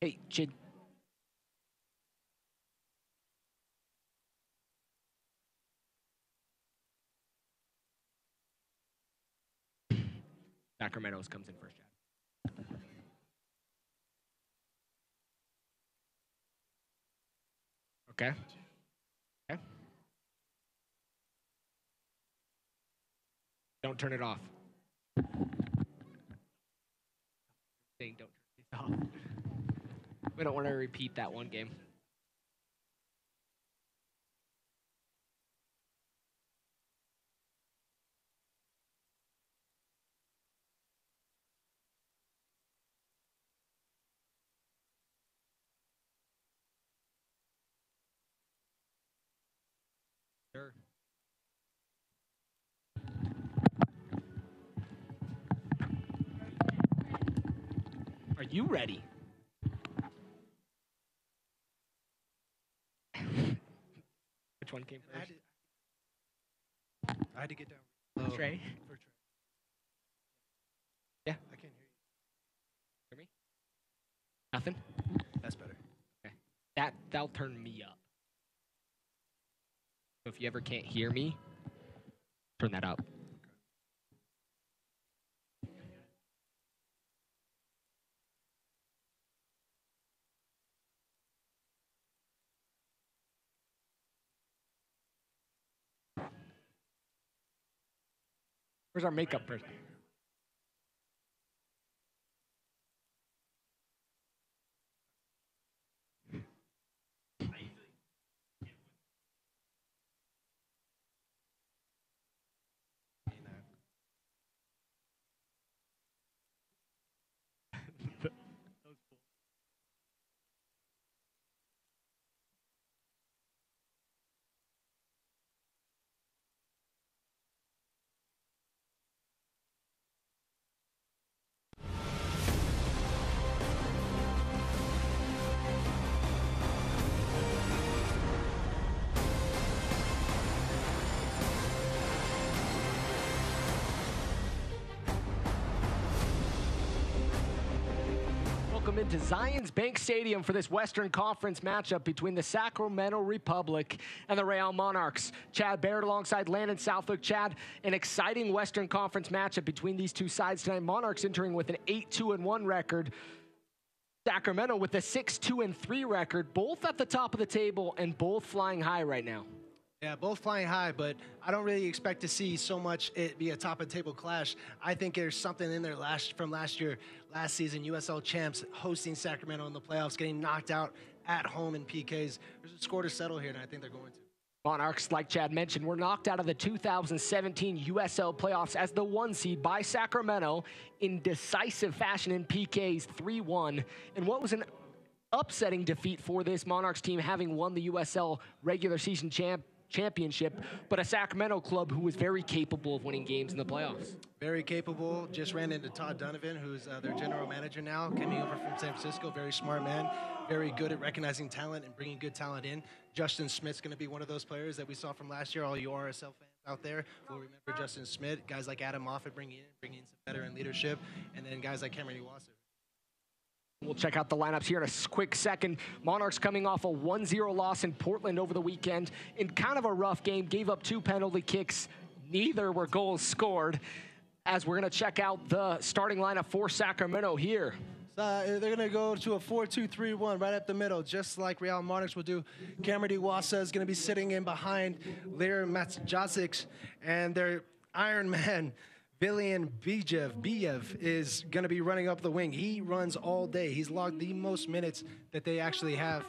Hey, Chid. Sacramento's comes in first, Chad. Okay. Okay. Don't turn it off. Saying don't turn it off. We don't want to repeat that one game. Sure. Are you ready? Which one came first? I had to get down. Low Trey? for Trey. Yeah. I can't hear you. Hear me? Nothing? That's better. Okay. That'll turn me up. So if you ever can't hear me, turn that up. Where's our makeup person? Welcome into Zions Bank Stadium for this Western Conference matchup between the Sacramento Republic and the Real Monarchs. Chad Baird alongside Landon Southwick. Chad, an exciting Western Conference matchup between these two sides tonight. Monarchs entering with an 8-2-1 record. Sacramento with a 6-2-3 record, both at the top of the table and both flying high right now. Yeah, both flying high, but I don't really expect to see so much it be a top of table clash. I think there's something in there from last year, last season, USL champs hosting Sacramento in the playoffs, getting knocked out at home in PKs. There's a score to settle here, and I think they're going to. Monarchs, like Chad mentioned, were knocked out of the 2017 USL playoffs as the 1 seed by Sacramento in decisive fashion in PKs 3-1, in what was an upsetting defeat for this Monarchs team, having won the USL regular season championship, but a Sacramento club who was very capable of winning games in the playoffs. Very capable. Just ran into Todd Donovan, who's their general manager now, coming over from San Francisco. Very smart man. Very good at recognizing talent and bringing good talent in. Justin Smith's going to be one of those players that we saw from last year. All you RSL fans out there will remember Justin Smith. Guys like Adam Moffat bringing in some veteran leadership, and then guys like Cameron Iwasa. We'll check out the lineups here in a quick second. Monarchs coming off a 1-0 loss in Portland over the weekend in kind of a rough game. Gave up 2 penalty kicks. Neither were goals scored. As we're going to check out the starting lineup for Sacramento here. They're going to go to a 4-2-3-1 right up the middle, just like Real Monarchs will do. Cameron Iwasa is going to be sitting in behind Lir Matsjacic, and their Iron Man, Vilian Bijev is going to be running up the wing. He runs all day. He's logged the most minutes that they actually have.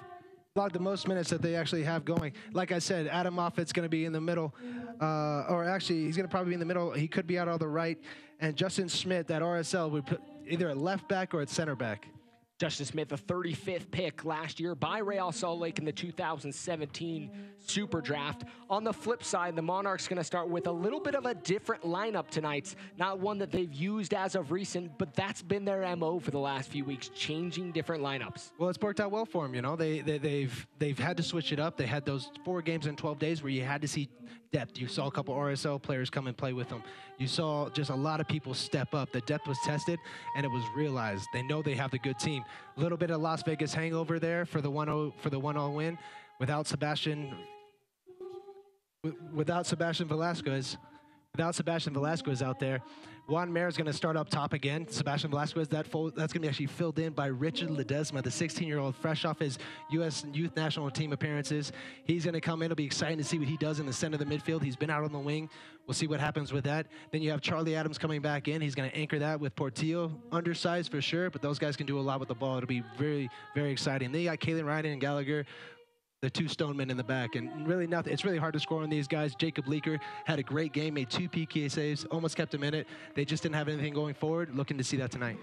Going. Like I said, Adam Moffat's going to be in the middle, or actually, he's going to probably be in the middle. He could be out on the right. And Justin Smith at RSL would put either at left back or at center back. Justin Smith, the 35th pick last year by Real Salt Lake in the 2017 Super Draft. On the flip side, the Monarchs going to start with a little bit of a different lineup tonight. Not one that they've used as of recent, but that's been their MO for the last few weeks, changing different lineups. Well, it's worked out well for them. You know, they've had to switch it up. They had those 4 games in 12 days where you had to see depth. You saw a couple RSL players come and play with them. You saw just a lot of people step up. The depth was tested, and it was realized. They know they have the good team. A little bit of Las Vegas hangover there for the 1-0 win without Sebastian Velasquez. Without Sebastian Velasquez out there, Juan Mayer is going to start up top again. Sebastian Velasquez, that's going to be actually filled in by Richard Ledesma, the 16-year-old, fresh off his U.S. Youth National Team appearances. He's going to come in. It'll be exciting to see what he does in the center of the midfield. He's been out on the wing. We'll see what happens with that. Then you have Charlie Adams coming back in. He's going to anchor that with Portillo, undersized for sure, but those guys can do a lot with the ball. It'll be very, very exciting. Then you got Kalen Ryden and Gallagher, the 2 stonemen in the back, and really nothing. It's really hard to score on these guys. Jacob Leaker had a great game, made 2 PK saves, almost kept him in it. They just didn't have anything going forward. Looking to see that tonight.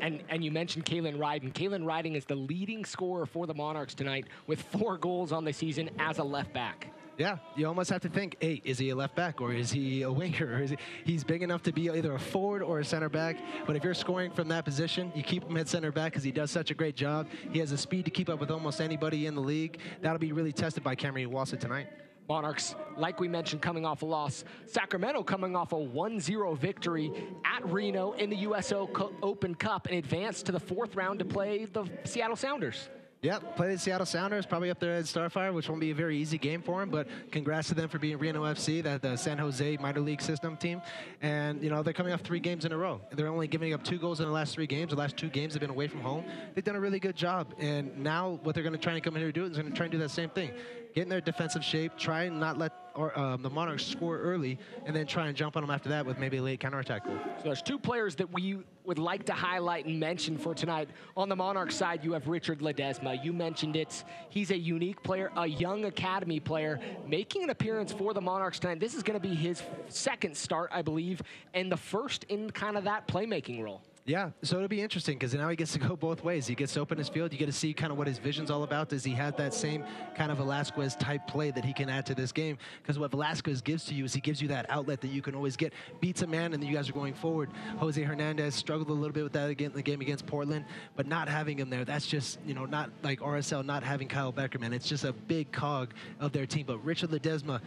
And you mentioned Kalen Ryden. Kalen Ryden is the leading scorer for the Monarchs tonight with 4 goals on the season as a left back. Yeah, you almost have to think, hey, is he a left back or is he a winger? Or he's big enough to be either a forward or a center back. But if you're scoring from that position, you keep him at center back because he does such a great job. He has the speed to keep up with almost anybody in the league. That'll be really tested by Cameron Iwasa tonight. Monarchs, like we mentioned, coming off a loss. Sacramento coming off a 1-0 victory at Reno in the US Open Cup and advanced to the 4th round to play the Seattle Sounders. Yeah, play the Seattle Sounders, probably up there at Starfire, which won't be a very easy game for them, but congrats to them for being Reno FC, the San Jose minor league system team. And, you know, they're coming off 3 games in a row. They're only giving up 2 goals in the last 3 games. The last 2 games have been away from home. They've done a really good job. And now what they're going to try and come in here and do is going to try and do that same thing. Get in their defensive shape, try and not let the Monarchs score early, and then try and jump on them after that with maybe a late counterattack goal. So there's 2 players that we would like to highlight and mention for tonight. On the Monarchs side, you have Richard Ledesma. You mentioned it. He's a unique player, a young academy player, making an appearance for the Monarchs tonight. This is going to be his 2nd start, I believe, and the 1st in kind of that playmaking role. Yeah, so it'll be interesting because now he gets to go both ways. He gets to open his field. You get to see kind of what his vision's all about. Does he have that same kind of Velasquez type play that he can add to this game? Because what Velasquez gives to you is he gives you that outlet that you can always get. Beats a man, and then you guys are going forward. Jose Hernandez struggled a little bit with that again in the game against Portland, but not having him there, that's just, you know, not like RSL not having Kyle Beckerman. It's just a big cog of their team. But Richard Ledesma,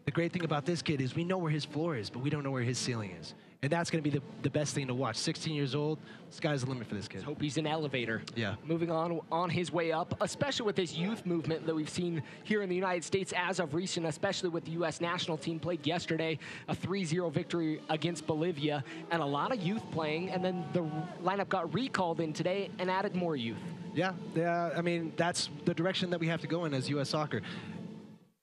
the great thing about this kid is we know where his floor is, but we don't know where his ceiling is. And that's going to be the best thing to watch. 16 years old, sky's the limit for this kid. Let's hope he's an elevator. Yeah. Moving on his way up, especially with this youth movement that we've seen here in the United States as of recent, especially with the U.S. national team played yesterday, a 3-0 victory against Bolivia, and a lot of youth playing, and then the lineup got recalled in today and added more youth. Yeah, I mean, that's the direction that we have to go in as U.S. soccer.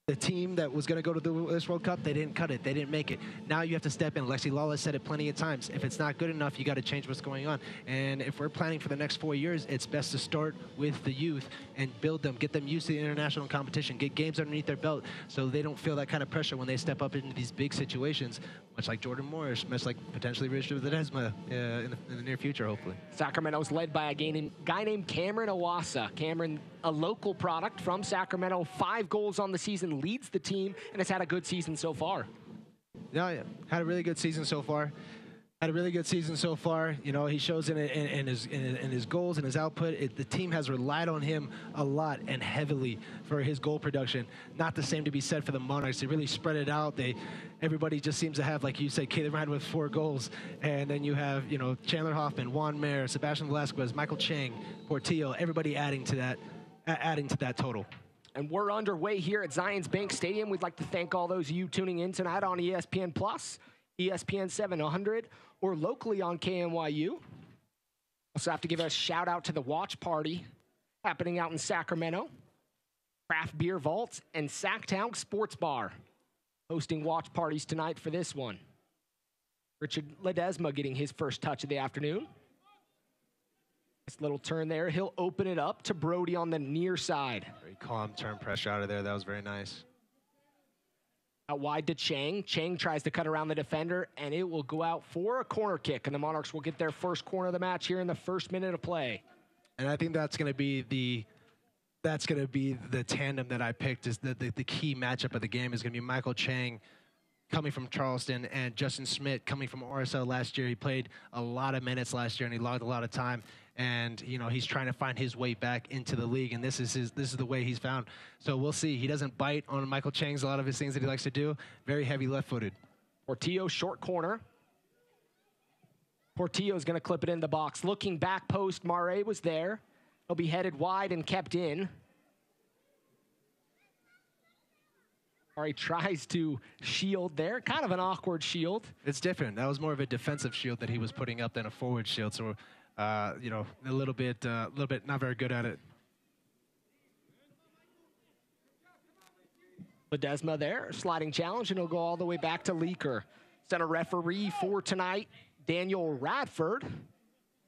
The team that was going to go to this World Cup, they didn't cut it. They didn't make it. Now you have to step in. Alexi Lawless said it plenty of times. If it's not good enough, you got to change what's going on. And if we're planning for the next 4 years, it's best to start with the youth and build them, get them used to the international competition, get games underneath their belt so they don't feel that kind of pressure when they step up into these big situations, much like Jordan Morris, much like potentially Richard Ledesma in the near future, hopefully. Sacramento's led by a guy named Cameron Iwasa. Cameron, a local product from Sacramento, 5 goals on the season, leads the team, and has had a good season so far. Yeah, had a really good season so far. You know, he shows in his goals and his output. The team has relied on him a lot and heavily for his goal production. Not the same to be said for the Monarchs. They really spread it out. Everybody just seems to have, like you said, Caleb Ryan with 4 goals, and then you have, you know, Chandler Hoffman, Juan Mayer, Sebastian Velasquez, Michael Chang, Portillo. Everybody adding to that total. And we're underway here at Zions Bank Stadium. We'd like to thank all those of you tuning in tonight on ESPN Plus, ESPN 700, or locally on KNYU. Also have to give a shout out to the watch party happening out in Sacramento. Craft Beer Vault and Sacktown Sports Bar hosting watch parties tonight for this one. Richard Ledesma getting his first touch of the afternoon. Nice little turn there. He'll open it up to Brody on the near side. Very calm turn pressure out of there. That was very nice. Out wide to Chang. Chang tries to cut around the defender, and it will go out for a corner kick, and the Monarchs will get their first corner of the match here in the first minute of play. And I think that's going to be the tandem that I picked. Is the key matchup of the game is going to be Michael Chang coming from Charleston and Justin Schmidt coming from RSL last year. He played a lot of minutes last year and he logged a lot of time. And you know, he's trying to find his way back into the league, and this is the way he's found. So we'll see. He doesn't bite on Michael Chang's a lot of his things that he likes to do. Very heavy left-footed. Portillo short corner. Portillo's going to clip it in the box. Looking back post, Mare was there. He'll be headed wide and kept in. Mare tries to shield there. Kind of an awkward shield. It's different. That was more of a defensive shield that he was putting up than a forward shield. So, you know, a little bit not very good at it. Ledesma there, sliding challenge, and he'll go all the way back to Leaker. Center referee for tonight, Daniel Radford.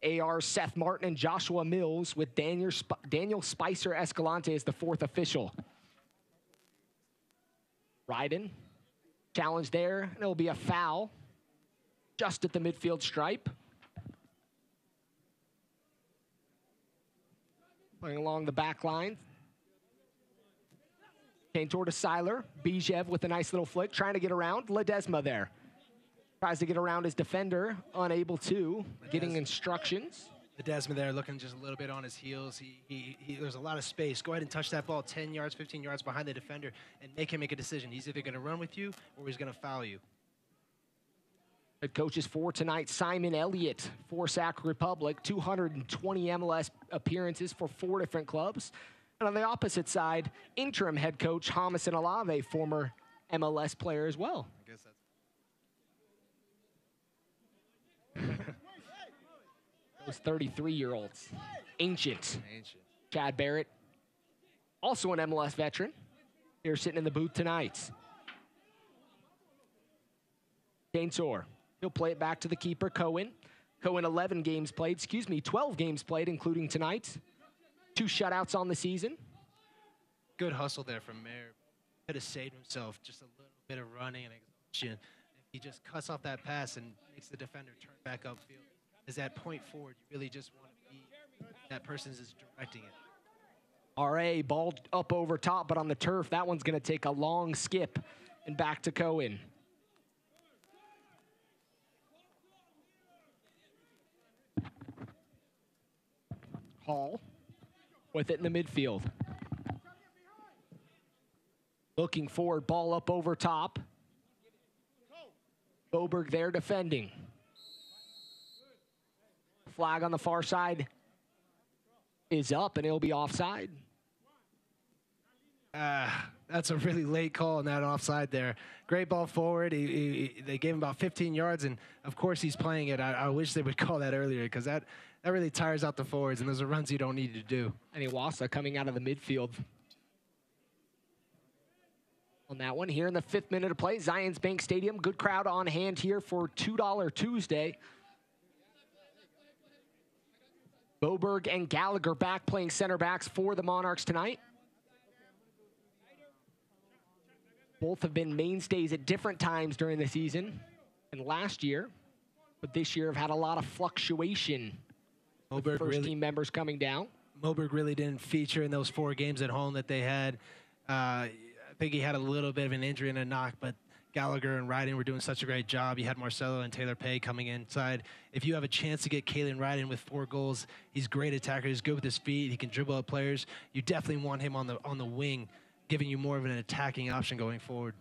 AR Seth Martin and Joshua Mills, with Daniel Spicer Escalante as the fourth official. Ryden, challenge there, and it'll be a foul just at the midfield stripe. Playing along the back line. Came toward a Seiler. Bijev with a nice little flick, trying to get around. Ledesma there. Tries to get around his defender, unable to, getting instructions. Ledesma there looking just a little bit on his heels. There's a lot of space. Go ahead and touch that ball 10 yards, 15 yards behind the defender and make him make a decision. He's either going to run with you or he's going to foul you. Head coaches for tonight, Simon Elliott for Sac Republic, 220 MLS appearances for 4 different clubs. And on the opposite side, interim head coach Jamison Alave, former MLS player as well. I guess that's Those 33-year-olds. Ancient. Chad Barrett, also an MLS veteran, here sitting in the booth tonight. Daintor. He'll play it back to the keeper, Cohen. Cohen, 12 games played, including tonight. 2 shutouts on the season. Good hustle there from Mayer. Could have saved himself just a little bit of running and exhaustion. If he just cuts off that pass and makes the defender turn back upfield. As that point forward, you really just want to be that person is directing it. RA ball up over top, but on the turf, that one's going to take a long skip and back to Cohen. Hall with it in the midfield. Looking forward, ball up over top. Boberg there defending. Flag on the far side is up, and it'll be offside. That's a really late call on that offside there. Great ball forward. They gave him about 15 yards, and of course he's playing it. I wish they would call that earlier, because that really tires out the forwards, and those are runs you don't need to do. And Iwasa coming out of the midfield on that one. Here in the 5th minute of play, Zions Bank Stadium. Good crowd on hand here for $2 Tuesday. Boberg and Gallagher back playing center backs for the Monarchs tonight. Both have been mainstays at different times during the season and last year, but this year have had a lot of fluctuation. First team members coming down. Moberg really didn't feature in those 4 games at home that they had. I think he had a little bit of an injury and a knock, but Gallagher and Ryden were doing such a great job. You had Marcelo and Taylor Pay coming inside. If you have a chance to get Kalen Ryden with 4 goals, he's a great attacker. He's good with his feet. He can dribble up players. You definitely want him on the wing, giving you more of an attacking option going forward.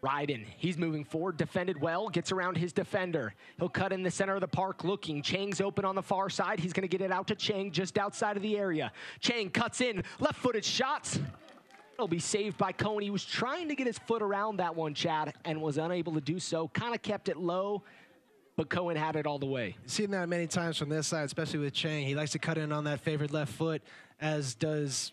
Ryden, he's moving forward, defended well, gets around his defender. He'll cut in the center of the park looking. Chang's open on the far side. He's going to get it out to Chang just outside of the area. Chang cuts in, left-footed shots. It'll be saved by Cohen. He was trying to get his foot around that one, Chad, and was unable to do so. Kind of kept it low, but Cohen had it all the way. You've seen that many times from this side, especially with Chang. He likes to cut in on that favored left foot, as does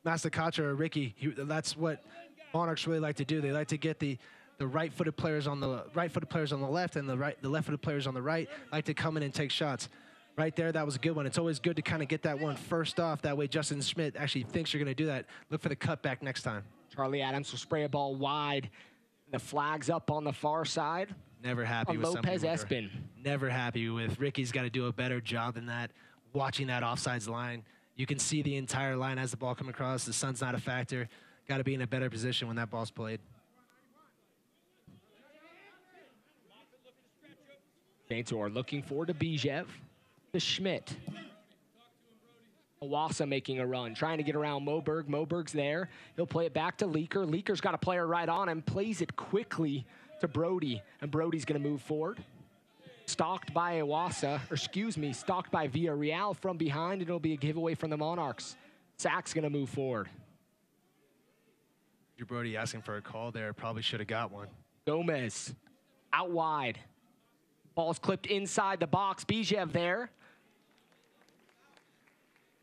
Masakacha or Ricky. That's what Monarchs really like to do. They like to get the right-footed players on the left and the left-footed players on the right like to come in and take shots. Right there, that was a good one. It's always good to kind of get that one first off. That way Justin Schmidt actually thinks you're going to do that. Look for the cutback next time. Charlie Adams will spray a ball wide. The flag's up on the far side. Never happy with Lopez Espin. Never happy with. Ricky's got to do a better job than that. Watching that offsides line. You can see the entire line as the ball comes across. The sun's not a factor. Got to be in a better position when that ball's played. Saints are looking forward to Bijev, to Schmidt. Awasa making a run, trying to get around Moberg. Moberg's there. He'll play it back to Leaker. Leaker's got a player right on him, plays it quickly to Brody, and Brody's going to move forward. Stalked by Awasa, or excuse me, stalked by Villarreal from behind, and it'll be a giveaway from the Monarchs. Sack's going to move forward. Brody asking for a call there. Probably should have got one. Gomez out wide. Ball's clipped inside the box. Bijev there.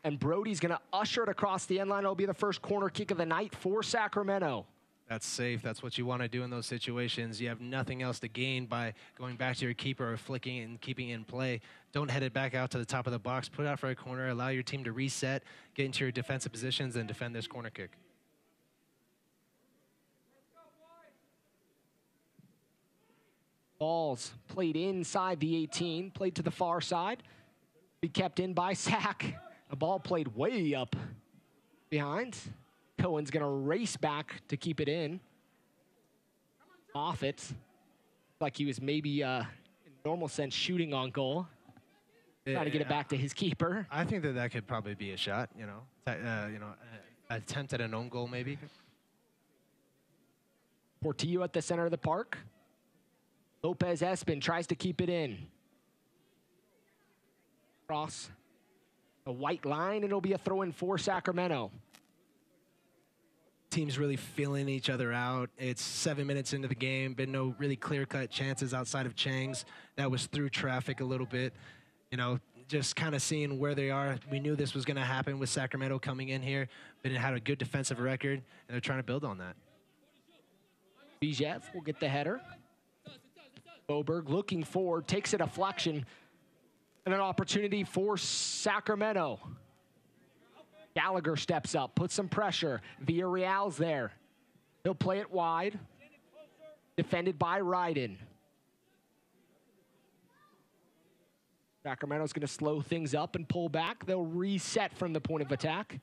And Brody's going to usher it across the end line. It'll be the first corner kick of the night for Sacramento. That's safe. That's what you want to do in those situations. You have nothing else to gain by going back to your keeper or flicking and keeping it in play. Don't head it back out to the top of the box. Put it out for a corner. Allow your team to reset, get into your defensive positions, and defend this corner kick. Balls played inside the 18, played to the far side. Be kept in by Sack. The ball played way up behind. Cohen's going to race back to keep it in. Moffitt, like he was maybe, in normal sense, shooting on goal. Trying to get it back to his keeper. I think that could probably be a shot, attempt at an own goal maybe. Portillo at the center of the park. Lopez Espin tries to keep it in. Cross a white line, and it'll be a throw-in for Sacramento. Teams really feeling each other out. It's 7 minutes into the game. Been no really clear-cut chances outside of Chang's. That was through traffic a little bit. Just kind of seeing where they are. We knew this was going to happen with Sacramento coming in here, but it had a good defensive record, and they're trying to build on that. Bijev will get the header. Boberg looking forward, takes a deflection, and an opportunity for Sacramento. Gallagher steps up, puts some pressure. Villarreal's there. He'll play it wide. Defended by Ryden. Sacramento's going to slow things up and pull back. They'll reset from the point of attack.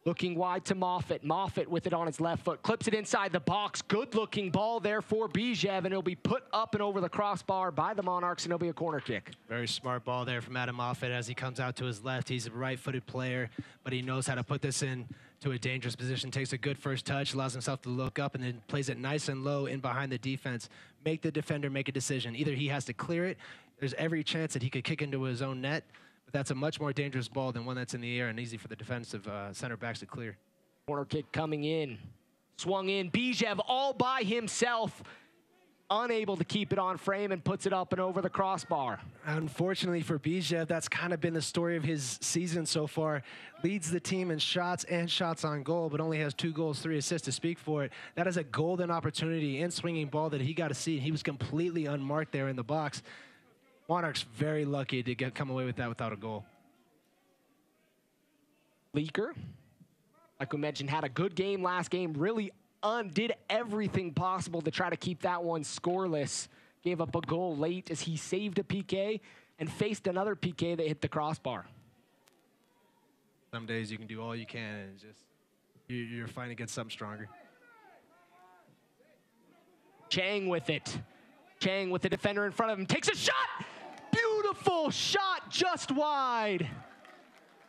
Looking wide to Moffitt. Moffitt with it on his left foot. Clips it inside the box. Good-looking ball there for Bijev, and it'll be put up and over the crossbar by the Monarchs, and it'll be a corner kick. Very smart ball there from Adam Moffitt as he comes out to his left. He's a right-footed player, but he knows how to put this in to a dangerous position. Takes a good first touch, allows himself to look up, and then plays it nice and low in behind the defense. Make the defender make a decision. Either he has to clear it. There's every chance that he could kick into his own net. But that's a much more dangerous ball than one that's in the air and easy for the defensive center backs to clear. Corner kick coming in. Swung in. Bijev all by himself. Unable to keep it on frame and puts it up and over the crossbar. Unfortunately for Bijev, that's kind of been the story of his season so far. Leads the team in shots and shots on goal, but only has 2 goals, 3 assists to speak for it. That is a golden opportunity in swinging ball that he got to see. He was completely unmarked there in the box. Monarchs very lucky to come away with that without a goal. Leaker, like we mentioned, had a good game last game. Really did everything possible to try to keep that one scoreless. Gave up a goal late as he saved a PK and faced another PK that hit the crossbar. Some days you can do all you can, and it's just you're fighting against something stronger. Chang with it. Chang with the defender in front of him. Takes a shot! Beautiful shot just wide.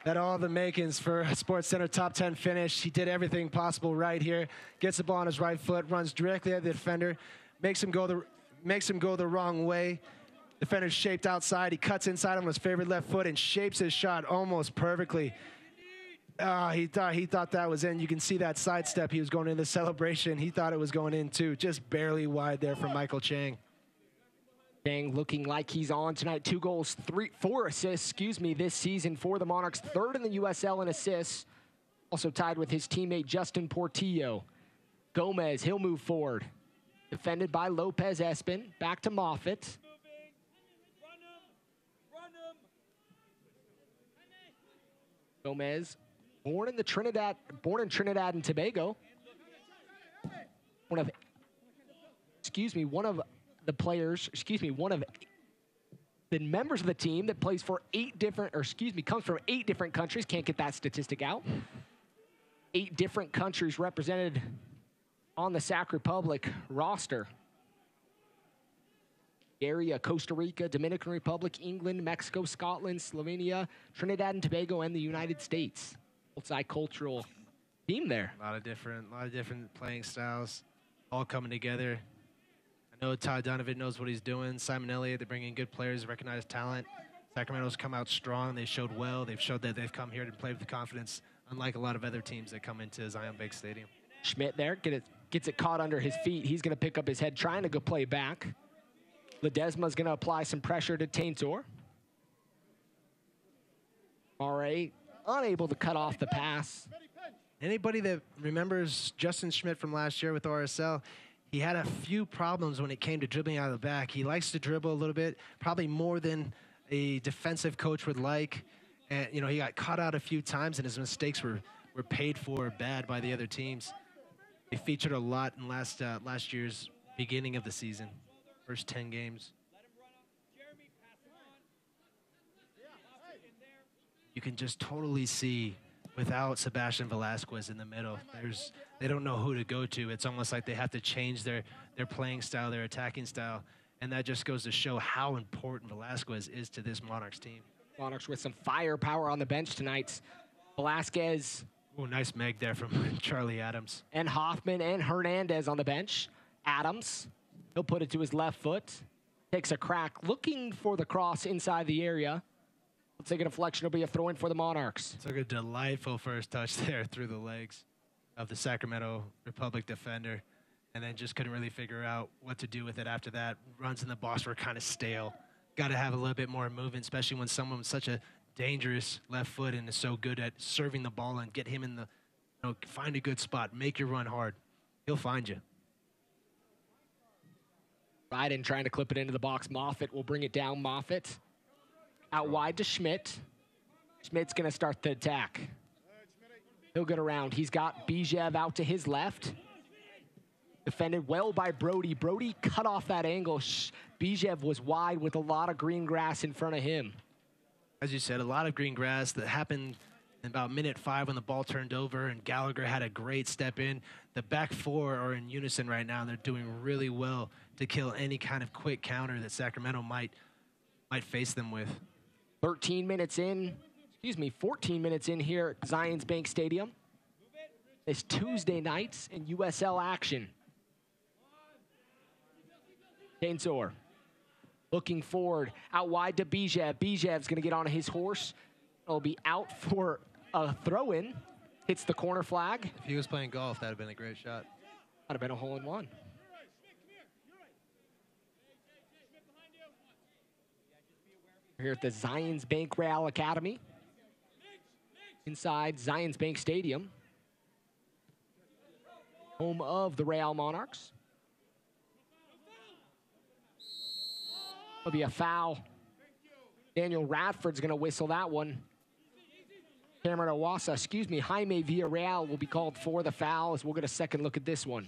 Had all the makings for a Sports Center top 10 finish. He did everything possible right here. Gets the ball on his right foot, runs directly at the defender, makes him go the wrong way. Defender's shaped outside. He cuts inside on his favorite left foot and shapes his shot almost perfectly. He thought that was in. You can see that sidestep. He was going into the celebration. He thought it was going in too. Just barely wide there from Michael Chang. Chang looking like he's on tonight. 2 goals, 4 assists, this season for the Monarchs. 3rd in the USL in assists. Also tied with his teammate Justin Portillo. Gomez, he'll move forward. Defended by Lopez Espin. Back to Moffitt. Gomez, born in Trinidad and Tobago. one of the players, one of the members of the team that plays for comes from 8 different countries. Can't get that statistic out. 8 different countries represented on the Sac Republic roster. Area, Costa Rica, Dominican Republic, England, Mexico, Scotland, Slovenia, Trinidad and Tobago, and the United States. Multicultural team there. A lot of different playing styles, all coming together. I know Todd Donovan knows what he's doing. Simon Elliott, they're bringing good players, recognized talent. Sacramento's come out strong. They showed well. They've showed that they've come here to play with confidence, unlike a lot of other teams that come into Zion Bank Stadium. Schmidt there gets it caught under his feet. He's going to pick up his head, trying to go play back. Ledesma's going to apply some pressure to Taintor. R.A. unable to cut off the pass. Anybody that remembers Justin Schmidt from last year with RSL, he had a few problems when it came to dribbling out of the back. He likes to dribble a little bit, probably more than a defensive coach would like. And, you know, he got caught out a few times, and his mistakes were paid for bad by the other teams. They featured a lot in last year's beginning of the season, first 10 games. You can just totally see without Sebastian Velasquez in the middle, they don't know who to go to. It's almost like they have to change their playing style, their attacking style, and that just goes to show how important Velasquez is to this Monarchs team. Monarchs with some firepower on the bench tonight. Velasquez. Oh, nice Meg there from Charlie Adams. And Hoffman and Hernandez on the bench. Adams, he'll put it to his left foot. Takes a crack, looking for the cross inside the area. Let's take a deflection. It'll be a throw-in for the Monarchs. Took a delightful first touch there through the legs of the Sacramento Republic defender, and then just couldn't really figure out what to do with it after that. Runs in the box were kind of stale. Got to have a little bit more movement, especially when someone with such a dangerous left foot and is so good at serving the ball and get him in the, find a good spot, make your run hard. He'll find you. Biden trying to clip it into the box. Moffitt will bring it down. Moffitt out wide to Schmidt. Schmidt's going to start the attack. He'll get around. He's got Bijev out to his left. Defended well by Brody. Brody cut off that angle. Bijev was wide with a lot of green grass in front of him. As you said, a lot of green grass that happened in about minute 5 when the ball turned over, and Gallagher had a great step in. The back 4 are in unison right now, and they're doing really well to kill any kind of quick counter that Sacramento might face them with. 14 minutes in here at Zions Bank Stadium. It's Tuesday nights in USL action. Taintor looking forward, out wide to Bijev. Bijev's going to get on his horse. It'll be out for a throw-in. Hits the corner flag. If he was playing golf, that would have been a great shot. That'd have been a hole-in-one. We're here at the Zions Bank Real Academy inside Zions Bank Stadium, home of the Real Monarchs. It'll be a foul. Daniel Radford's going to whistle that one. Cameron Owasa, Jaime Villarreal will be called for the foul, as we'll get a second look at this one.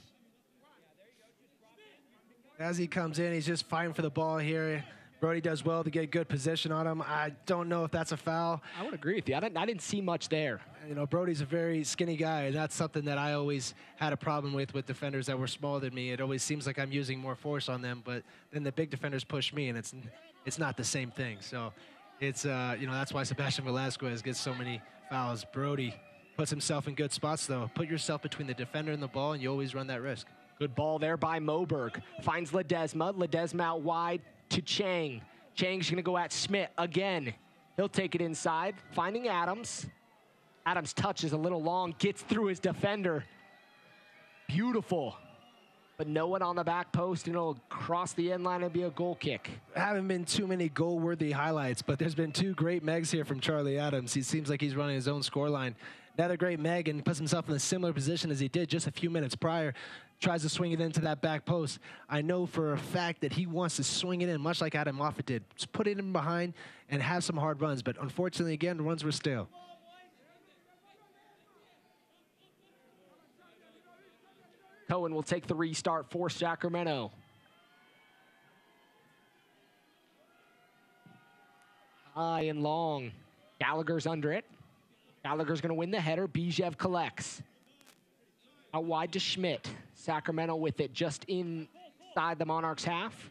As he comes in, he's just fighting for the ball here. Brody does well to get good position on him. I don't know if that's a foul. I would agree with you. I didn't see much there. Brody's a very skinny guy, and that's something that I always had a problem with defenders that were smaller than me. It always seems like I'm using more force on them, but then the big defenders push me, and it's not the same thing. So it's that's why Sebastian Velasquez gets so many fouls. Brody puts himself in good spots, though. Put yourself between the defender and the ball, and you always run that risk. Good ball there by Moberg. Finds Ledesma. Ledesma out wide to Chang. Chang's going to go at Schmidt again. He'll take it inside, finding Adams. Adams' touch is a little long, gets through his defender. Beautiful. But no one on the back post, and it'll cross the end line and be a goal kick. Haven't been too many goal-worthy highlights, but there's been 2 great megs here from Charlie Adams. He seems like he's running his own scoreline. Another great meg, and puts himself in a similar position as he did just a few minutes prior. Tries to swing it into that back post. I know for a fact that he wants to swing it in, much like Adam Moffitt did. Just put it in behind and have some hard runs, but unfortunately, again, the runs were stale. Cohen will take the restart for Sacramento. High and long. Gallagher's under it. Gallagher's going to win the header. Bijev collects. Out wide to Schmidt. Sacramento with it just inside the Monarchs half.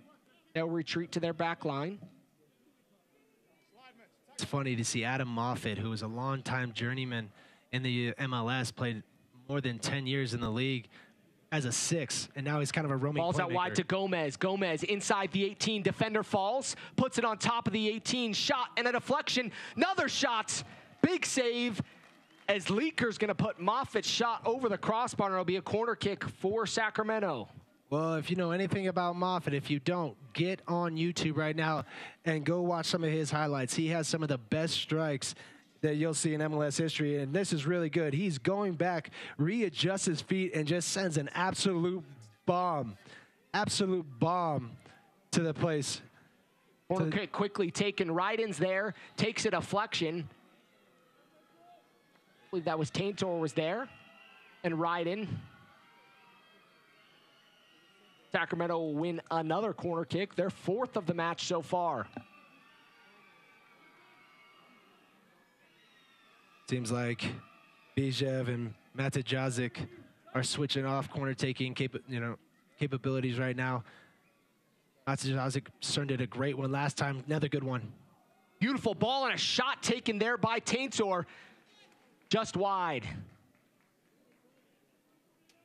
They'll retreat to their back line. It's funny to see Adam Moffett, who was a longtime journeyman in the MLS, played more than 10 years in the league as a 6, and now he's kind of a roaming Ball's out wide to Gomez. Gomez inside the 18. Defender falls, puts it on top of the 18. Shot and a deflection. Another shot. Big save as Leaker's going to put Moffitt's shot over the crossbar, and it'll be a corner kick for Sacramento. Well, if you know anything about Moffett, if you don't, get on YouTube right now and go watch some of his highlights. He has some of the best strikes that you'll see in MLS history, and this is really good. He's going back, readjusts his feet, and just sends an absolute bomb to the place. Corner kick quickly taken. Ryden's there, takes a deflection. I believe that was Taintor was there, and Ryden. Sacramento will win another corner kick, their 4th of the match so far. Seems like Bijev and Matajazic are switching off corner-taking capabilities right now. Matajazic did a great one last time. Another good one. Beautiful ball and a shot taken there by Taintor. Just wide.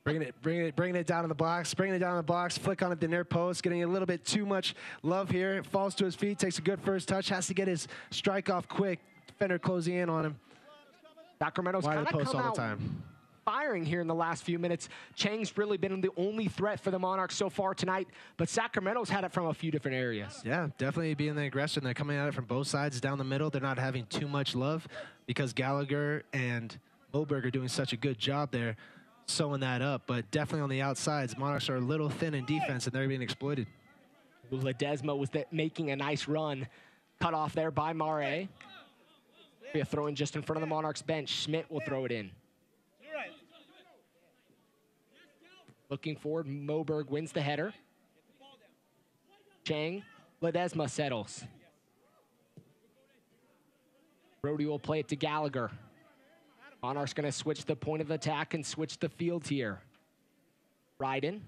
Bringing it down in the box, flick on it the near post, getting a little bit too much love here. Falls to his feet, takes a good first touch, has to get his strike off quick. Defender closing in on him. Sacramento's kind of come out firing here in the last few minutes. Chang's really been the only threat for the Monarchs so far tonight, but Sacramento's had it from a few different areas. Yeah, definitely being the aggressor. They're coming at it from both sides down the middle. They're not having too much love because Gallagher and Moberg are doing such a good job there, sewing that up. But definitely on the outsides, Monarchs are a little thin in defense, and they're being exploited. Ledesma was making a nice run. Cut off there by Mare. Be a throw in just in front of the Monarchs bench. Schmidt will throw it in. Looking forward, Moberg wins the header. Chang, Ledesma settles. Brody will play it to Gallagher. Monarchs going to switch the point of attack and switch the field here. Ryden.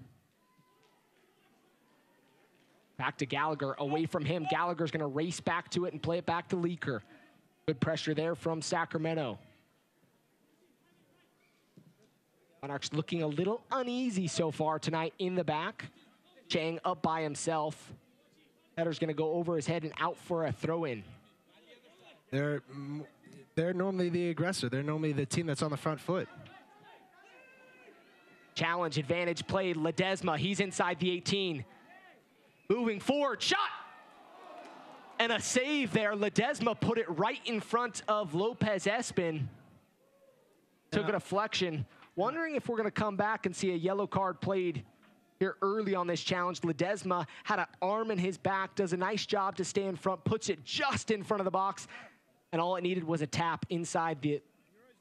Back to Gallagher, away from him. Gallagher's going to race back to it and play it back to Leaker. Good pressure there from Sacramento. Monarchs looking a little uneasy so far tonight in the back. Chang up by himself. Header's going to go over his head and out for a throw-in. They're normally the aggressor. They're normally the team that's on the front foot. Challenge, advantage played. Ledesma, he's inside the 18. Moving forward, shot! And a save there. Ledesma put it right in front of Lopez Espin. Took a deflection. Wondering if we're going to come back and see a yellow card played here early on this challenge. Ledesma had an arm in his back, does a nice job to stay in front, puts it just in front of the box, and all it needed was a tap inside the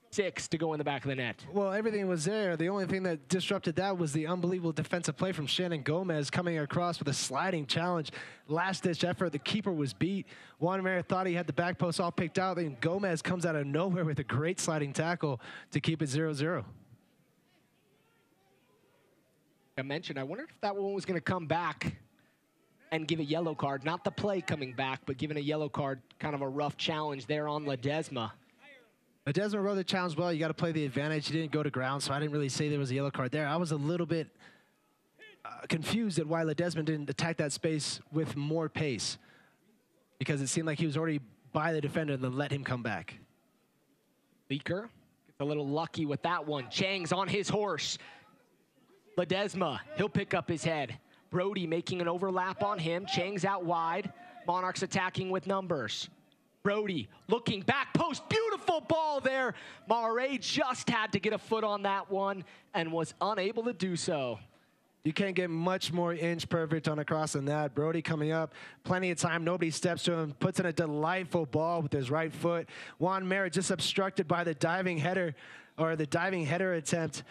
6 to go in the back of the net. Well, everything was there. The only thing that disrupted that was the unbelievable defensive play from Shannon Gomez coming across with a sliding challenge. Last-ditch effort. The keeper was beat. Wanamaker thought he had the back post all picked out. Then Gomez comes out of nowhere with a great sliding tackle to keep it 0-0. I mentioned, I wondered if that one was going to come back and give a yellow card. Not the play coming back, but giving a yellow card, kind of a rough challenge there on Ledesma. Ledesma wrote the challenge well. You got to play the advantage. He didn't go to ground, so I didn't really say there was a yellow card there. I was a little bit confused at why Ledesma didn't attack that space with more pace, because it seemed like he was already by the defender and then let him come back. Leaker gets a little lucky with that one. Chang's on his horse. Ledesma, he'll pick up his head. Brody making an overlap on him. Chang's out wide. Monarchs attacking with numbers. Brody looking back post. Beautiful ball there. Mare just had to get a foot on that one and was unable to do so. You can't get much more inch perfect on a cross than that. Brody coming up, plenty of time. Nobody steps to him, puts in a delightful ball with his right foot. Juan Mara just obstructed by the diving header, or the diving header attempt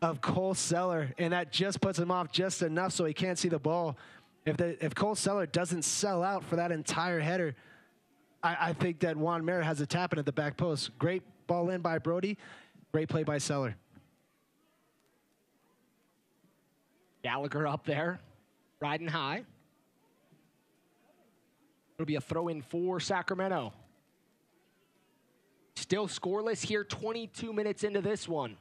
of Cole Seller, and that just puts him off just enough so he can't see the ball. If Cole Seller doesn't sell out for that entire header, I think that Juan Mer has a tap in at the back post. Great ball in by Brody. Great play by Seller. Gallagher up there, riding high. It'll be a throw in for Sacramento. Still scoreless here, 22 minutes into this one.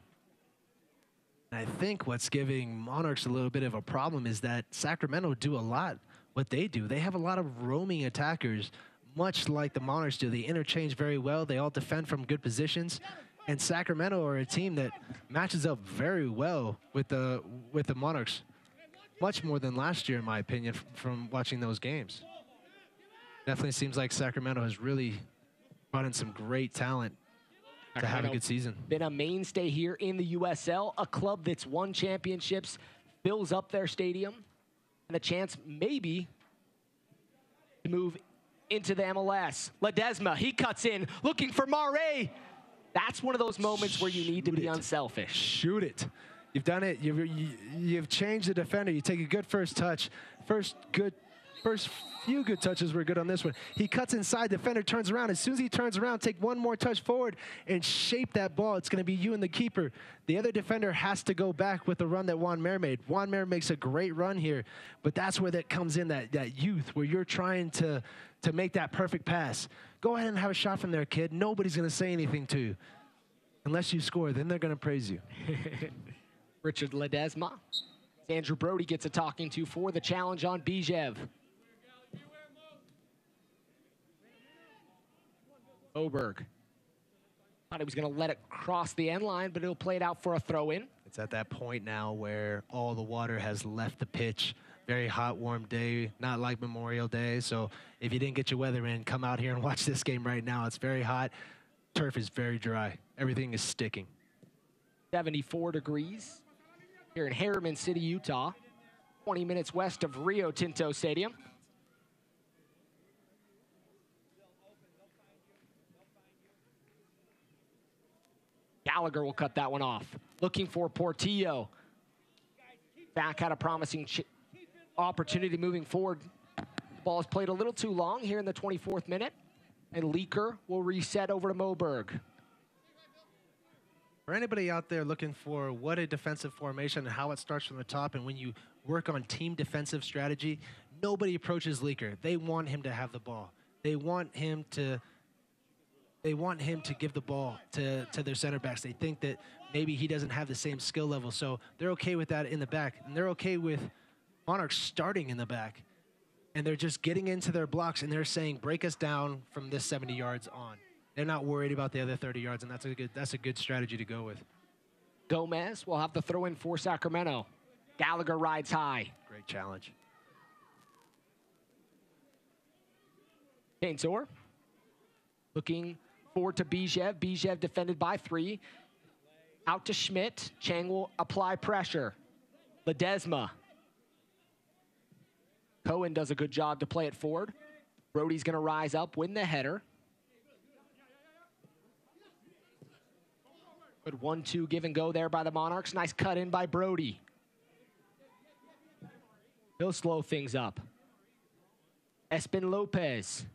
I think what's giving Monarchs a little bit of a problem is that Sacramento do a lot what they do. They have a lot of roaming attackers, much like the Monarchs do. They interchange very well. They all defend from good positions. And Sacramento are a team that matches up very well with the Monarchs. Much more than last year, in my opinion, from watching those games. Definitely seems like Sacramento has really brought in some great talent to have a good season. Been a mainstay here in the USL, a club that's won championships, fills up their stadium, and a chance maybe to move into the MLS. Ledesma, he cuts in, looking for Mare. That's one of those moments where you need to be unselfish. Shoot it. You've done it. You've changed the defender. You take a good first touch. First few good touches were good on this one. He cuts inside, defender turns around. As soon as he turns around, take one more touch forward and shape that ball. It's going to be you and the keeper. The other defender has to go back with the run that Juan Mer made. Juan Mer makes a great run here, but that's where that comes in, that youth, where you're trying to make that perfect pass. Go ahead and have a shot from there, kid. Nobody's going to say anything to you. Unless you score, then they're going to praise you. Richard Ledesma. Andrew Brody gets a talking to for the challenge on Bijev. Oberg. Thought he was going to let it cross the end line, but he'll play it out for a throw-in. It's at that point now where all the water has left the pitch. Very hot, warm day, not like Memorial Day. So if you didn't get your weather in, come out here and watch this game right now. It's very hot. Turf is very dry. Everything is sticking. 74 degrees here in Harriman City, Utah, 20 minutes west of Rio Tinto Stadium. Gallagher will cut that one off. Looking for Portillo. Back had a promising opportunity moving forward. Ball's played a little too long here in the 24th minute. And Leaker will reset over to Moberg. For anybody out there looking for what a defensive formation and how it starts from the top, and when you work on team defensive strategy, nobody approaches Leaker. They want him to have the ball. They want him to give the ball to their center backs. They think that maybe he doesn't have the same skill level, so they're okay with that in the back. And they're okay with Monarchs starting in the back. And they're just getting into their blocks, and they're saying, break us down from this 70 yards on. They're not worried about the other 30 yards, and that's a good strategy to go with. Gomez will have the throw in for Sacramento. Gallagher rides high. Great challenge. Paintor looking forward to Bijev. Bijev defended by 3. Out to Schmidt. Chang will apply pressure. Ledesma. Cohen does a good job to play it forward. Brody's going to rise up, win the header. Good 1-2 give and go there by the Monarchs. Nice cut in by Brody. He'll slow things up. Espin Lopez.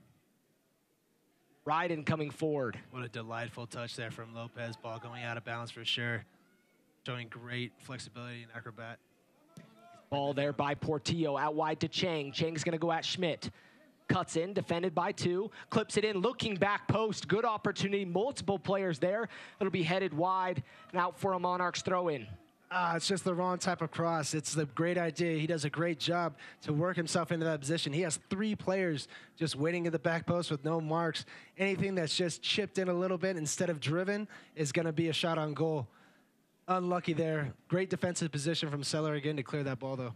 Ryden coming forward. What a delightful touch there from Lopez. Ball going out of bounds for sure. Showing great flexibility and acrobat. Ball there by Portillo, out wide to Chang. Chang's going to go at Schmidt. Cuts in, defended by 2. Clips it in, looking back post. Good opportunity, multiple players there. It'll be headed wide and out for a Monarchs throw-in. It's just the wrong type of cross. It's the great idea. He does a great job to work himself into that position. He has 3 players just waiting at the back post with no marks. Anything that's just chipped in a little bit instead of driven is going to be a shot on goal. Unlucky there. Great defensive position from Seller again to clear that ball, though.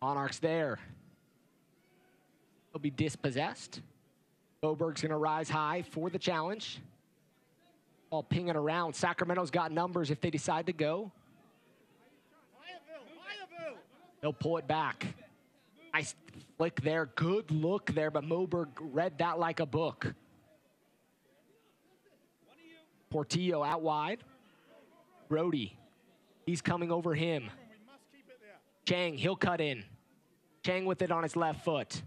Monarchs there. He'll be dispossessed. Boberg's going to rise high for the challenge. Ball pinging around. Sacramento's got numbers if they decide to go. They'll pull it back. Nice flick there. Good look there, but Moberg read that like a book. Portillo out wide. Brody, he's coming over him. Chang, he'll cut in. Chang with it on his left foot.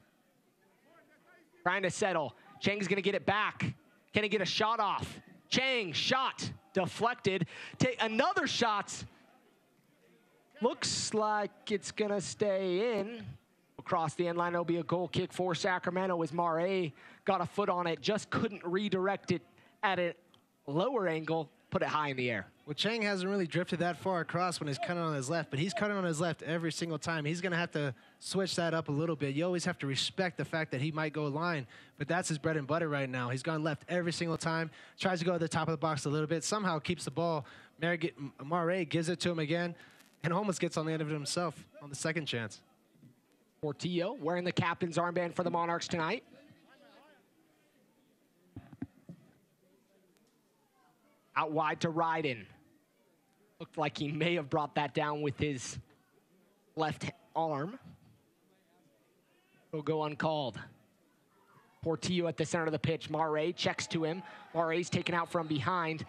Trying to settle. Chang's gonna get it back. Can he get a shot off? Chang, shot, deflected. Take another shot. Looks like it's gonna stay in. Across the end line, it'll be a goal kick for Sacramento as Mare got a foot on it, just couldn't redirect it at a lower angle, put it high in the air. Well, Chang hasn't really drifted that far across when he's cutting on his left, but he's cutting on his left every single time. He's going to have to switch that up a little bit. You always have to respect the fact that he might go line, but that's his bread and butter right now. He's gone left every single time, tries to go to the top of the box a little bit, somehow keeps the ball. Mare gives it to him again, and almost gets on the end of it himself on the second chance. Portillo wearing the captain's armband for the Monarchs tonight. Out wide to Ryden. Looked like he may have brought that down with his left arm. He'll go uncalled. Portillo at the center of the pitch. Mare checks to him. Mare's taken out from behind,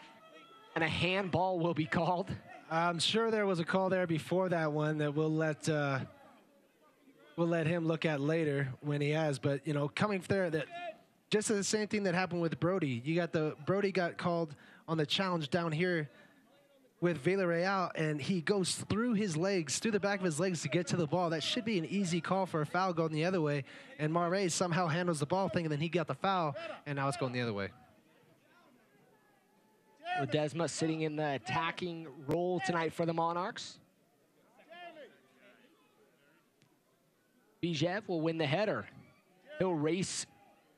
and a handball will be called. I'm sure there was a call there before that one that we'll let him look at later when he has. But, you know, coming there, that just the same thing that happened with Brody. Brody got called on the challenge down here with Villarreal, and he goes through his legs, through the back of his legs to get to the ball. That should be an easy call for a foul going the other way. And Mare somehow handles the ball thing, and then he got the foul, and now it's going the other way. Ledesma sitting in the attacking role tonight for the Monarchs. Bijev will win the header. He'll race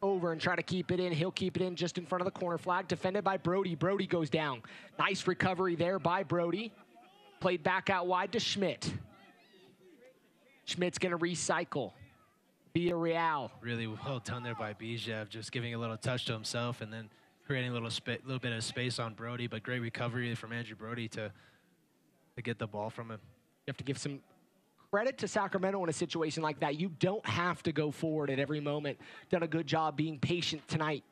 over and try to keep it in. He'll keep it in just in front of the corner flag. Defended by Brody. Brody goes down. Nice recovery there by Brody. Played back out wide to Schmidt. Schmidt's going to recycle. Villarreal. Really well done there by Bijev, just giving a little touch to himself and then creating a little bit of space on Brody, but great recovery from Andrew Brody to get the ball from him. You have to give some credit to Sacramento in a situation like that. You don't have to go forward at every moment. Done a good job being patient tonight.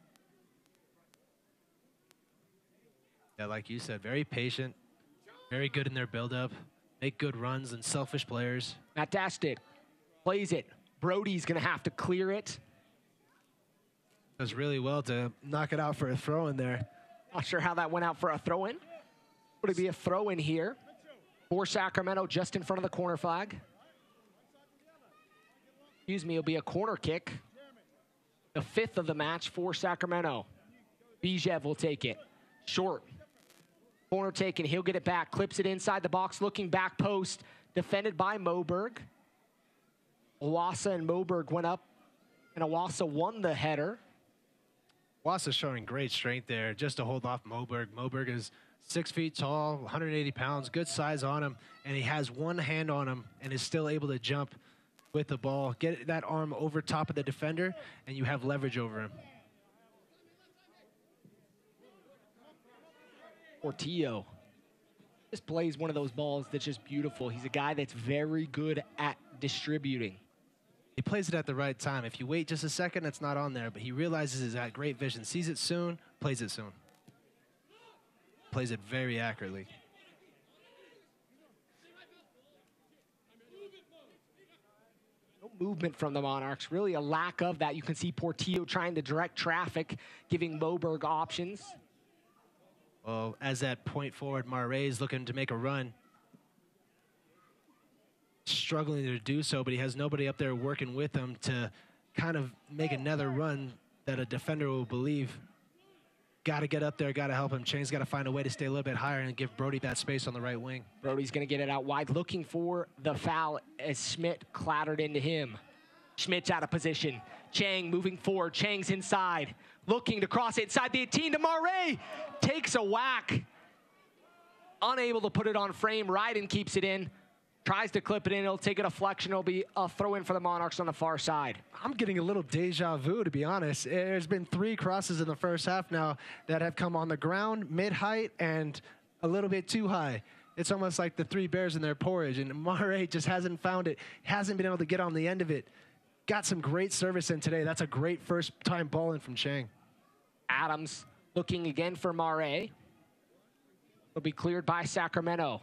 Yeah, like you said, very patient, very good in their build-up, make good runs, and selfish players. Fantastic. Plays it. Brody's going to have to clear it. Does really well to knock it out for a throw-in there. Not sure how that went out for a throw-in. Would it be a throw-in here for Sacramento just in front of the corner flag? Excuse me, it'll be a corner kick. The 5th of the match for Sacramento. Bijev will take it. Short. Corner taken, he'll get it back. Clips it inside the box, looking back post. Defended by Moberg. Owasso and Moberg went up, and Owasso won the header. Owasso showing great strength there just to hold off Moberg. Moberg is 6 feet tall, 180 pounds, good size on him, and he has one hand on him and is still able to jump with the ball. Get that arm over top of the defender, and you have leverage over him. Portillo just plays one of those balls that's just beautiful. He's a guy that's very good at distributing. He plays it at the right time. If you wait just a second, it's not on there, but he realizes he's got great vision, sees it soon, plays it soon. Plays it very accurately. No movement from the Monarchs, really a lack of that. You can see Portillo trying to direct traffic, giving Moberg options. Well, as that point forward, Mare is looking to make a run. Struggling to do so, but he has nobody up there working with him to kind of make another run that a defender will believe. Got to get up there, got to help him. Chang's got to find a way to stay a little bit higher and give Brody that space on the right wing. Brody's going to get it out wide, looking for the foul as Schmidt clattered into him. Schmidt's out of position. Chang moving forward. Chang's inside, looking to cross it inside the 18 to Mare. Takes a whack. Unable to put it on frame. Ryden keeps it in. Tries to clip it in. It'll take a deflection. It'll be a throw-in for the Monarchs on the far side. I'm getting a little deja vu, to be honest. There's been 3 crosses in the first half now that have come on the ground, mid-height, and a little bit too high. It's almost like the 3 bears in their porridge, and Mare just hasn't found it, hasn't been able to get on the end of it. Got some great service in today. That's a great first-time ball in from Chang. Adams looking again for Mare. It'll be cleared by Sacramento.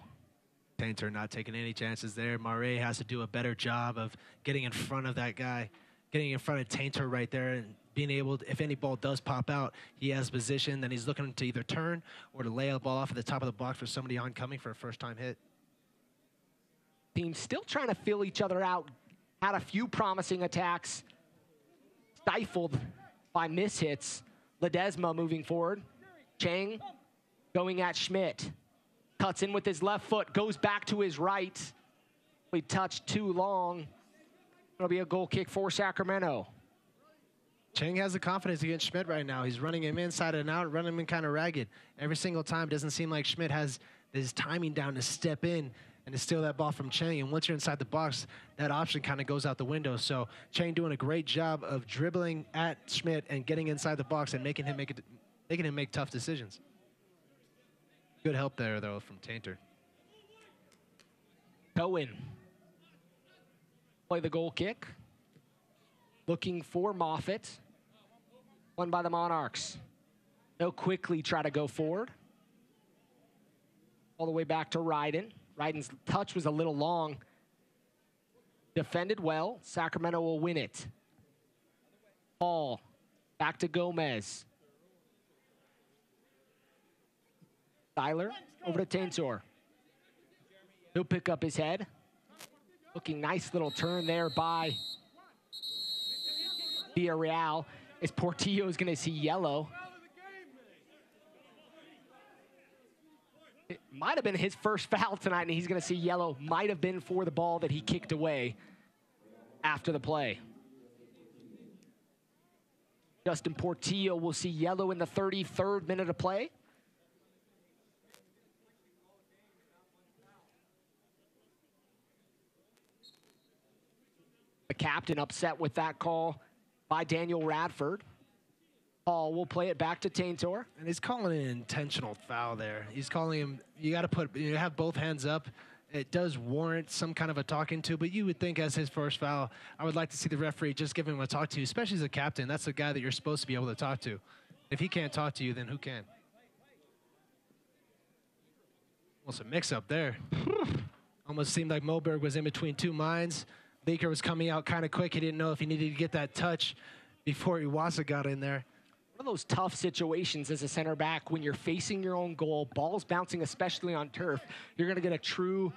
Taintor not taking any chances there. Mare has to do a better job of getting in front of that guy, getting in front of Taintor right there, and being able to, if any ball does pop out, he has position, then he's looking to either turn or to lay a ball off at the top of the box for somebody oncoming for a first-time hit. Teams still trying to fill each other out. Had a few promising attacks, stifled by mishits. Ledesma moving forward. Chang going at Schmidt. Cuts in with his left foot, goes back to his right. We touched too long. It'll be a goal kick for Sacramento. Chang has the confidence against Schmidt right now. He's running him inside and out, running him in kind of ragged. Every single time, doesn't seem like Schmidt has his timing down to step in and to steal that ball from Chang. And once you're inside the box, that option kind of goes out the window. So Chang doing a great job of dribbling at Schmidt and getting inside the box and making him make tough decisions. Good help there, though, from Taintor. Cohen. Play the goal kick. Looking for Moffitt. Won by the Monarchs. They'll quickly try to go forward. All the way back to Ryden. Ryden's touch was a little long. Defended well. Sacramento will win it. Ball. Back to Gomez. Tyler over to Taintor. He'll pick up his head. Looking nice little turn there by Villarreal. As Portillo is going to see yellow. It might have been his first foul tonight, and he's going to see yellow. Might have been for the ball that he kicked away after the play. Justin Portillo will see yellow in the 33rd minute of play. The captain upset with that call by Daniel Radford. Paul will play it back to Taintor. And he's calling an intentional foul there. He's calling him, you got to have both hands up. It does warrant some kind of a talking to, but you would think as his first foul, I would like to see the referee just give him a talk to, especially as a captain. That's the guy that you're supposed to be able to talk to. If he can't talk to you, then who can? Almost a mix-up there. Almost seemed like Moberg was in between two minds. Leaker was coming out kind of quick. He didn't know if he needed to get that touch before Iwasa got in there. One of those tough situations as a center back when you're facing your own goal, balls bouncing, especially on turf, you're going to get a true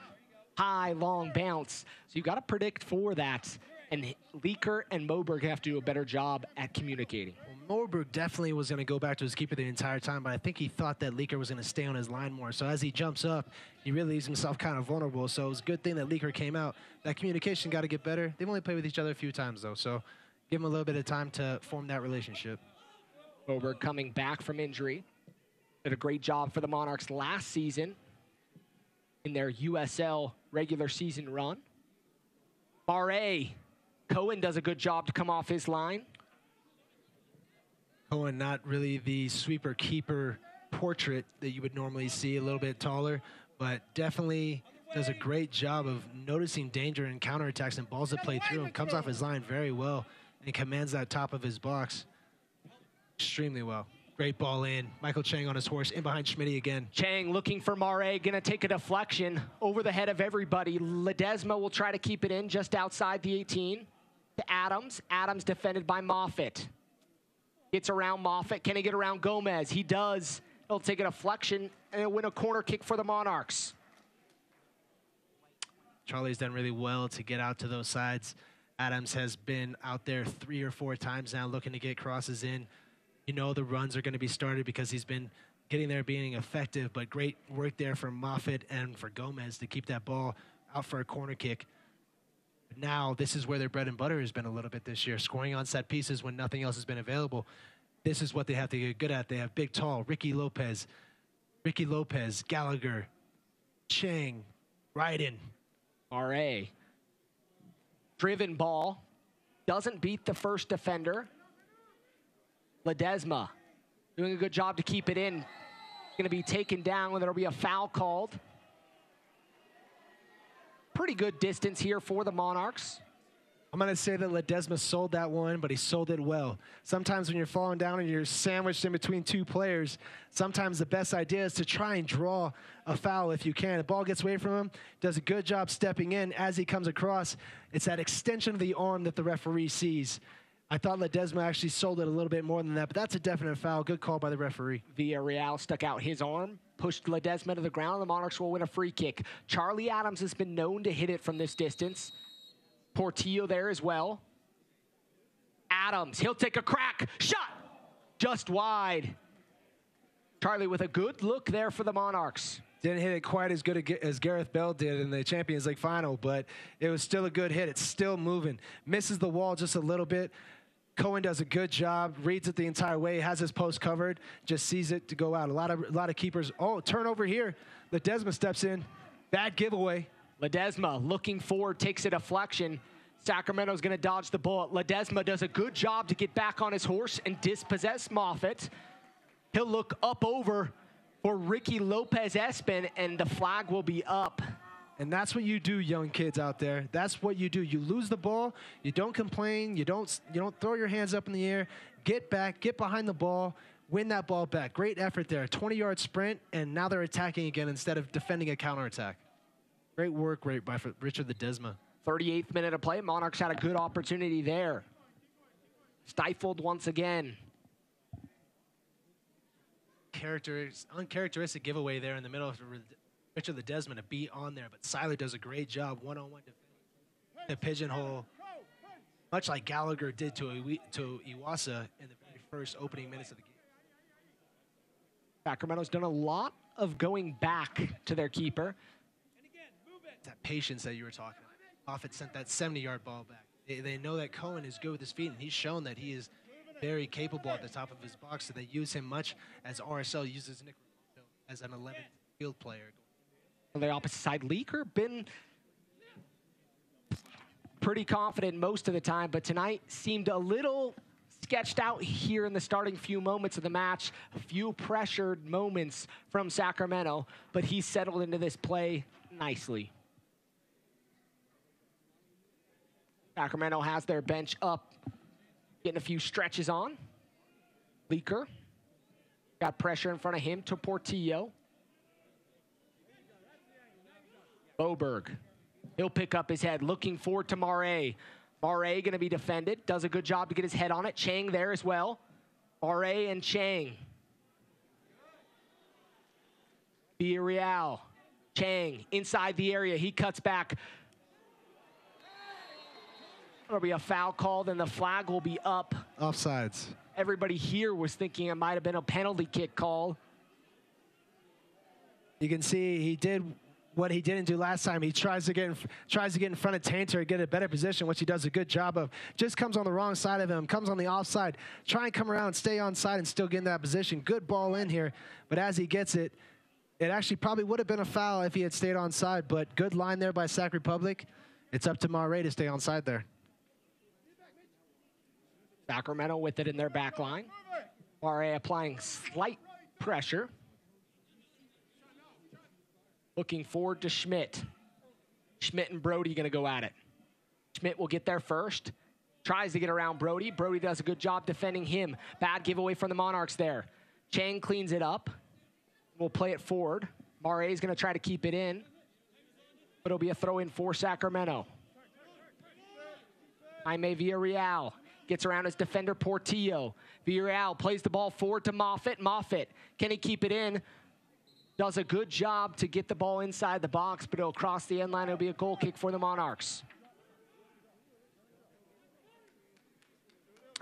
high, long bounce. So you've got to predict for that. And Leaker and Moberg have to do a better job at communicating. Well, Moberg definitely was going to go back to his keeper the entire time, but I think he thought that Leaker was going to stay on his line more. So as he jumps up, he really leaves himself kind of vulnerable. So it was a good thing that Leaker came out. That communication got to get better. They've only played with each other a few times, though, so give him a little bit of time to form that relationship. Moberg coming back from injury. Did a great job for the Monarchs last season in their USL regular season run. Mare. Cohen does a good job to come off his line. Cohen not really the sweeper-keeper portrait that you would normally see, a little bit taller, but definitely does a great job of noticing danger and counterattacks and balls that play through him. Comes off his line very well and commands that top of his box extremely well. Great ball in. Michael Chang on his horse, in behind Schmitty again. Chang looking for Mare, gonna take a deflection over the head of everybody. Ledesma will try to keep it in just outside the 18 to Adams. Adams defended by Moffitt. Gets around Moffitt. Can he get around Gomez? He does. He'll take a deflection and he'll win a corner kick for the Monarchs. Charlie's done really well to get out to those sides. Adams has been out there 3 or 4 times now looking to get crosses in. You know the runs are going to be started because he's been getting there, being effective, but great work there for Moffitt and for Gomez to keep that ball out for a corner kick. But now this is where their bread and butter has been a little bit this year, scoring on set pieces when nothing else has been available. This is what they have to get good at. They have big, tall, Ricky Lopez, Gallagher, Chang, Ryden. RA. Driven ball. Doesn't beat the first defender. Ledesma doing a good job to keep it in. Going to be taken down when there'll be a foul called. Pretty good distance here for the Monarchs. I'm going to say that Ledesma sold that one, but he sold it well. Sometimes when you're falling down and you're sandwiched in between two players, sometimes the best idea is to try and draw a foul if you can. The ball gets away from him, does a good job stepping in as he comes across. It's that extension of the arm that the referee sees. I thought Ledesma actually sold it a little bit more than that, but that's a definite foul. Good call by the referee. Villarreal stuck out his arm, pushed Ledesma to the ground. The Monarchs will win a free kick. Charlie Adams has been known to hit it from this distance. Portillo there as well. Adams, he'll take a crack. Shot! Just wide. Charlie with a good look there for the Monarchs. Didn't hit it quite as good as Gareth Bell did in the Champions League final, but it was still a good hit. It's still moving. Misses the wall just a little bit. Cohen does a good job, reads it the entire way, has his post covered, just sees it to go out. A lot of keepers. Oh, turnover here. Ledesma steps in. Bad giveaway. Ledesma looking forward, takes a deflection. Sacramento's going to dodge the bullet. Ledesma does a good job to get back on his horse and dispossess Moffitt. He'll look up over for Ricky Lopez-Espin, and the flag will be up. And that's what you do, young kids out there. That's what you do. You lose the ball. You don't complain. You don't throw your hands up in the air. Get back. Get behind the ball. Win that ball back. Great effort there. 20-yard sprint, and now they're attacking again instead of defending a counterattack. Great work by Richard Ledesma. 38th minute of play. Monarchs had a good opportunity there. Stifled once again. Uncharacteristic giveaway there in the middle for Richard Ledesma to be on there, but Seiler does a great job one-on-one defending the pigeonhole, much like Gallagher did to Iwasa in the very first opening minutes of the game. Sacramento's done a lot of going back to their keeper. That patience that you were talking about. Moffitt sent that 70-yard ball back. They know that Cohen is good with his feet, and he's shown that he is very capable at the top of his box, so they use him much as RSL uses Nick as an 11th field player. On the opposite side, Leaker been pretty confident most of the time, but tonight seemed a little sketched out here in the starting few moments of the match. A few pressured moments from Sacramento, but he settled into this play nicely. Sacramento has their bench up, getting a few stretches on. Leaker got pressure in front of him to Portillo. Boberg, he'll pick up his head, looking forward to Marae. Marae going to be defended, does a good job to get his head on it. Chang there as well. Marae and Chang. Villarreal, Chang inside the area, he cuts back. There'll be a foul called, and the flag will be up. Offsides. Everybody here was thinking it might have been a penalty kick call. You can see he did what he didn't do last time. He tries to get in front of Tainter, get a better position, which he does a good job of. Just comes on the wrong side of him, comes on the offside. Try and come around, stay on side, and still get in that position. Good ball in here, but as he gets it, it actually probably would have been a foul if he had stayed on side, but good line there by Sac Republic. It's up to Marae to stay on side there. Sacramento with it in their back line. Marae applying slight pressure. Looking forward to Schmidt. Schmidt and Brody going to go at it. Schmidt will get there first. Tries to get around Brody. Brody does a good job defending him. Bad giveaway from the Monarchs there. Chang cleans it up. We'll play it forward. Marae is going to try to keep it in, but it'll be a throw in for Sacramento. Jaime Villarreal gets around his defender Portillo. Villarreal plays the ball forward to Moffitt. Moffitt, can he keep it in? Does a good job to get the ball inside the box, but it'll cross the end line. It'll be a goal kick for the Monarchs.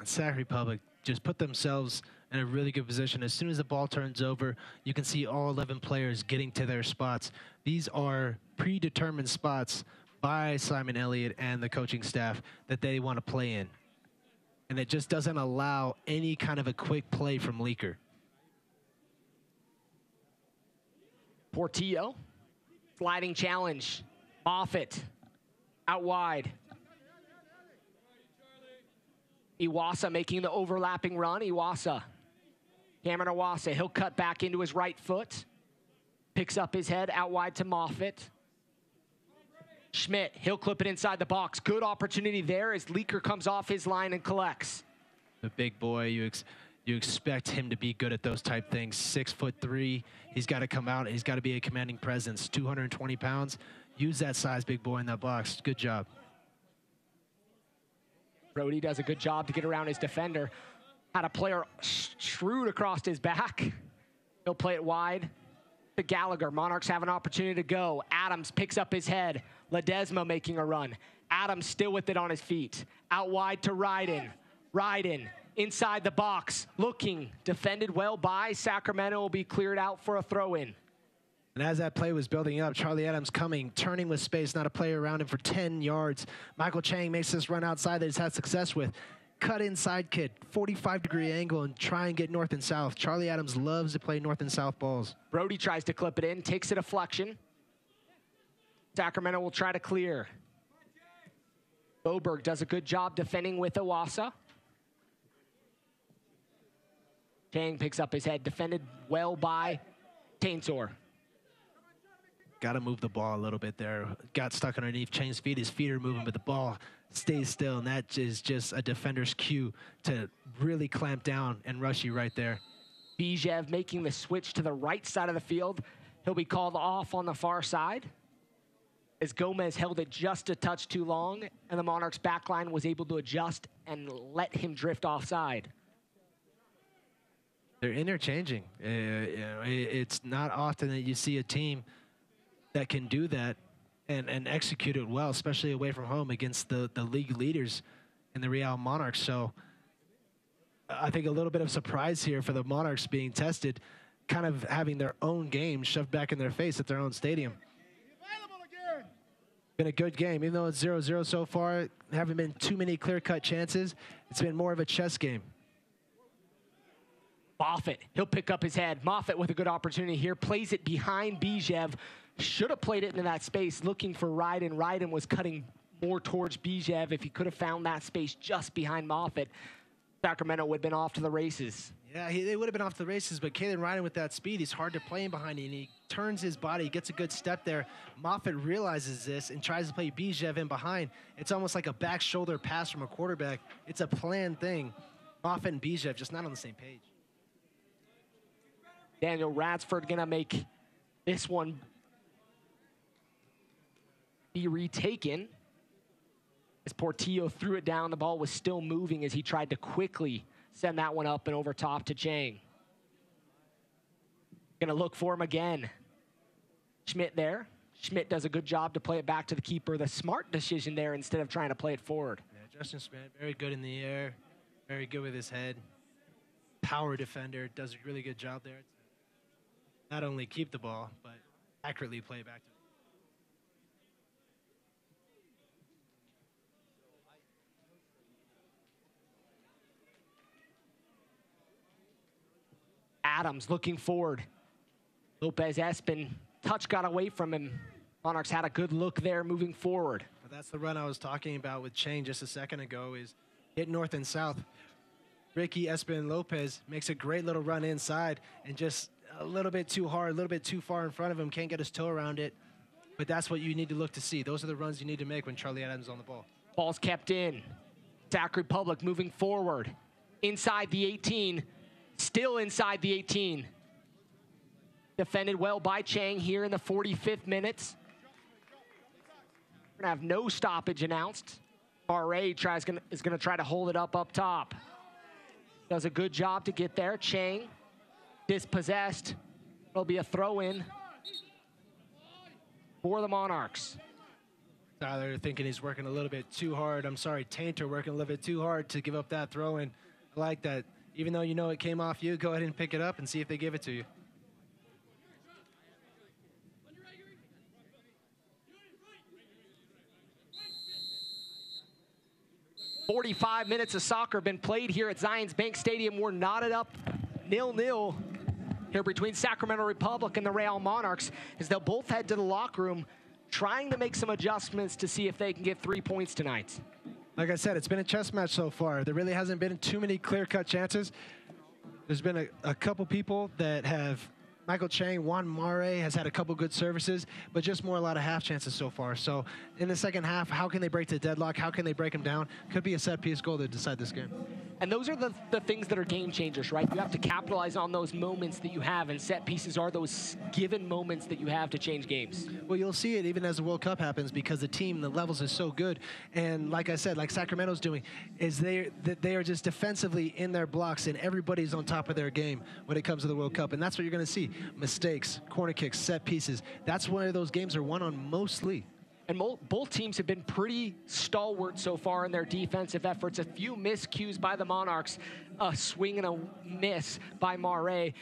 Sac Republic just put themselves in a really good position. As soon as the ball turns over, you can see all 11 players getting to their spots. These are predetermined spots by Simon Elliott and the coaching staff that they want to play in. And it just doesn't allow any kind of a quick play from Leaker. Portillo, sliding challenge. Moffitt, out wide. Iwasa making the overlapping run. Iwasa, Cameron Iwasa, he'll cut back into his right foot. Picks up his head out wide to Moffitt. Schmidt, he'll clip it inside the box. Good opportunity there as Leaker comes off his line and collects. The big boy, you expect him to be good at those type things. 6'3", he's got to come out. He's got to be a commanding presence. 220 pounds. Use that size, big boy, in that box. Good job. Brody does a good job to get around his defender. Had a player shrewd across his back. He'll play it wide to Gallagher. Monarchs have an opportunity to go. Adams picks up his head. Ledesma making a run. Adams still with it on his feet. Out wide to Ryden. Ryden inside the box, looking, defended well by Sacramento, will be cleared out for a throw-in. And as that play was building up, Charlie Adams coming, turning with space, not a player around him for 10 yards. Michael Chang makes this run outside that he's had success with. Cut inside kid, 45-degree angle, and try and get north and south. Charlie Adams loves to play north and south balls. Brody tries to clip it in, takes a deflection. Sacramento will try to clear. Boberg does a good job defending with Iwasa. Chang picks up his head, defended well by Tainsor. Got to move the ball a little bit there. Got stuck underneath Chang's feet. His feet are moving, but the ball stays still, and that is just a defender's cue to really clamp down and rush you right there. Bijev making the switch to the right side of the field. He'll be called off on the far side as Gomez held it just a touch too long, and the Monarchs backline was able to adjust and let him drift offside. They're interchanging. It's not often that you see a team that can do that and execute it well, especially away from home against the league leaders in the Real Monarchs. So I think a little bit of surprise here for the Monarchs being tested, kind of having their own game shoved back in their face at their own stadium. Been a good game, even though it's 0-0 so far. Haven't been too many clear-cut chances. It's been more of a chess game. Moffitt, he'll pick up his head. Moffitt with a good opportunity here, plays it behind Bijev. Should have played it into that space, looking for Ryden. Ryden was cutting more towards Bijev. If he could have found that space just behind Moffitt, Sacramento would have been off to the races. Yeah, they would have been off to the races, but Kalen Ryden with that speed, he's hard to play in behind, and he turns his body, gets a good step there. Moffitt realizes this and tries to play Bijev in behind. It's almost like a back shoulder pass from a quarterback. It's a planned thing. Moffitt and Bijev just not on the same page. Daniel Radsford gonna make this one be retaken. As Portillo threw it down, the ball was still moving as he tried to quickly send that one up and over top to Chang. Gonna look for him again. Schmidt there. Schmidt does a good job to play it back to the keeper. The smart decision there instead of trying to play it forward. Yeah, Justin Schmidt, very good in the air, very good with his head. Power defender, does a really good job there. Not only keep the ball, but accurately play back to Adams looking forward. Lopez Espin, touch got away from him. Monarchs had a good look there moving forward. Well, that's the run I was talking about with Chang just a second ago, is hit north and south. Ricky Espin Lopez makes a great little run inside and just a little bit too hard, a little bit too far in front of him, can't get his toe around it. But that's what you need to look to see. Those are the runs you need to make when Charlie Adams is on the ball. Ball's kept in. Sac Republic moving forward. Inside the 18. Still inside the 18. Defended well by Chang here in the 45th minutes. We're gonna have no stoppage announced. RA is gonna try to hold it up top. Does a good job to get there. Chang dispossessed. It'll be a throw-in for the Monarchs. Tyler thinking he's working a little bit too hard. I'm sorry, Tainter working a little bit too hard to give up that throw-in. I like that. Even though you know it came off you, go ahead and pick it up and see if they give it to you. "45 minutes of soccer been played here at Zions Bank Stadium. We're knotted up 0-0 here between Sacramento Republic and the Real Monarchs as they'll both head to the locker room trying to make some adjustments to see if they can get 3 points tonight. Like I said, it's been a chess match so far. There really hasn't been too many clear-cut chances. There's been a couple people that have Michael Chang, Juan Mare has had a couple good services, but just a lot of half chances so far. So in the second half, how can they break the deadlock? How can they break them down? Could be a set-piece goal to decide this game. And those are the things that are game changers, right? You have to capitalize on those moments that you have, and set pieces are those given moments that you have to change games. Well, you'll see it even as the World Cup happens, because the team, the levels is so good. And like I said, like Sacramento's doing, is they are just defensively in their blocks, and everybody's on top of their game when it comes to the World Cup. And that's what you're going to see. Mistakes, corner kicks, set pieces. That's where those games are won on mostly. And both teams have been pretty stalwart so far in their defensive efforts. A few miscues by the Monarchs, a swing and a miss by Mare.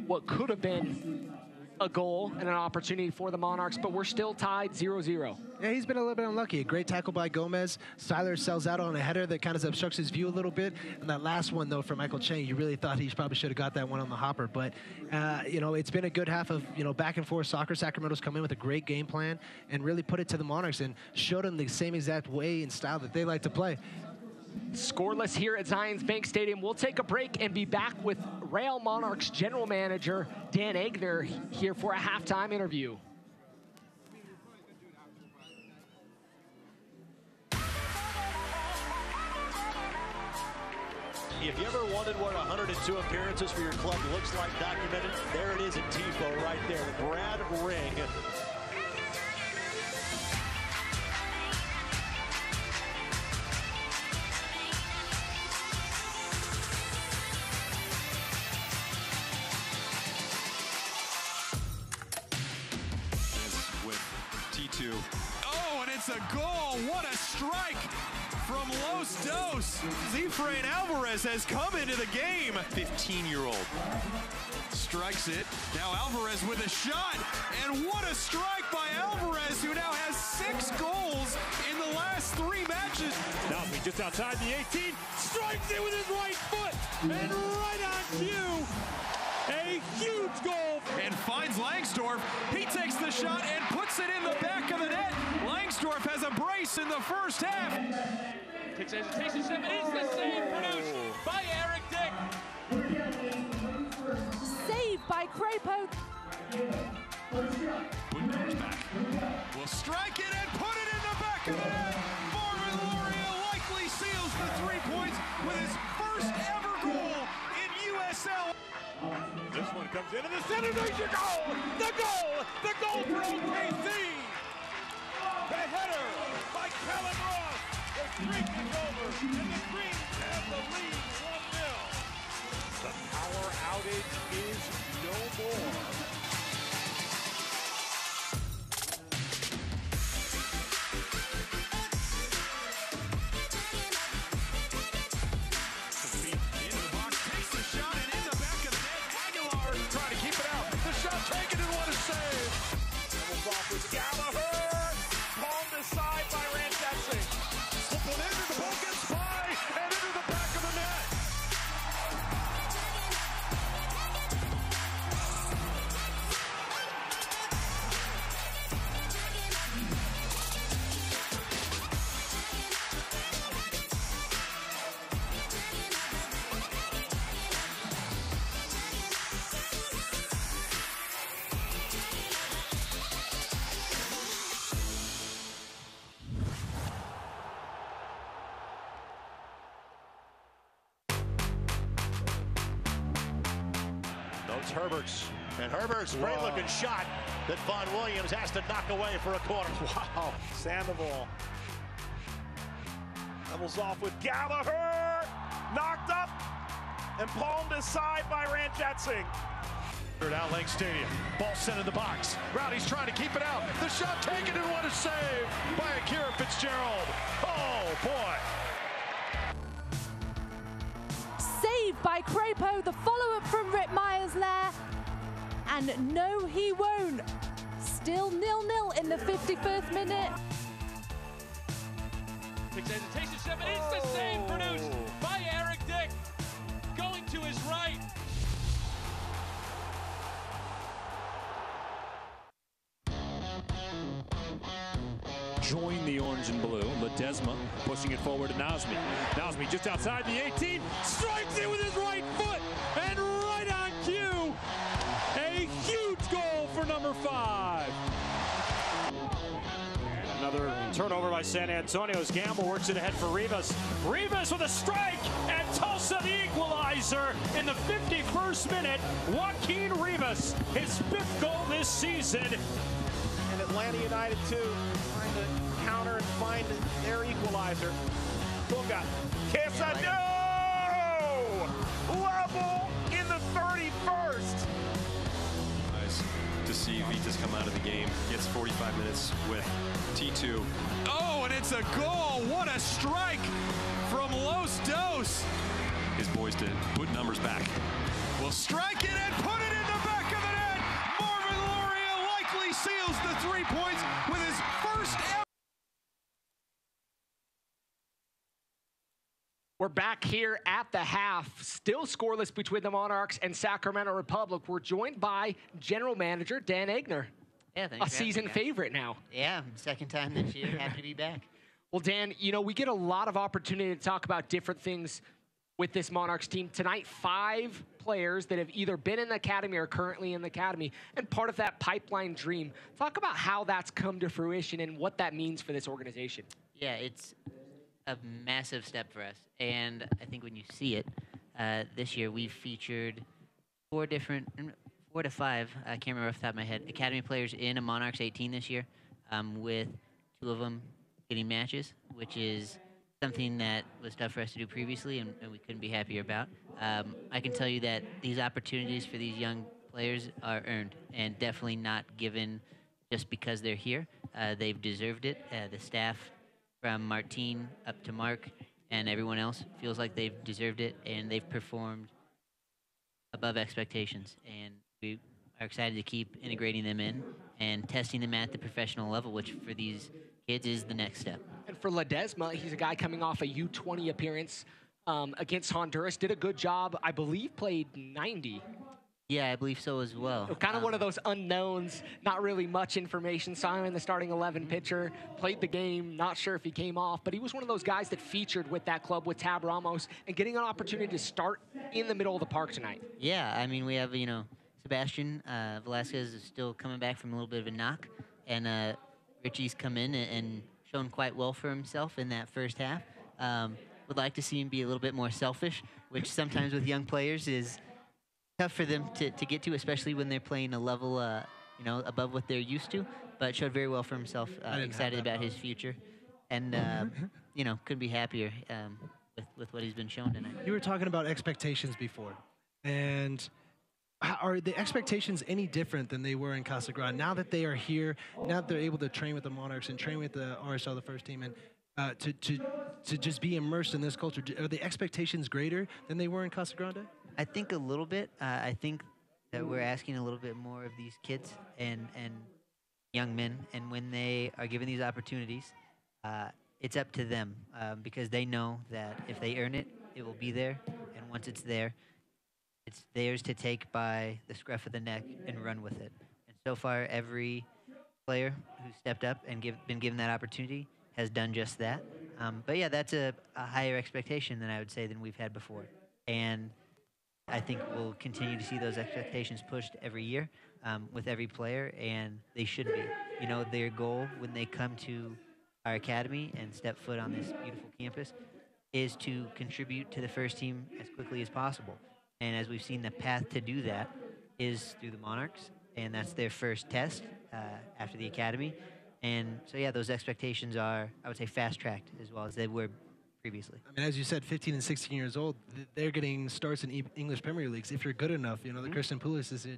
What could have been a goal and an opportunity for the Monarchs, but we're still tied 0-0. Yeah, he's been a little bit unlucky. A great tackle by Gomez. Styler sells out on a header that kind of obstructs his view a little bit. And that last one, though, for Michael Chang, you really thought he probably should have got that one on the hopper. But, you know, it's been a good half of, you know, back and forth soccer. Sacramento's come in with a great game plan and really put it to the Monarchs and showed them the same exact way and style that they like to play. Scoreless here at Zions Bank Stadium. We'll take a break and be back with Real Monarchs General Manager Dan Egner here for a halftime interview. If you ever wondered what 102 appearances for your club looks like documented, there it is in TIFO right there. Brad Ring. With T2. Oh, and it's a goal. What a strike from Los Dos. Zefrain Alvarez has come into the game. 15-year-old strikes it. Now Alvarez with a shot. And what a strike by Alvarez, who now has 6 goals in the last 3 matches. Now just outside the 18. Strikes it with his right foot. And right on cue. A huge goal. And finds Langsdorff. He takes the shot and puts it in the back of the net. Langsdorff has a brace in the first half. Takes hesitation step. It is the save produced by Eric Dick. Saved by Crapo. Wood comes back. Will strike it and put it in the back of the net. Marvin Loria likely seals the 3 points with his first ever goal in USL. This one comes into the center. There's your goal! The goal! The goal for OKC! The header by Callum Ross. The streak is over, and the Greens have the lead 1-0. The power outage is no more. Herberts. And Herbert's great looking shot that Von Williams has to knock away for a corner. Wow. Sandoval levels off with Gallagher. Knocked up and palmed aside by Ranjatsing. Out Lake Stadium. Ball sent in the box. Rowdy's trying to keep it out. The shot taken and what a save by Akira Fitzgerald. Oh, boy. Saved by Crapo, the follow-up from Rip Myers there. And no, he won't. Still 0-0 in the 51st minute. Takes hesitation step, and it's the save produced by Eric Dick. Going to his right. Join the orange and blue. Ledesma pushing it forward to Nazmi. Nazmi just outside the 18, strikes it with his right foot, and right on cue, a huge over by San Antonio's Gamble works it ahead for Rivas. Rivas with a strike, and Tulsa the equalizer in the 51st minute. Joaquin Rivas, his 5th goal this season. And Atlanta United, too, trying to counter and find their equalizer. Bunga. Quesada! Level in the 31st. Nice to see Vitas come out of the game. Gets 45 minutes with T2. Oh, and it's a goal. What a strike from Los Dos. His boys to put numbers back. Will strike it and put it in the back of the net. Marvin Loria likely seals the 3 points with his first ever. We're back here at the half, still scoreless between the Monarchs and Sacramento Republic. We're joined by General Manager Dan Egner. Yeah, thanks. A season favorite now. Yeah, second time this year. Happy to be back. Well, Dan, you know, we get a lot of opportunity to talk about different things with this Monarchs team. Tonight, 5 players that have either been in the academy or currently in the academy, and part of that pipeline dream. Talk about how that's come to fruition and what that means for this organization. Yeah, it's a massive step for us. And I think when you see it, this year we've featured 4 to 5, I can't remember off the top of my head, academy players in a Monarchs 18 this year, with 2 of them getting matches, which is something that was tough for us to do previously, and we couldn't be happier about. I can tell you that these opportunities for these young players are earned and definitely not given just because they're here. They've deserved it. The staff from Martine up to Mark and everyone else feels like they've deserved it, and they've performed above expectations. And we are excited to keep integrating them in and testing them at the professional level, which for these kids is the next step. And for Ledesma, he's a guy coming off a U20 appearance against Honduras. Did a good job. I believe played 90. Yeah, I believe so as well. So kind of one of those unknowns, not really much information. Saw him in the starting 11 pitcher, played the game, not sure if he came off, but he was one of those guys that featured with that club with Tab Ramos and getting an opportunity to start in the middle of the park tonight. Yeah, I mean, we have, you know, Sebastian Velasquez is still coming back from a little bit of a knock, and Richie's come in and shown quite well for himself in that first half. Would like to see him be a little bit more selfish, which sometimes with young players is tough for them to get to, especially when they're playing a level, you know, above what they're used to. But showed very well for himself. Excited about his future, and you know, couldn't be happier with what he's been shown tonight. You were talking about expectations before, and are the expectations any different than they were in Casa Grande? Now that they are here, now that they're able to train with the Monarchs and train with the RSL, the first team, and to just be immersed in this culture, are the expectations greater than they were in Casa Grande? I think a little bit. I think that we're asking a little bit more of these kids and young men, and when they are given these opportunities, it's up to them because they know that if they earn it, it will be there, and once it's there, it's theirs to take by the scruff of the neck and run with it. And so far, every player who's stepped up and been given that opportunity has done just that. But yeah, that's a higher expectation than I would say than we've had before. And I think we'll continue to see those expectations pushed every year with every player, and they should be. You know, their goal when they come to our academy and step foot on this beautiful campus is to contribute to the first team as quickly as possible. And as we've seen, the path to do that is through the Monarchs, and that's their first test after the academy. And so, yeah, those expectations are, I would say, fast-tracked as well as they were previously. I mean, as you said, 15 and 16 years old, they're getting starts in English Premier Leagues if you're good enough. You know, the Christian Pulisic,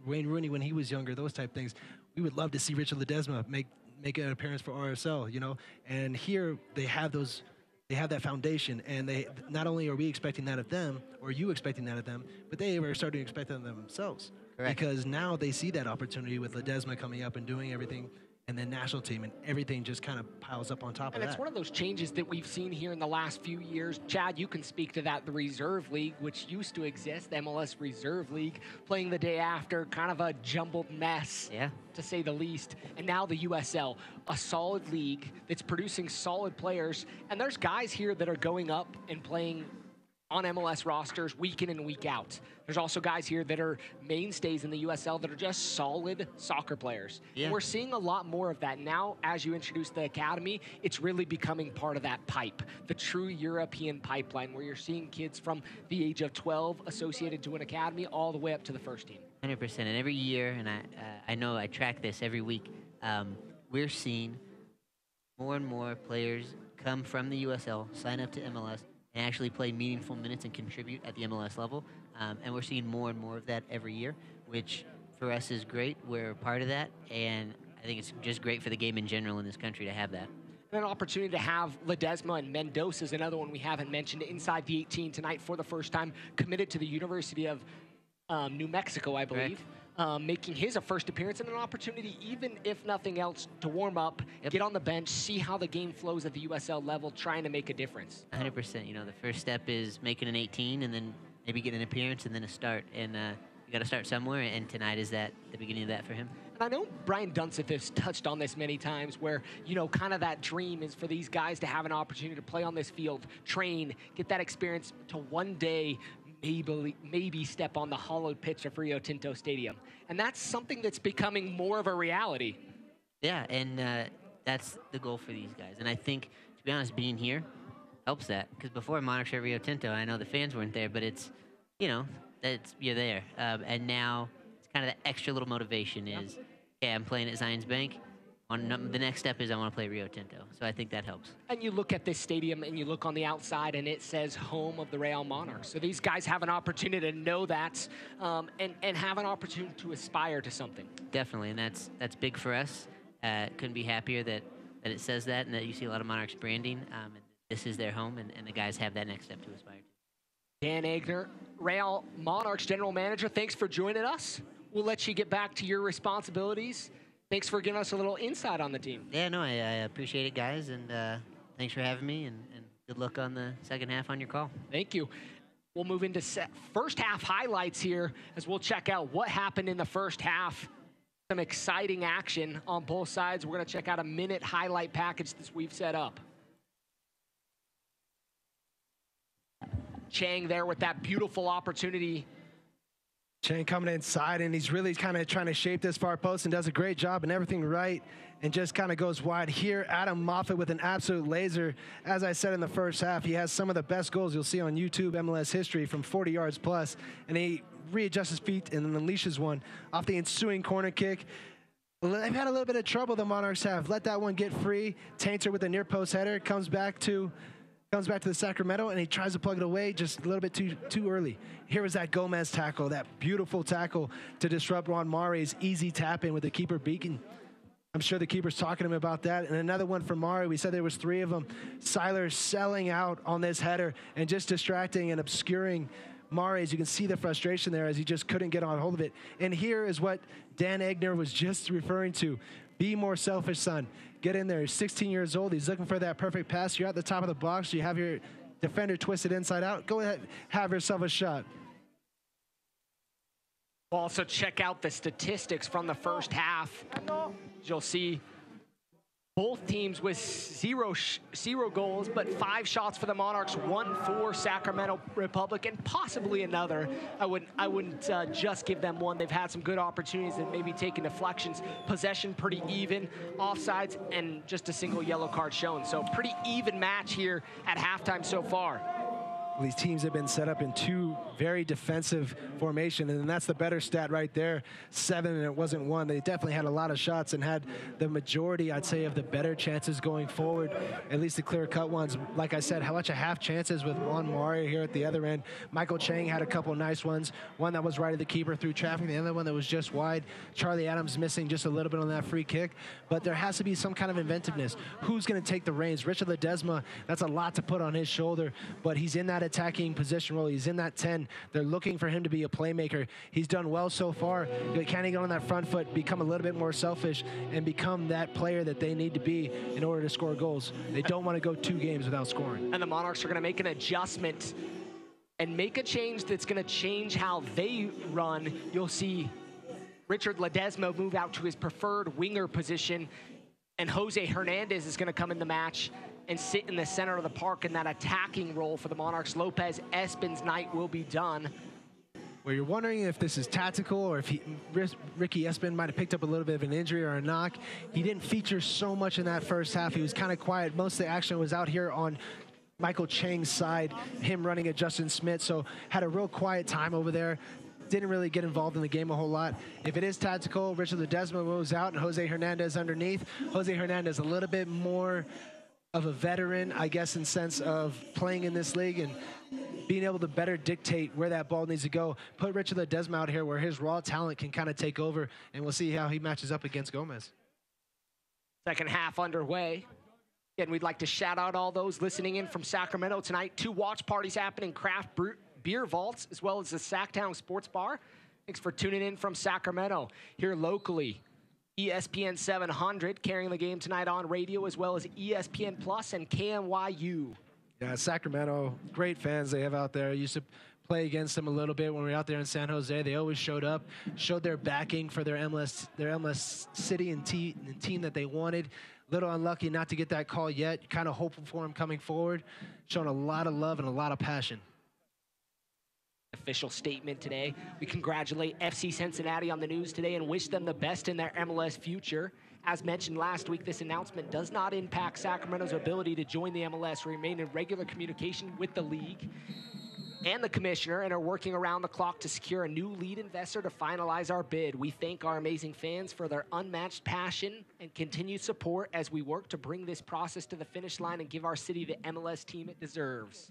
Wayne Rooney when he was younger, those type things. We would love to see Richard Ledesma make an appearance for RSL, you know. And here they have those. They have that foundation, and they not only are we expecting that of them, or you expecting that of them, but they are starting to expect that of themselves. Correct. Because now they see that opportunity with Ledesma coming up and doing everything, and then national team, and everything just kind of piles up on top of that. And it's one of those changes that we've seen here in the last few years. Chad, you can speak to that, the Reserve League, which used to exist, the MLS Reserve League, playing the day after, kind of a jumbled mess, to say the least. And now the USL, a solid league that's producing solid players. And there's guys here that are going up and playing on MLS rosters week in and week out. There's also guys here that are mainstays in the USL that are just solid soccer players. Yeah. We're seeing a lot more of that now. As you introduce the academy, it's really becoming part of that pipe, the true European pipeline, where you're seeing kids from the age of 12 associated to an academy all the way up to the first team. 100%. And every year, and I know I track this every week, we're seeing more and more players come from the USL, sign up to MLS, and actually play meaningful minutes and contribute at the MLS level. And we're seeing more and more of that every year, which for us is great. We're a part of that, and I think it's just great for the game in general in this country to have that. And an opportunity to have Ledesma and Mendoza is another one we haven't mentioned inside the 18 tonight for the first time, committed to the University of New Mexico, I believe. Making his a first appearance and an opportunity, even if nothing else, to warm up, get on the bench, see how the game flows at the USL level, trying to make a difference. 100%. You know, the first step is making an 18 and then maybe getting an appearance and then a start. And you got to start somewhere, and tonight is that the beginning of that for him. And I know Brian Dunseth has touched on this many times where, you know, kind of that dream is for these guys to have an opportunity to play on this field, train, get that experience to one day maybe step on the hollowed pitch of Rio Tinto Stadium. And that's something that's becoming more of a reality. Yeah, and that's the goal for these guys. And I think, to be honest, being here helps that. Because before Monarchs at Rio Tinto, I know the fans weren't there, but it's, you know, you're there. And now it's kind of the extra little motivation is, okay, I'm playing at Zions Bank. The next step is I want to play Rio Tinto. So I think that helps. And you look at this stadium and you look on the outside and it says home of the Real Monarchs. So these guys have an opportunity to know that and have an opportunity to aspire to something. Definitely, and that's big for us. Couldn't be happier that it says that and that you see a lot of Monarchs branding. And this is their home, and the guys have that next step to aspire to. Dan Agner, Real Monarchs General Manager, thanks for joining us. We'll let you get back to your responsibilities. Thanks for giving us a little insight on the team. Yeah, no, I appreciate it, guys, and thanks for having me, and good luck on the second half on your call. Thank you. We'll move into first half highlights here as we'll check out what happened in the first half. Some exciting action on both sides. We're going to check out a minute highlight package that we've set up. Chang there with that beautiful opportunity. Chang coming inside, and he's really kind of trying to shape this far post and does a great job and everything right, and just kind of goes wide here. Adam Moffat with an absolute laser. As I said in the first half, he has some of the best goals you'll see on YouTube MLS history from 40 yards plus, and he readjusts his feet and then unleashes one off the ensuing corner kick. They've had a little bit of trouble, the Monarchs have. Let that one get free. Tainter with a near post header comes back to the Sacramento, and he tries to plug it away just a little bit too early. Here was that Gomez tackle, that beautiful tackle to disrupt Juan Mari's easy tap in with the keeper beacon. I'm sure the keeper's talking to him about that. And another one for Mari. We said there was 3 of them. Seiler selling out on this header and just distracting and obscuring Mari. As you can see the frustration there as he just couldn't get on hold of it. And here is what Dan Agner was just referring to. Be more selfish, son. Get in there. He's 16 years old. He's looking for that perfect pass. You're at the top of the box. You have your defender twisted inside out. Go ahead, have yourself a shot. We'll also check out the statistics from the first half. You'll see both teams with zero goals, but 5 shots for the Monarchs, 1 for Sacramento Republic, and possibly another. I wouldn't just give them 1. They've had some good opportunities and maybe taken deflections. Possession pretty even, offsides, and just a single yellow card shown. So pretty even match here at halftime so far. These teams have been set up in 2 very defensive formation, and that's the better stat right there. 7, and it wasn't 1. They definitely had a lot of shots and had the majority, I'd say, of the better chances going forward, at least the clear-cut ones. Like I said, how much a half chances with Juan Mario here at the other end. Michael Chang had a couple nice ones. One that was right at the keeper through traffic, the other one that was just wide. Charlie Adams missing just a little bit on that free kick, but there has to be some kind of inventiveness. Who's going to take the reins? Richard Ledesma, that's a lot to put on his shoulder, but he's in that attacking position role. He's in that 10. They're looking for him to be a playmaker. He's done well so far. Can he get on that front foot, become a little bit more selfish, and become that player that they need to be in order to score goals? They don't want to go 2 games without scoring. And the Monarchs are going to make an adjustment and make a change that's going to change how they run. You'll see Richard Ledesma move out to his preferred winger position, and Jose Hernandez is going to come in the match and sit in the center of the park in that attacking role for the Monarchs. Lopez Espin's night will be done. Well, you're wondering if this is tactical or if Ricky Espin might have picked up a little bit of an injury or a knock. He didn't feature so much in that first half. He was kind of quiet. Most of the action was out here on Michael Chang's side, him running at Justin Smith, so had a real quiet time over there. Didn't really get involved in the game a whole lot. If it is tactical, Richard Ledesma moves out and Jose Hernandez underneath. Jose Hernandez a little bit more of a veteran, I guess, in sense of playing in this league and being able to better dictate where that ball needs to go. Put Richard Ledesma out here where his raw talent can kind of take over, and we'll see how he matches up against Gomez. Second half underway. Again, we'd like to shout out all those listening in from Sacramento tonight. 2 watch parties happening, craft beer vaults, as well as the Sacktown Sports Bar. Thanks for tuning in from Sacramento. Here locally, ESPN 700 carrying the game tonight on radio, as well as ESPN Plus and KMYU. Yeah, Sacramento, great fans they have out there. I used to play against them a little bit when we were out there in San Jose. They always showed up, showed their backing for their MLS city and team that they wanted. Little unlucky not to get that call yet. Kind of hoping for them coming forward. Showing a lot of love and a lot of passion. Official statement today. We congratulate FC Cincinnati on the news today and wish them the best in their MLS future. As mentioned last week, this announcement does not impact Sacramento's ability to join the MLS. We remain in regular communication with the league and the commissioner and are working around the clock to secure a new lead investor to finalize our bid. We thank our amazing fans for their unmatched passion and continued support as we work to bring this process to the finish line and give our city the MLS team it deserves.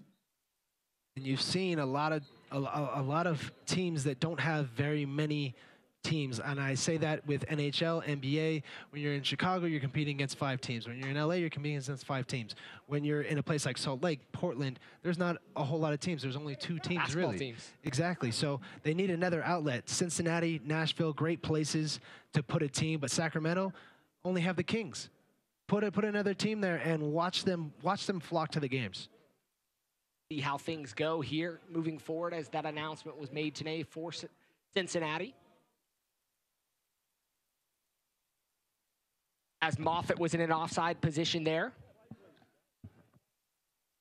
And you've seen a lot of teams that don't have very many teams, and I say that with NHL, NBA. When you're in Chicago, you're competing against 5 teams. When you're in LA, you're competing against 5 teams. When you're in a place like Salt Lake, Portland, there's not a whole lot of teams. There's only 2 teams, basketball really. Teams. Exactly. So they need another outlet. Cincinnati, Nashville, great places to put a team, but Sacramento only have the Kings. Put another team there and watch them flock to the games. See how things go here moving forward as that announcement was made today for Cincinnati. As Moffitt was in an offside position there.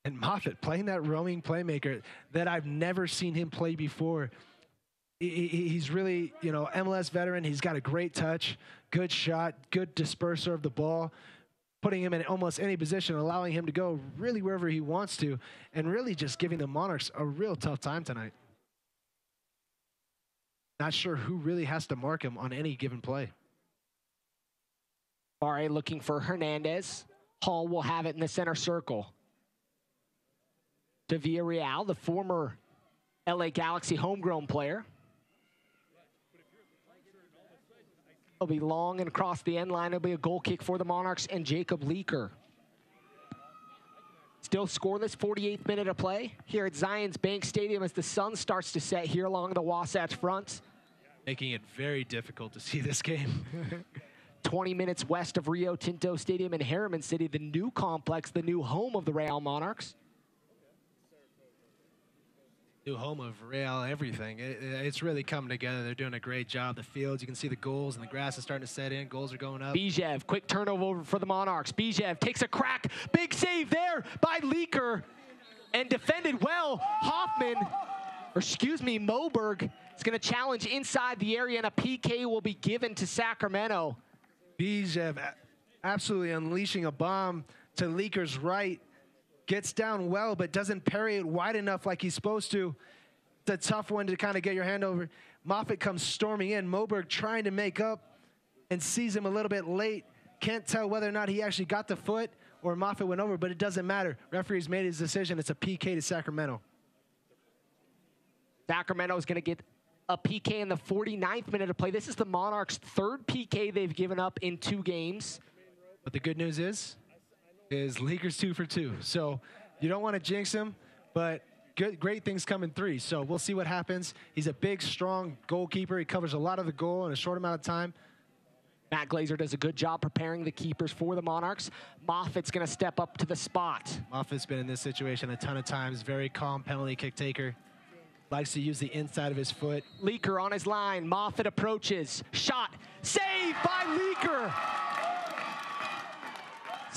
And Moffitt playing that roaming playmaker that I've never seen him play before. He's really, MLS veteran. He's got a great touch, good shot, good disperser of the ball, putting him in almost any position, allowing him to go really wherever he wants to, and really just giving the Monarchs a real tough time tonight. Not sure who really has to mark him on any given play. Barre looking for Hernandez. Hall will have it in the center circle. To Villarreal, the former LA Galaxy homegrown player. It'll be long and across the end line. It'll be a goal kick for the Monarchs and Jacob Leaker. Still scoreless, 48th minute of play here at Zions Bank Stadium as the sun starts to set here along the Wasatch Front. Making it very difficult to see this game. 20 minutes west of Rio Tinto Stadium in Harriman City, the new complex, the new home of the Real Monarchs. New home of Real everything. It's really coming together. They're doing a great job. The fields, you can see the goals, and the grass is starting to set in. Goals are going up. Bijev, quick turnover for the Monarchs. Bijev takes a crack. Big save there by Leaker. And defended well. Moberg is going to challenge inside the area, and a PK will be given to Sacramento. Bijev absolutely unleashing a bomb to Leaker's right. Gets down well, but doesn't parry it wide enough like he's supposed to. It's a tough one to kind of get your hand over. Moffitt comes storming in. Moberg trying to make up and sees him a little bit late. Can't tell whether or not he actually got the foot or Moffitt went over, but it doesn't matter. Referee's made his decision. It's a PK to Sacramento. Sacramento is going to get a PK in the 49th minute of play. This is the Monarchs' 3rd PK they've given up in 2 games. But the good news is Leaker's 2 for 2. So you don't want to jinx him, but great things come in 3. So we'll see what happens. He's a big, strong goalkeeper. He covers a lot of the goal in a short amount of time. Matt Glazer does a good job preparing the keepers for the Monarchs. Moffitt's going to step up to the spot. Moffitt's been in this situation a ton of times. Very calm penalty kick taker. Likes to use the inside of his foot. Leaker on his line. Moffitt approaches. Shot. Saved by Leaker.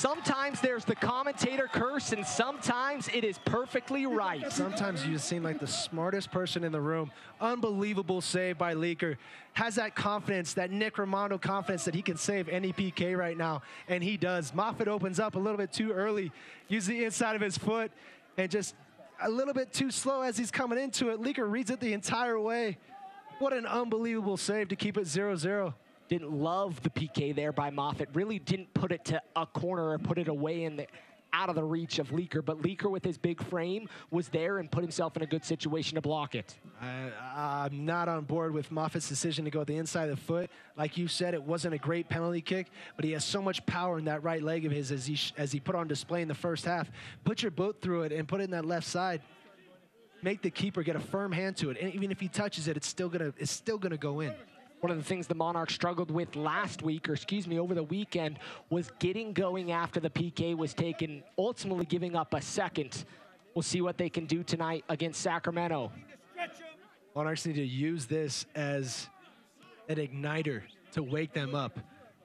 Sometimes there's the commentator curse, and sometimes it is perfectly right. Sometimes you just seem like the smartest person in the room. Unbelievable save by Leaker. Has that confidence, that Nick Romano confidence that he can save any PK right now, and he does. Moffitt opens up a little bit too early, uses the inside of his foot, and just a little bit too slow as he's coming into it. Leaker reads it the entire way. What an unbelievable save to keep it 0-0. Didn't love the PK there by Moffitt. Really didn't put it to a corner or put it away in the out of the reach of Leaker. But Leaker, with his big frame, was there and put himself in a good situation to block it. I'm not on board with Moffitt's decision to go the inside of the foot. Like you said, it wasn't a great penalty kick, but he has so much power in that right leg of his as he put on display in the first half. Put your boat through it and put it in that left side. Make the keeper get a firm hand to it, and even if he touches it, it's still gonna go in. One of the things the Monarchs struggled with last week, or excuse me, over the weekend, was getting going after the PK was taken, ultimately giving up a second. We'll see what they can do tonight against Sacramento. Monarchs need to use this as an igniter to wake them up,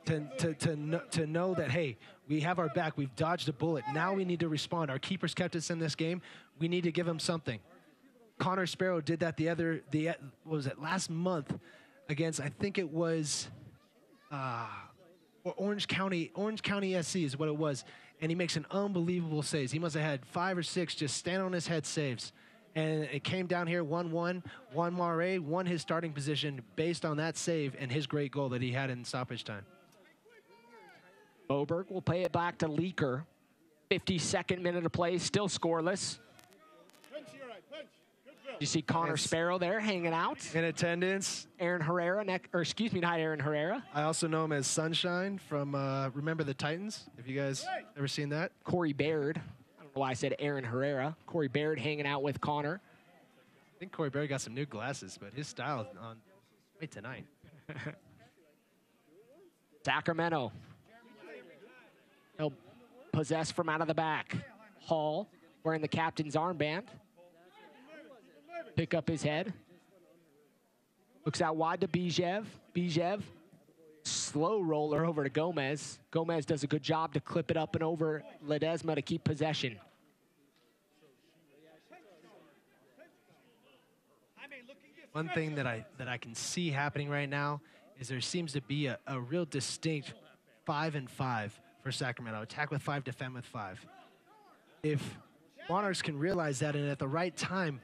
to know that, hey, we have our back, we've dodged a bullet, now we need to respond. Our keepers kept us in this game, we need to give them something. Connor Sparrow did that what was it, last month, against, I think it was Orange County SC is what it was, and he makes an unbelievable saves. He must have had 5 or 6 just stand on his head saves, and it came down here 1-1. Juan Mare won his starting position based on that save and his great goal that he had in stoppage time. Moberg will play it back to Leaker. 52nd minute of play, still scoreless. You see Connor Sparrow there hanging out. In attendance. Aaron Herrera, or excuse me, not Aaron Herrera. I also know him as Sunshine from Remember the Titans. Have you guys ever seen that? Corey Baird. I don't know why I said Aaron Herrera. Corey Baird hanging out with Connor. I think Corey Baird got some new glasses, but his style is on wait tonight. Sacramento. He'll possess from out of the back. Hall wearing the captain's armband. Pick up his head. Looks out wide to Bijev. Bijev, slow roller over to Gomez. Gomez does a good job to clip it up and over Ledesma to keep possession. One thing that I can see happening right now is there seems to be a real distinct 5-5 for Sacramento. Attack with 5, defend with 5. If Monarchs can realize that and at the right time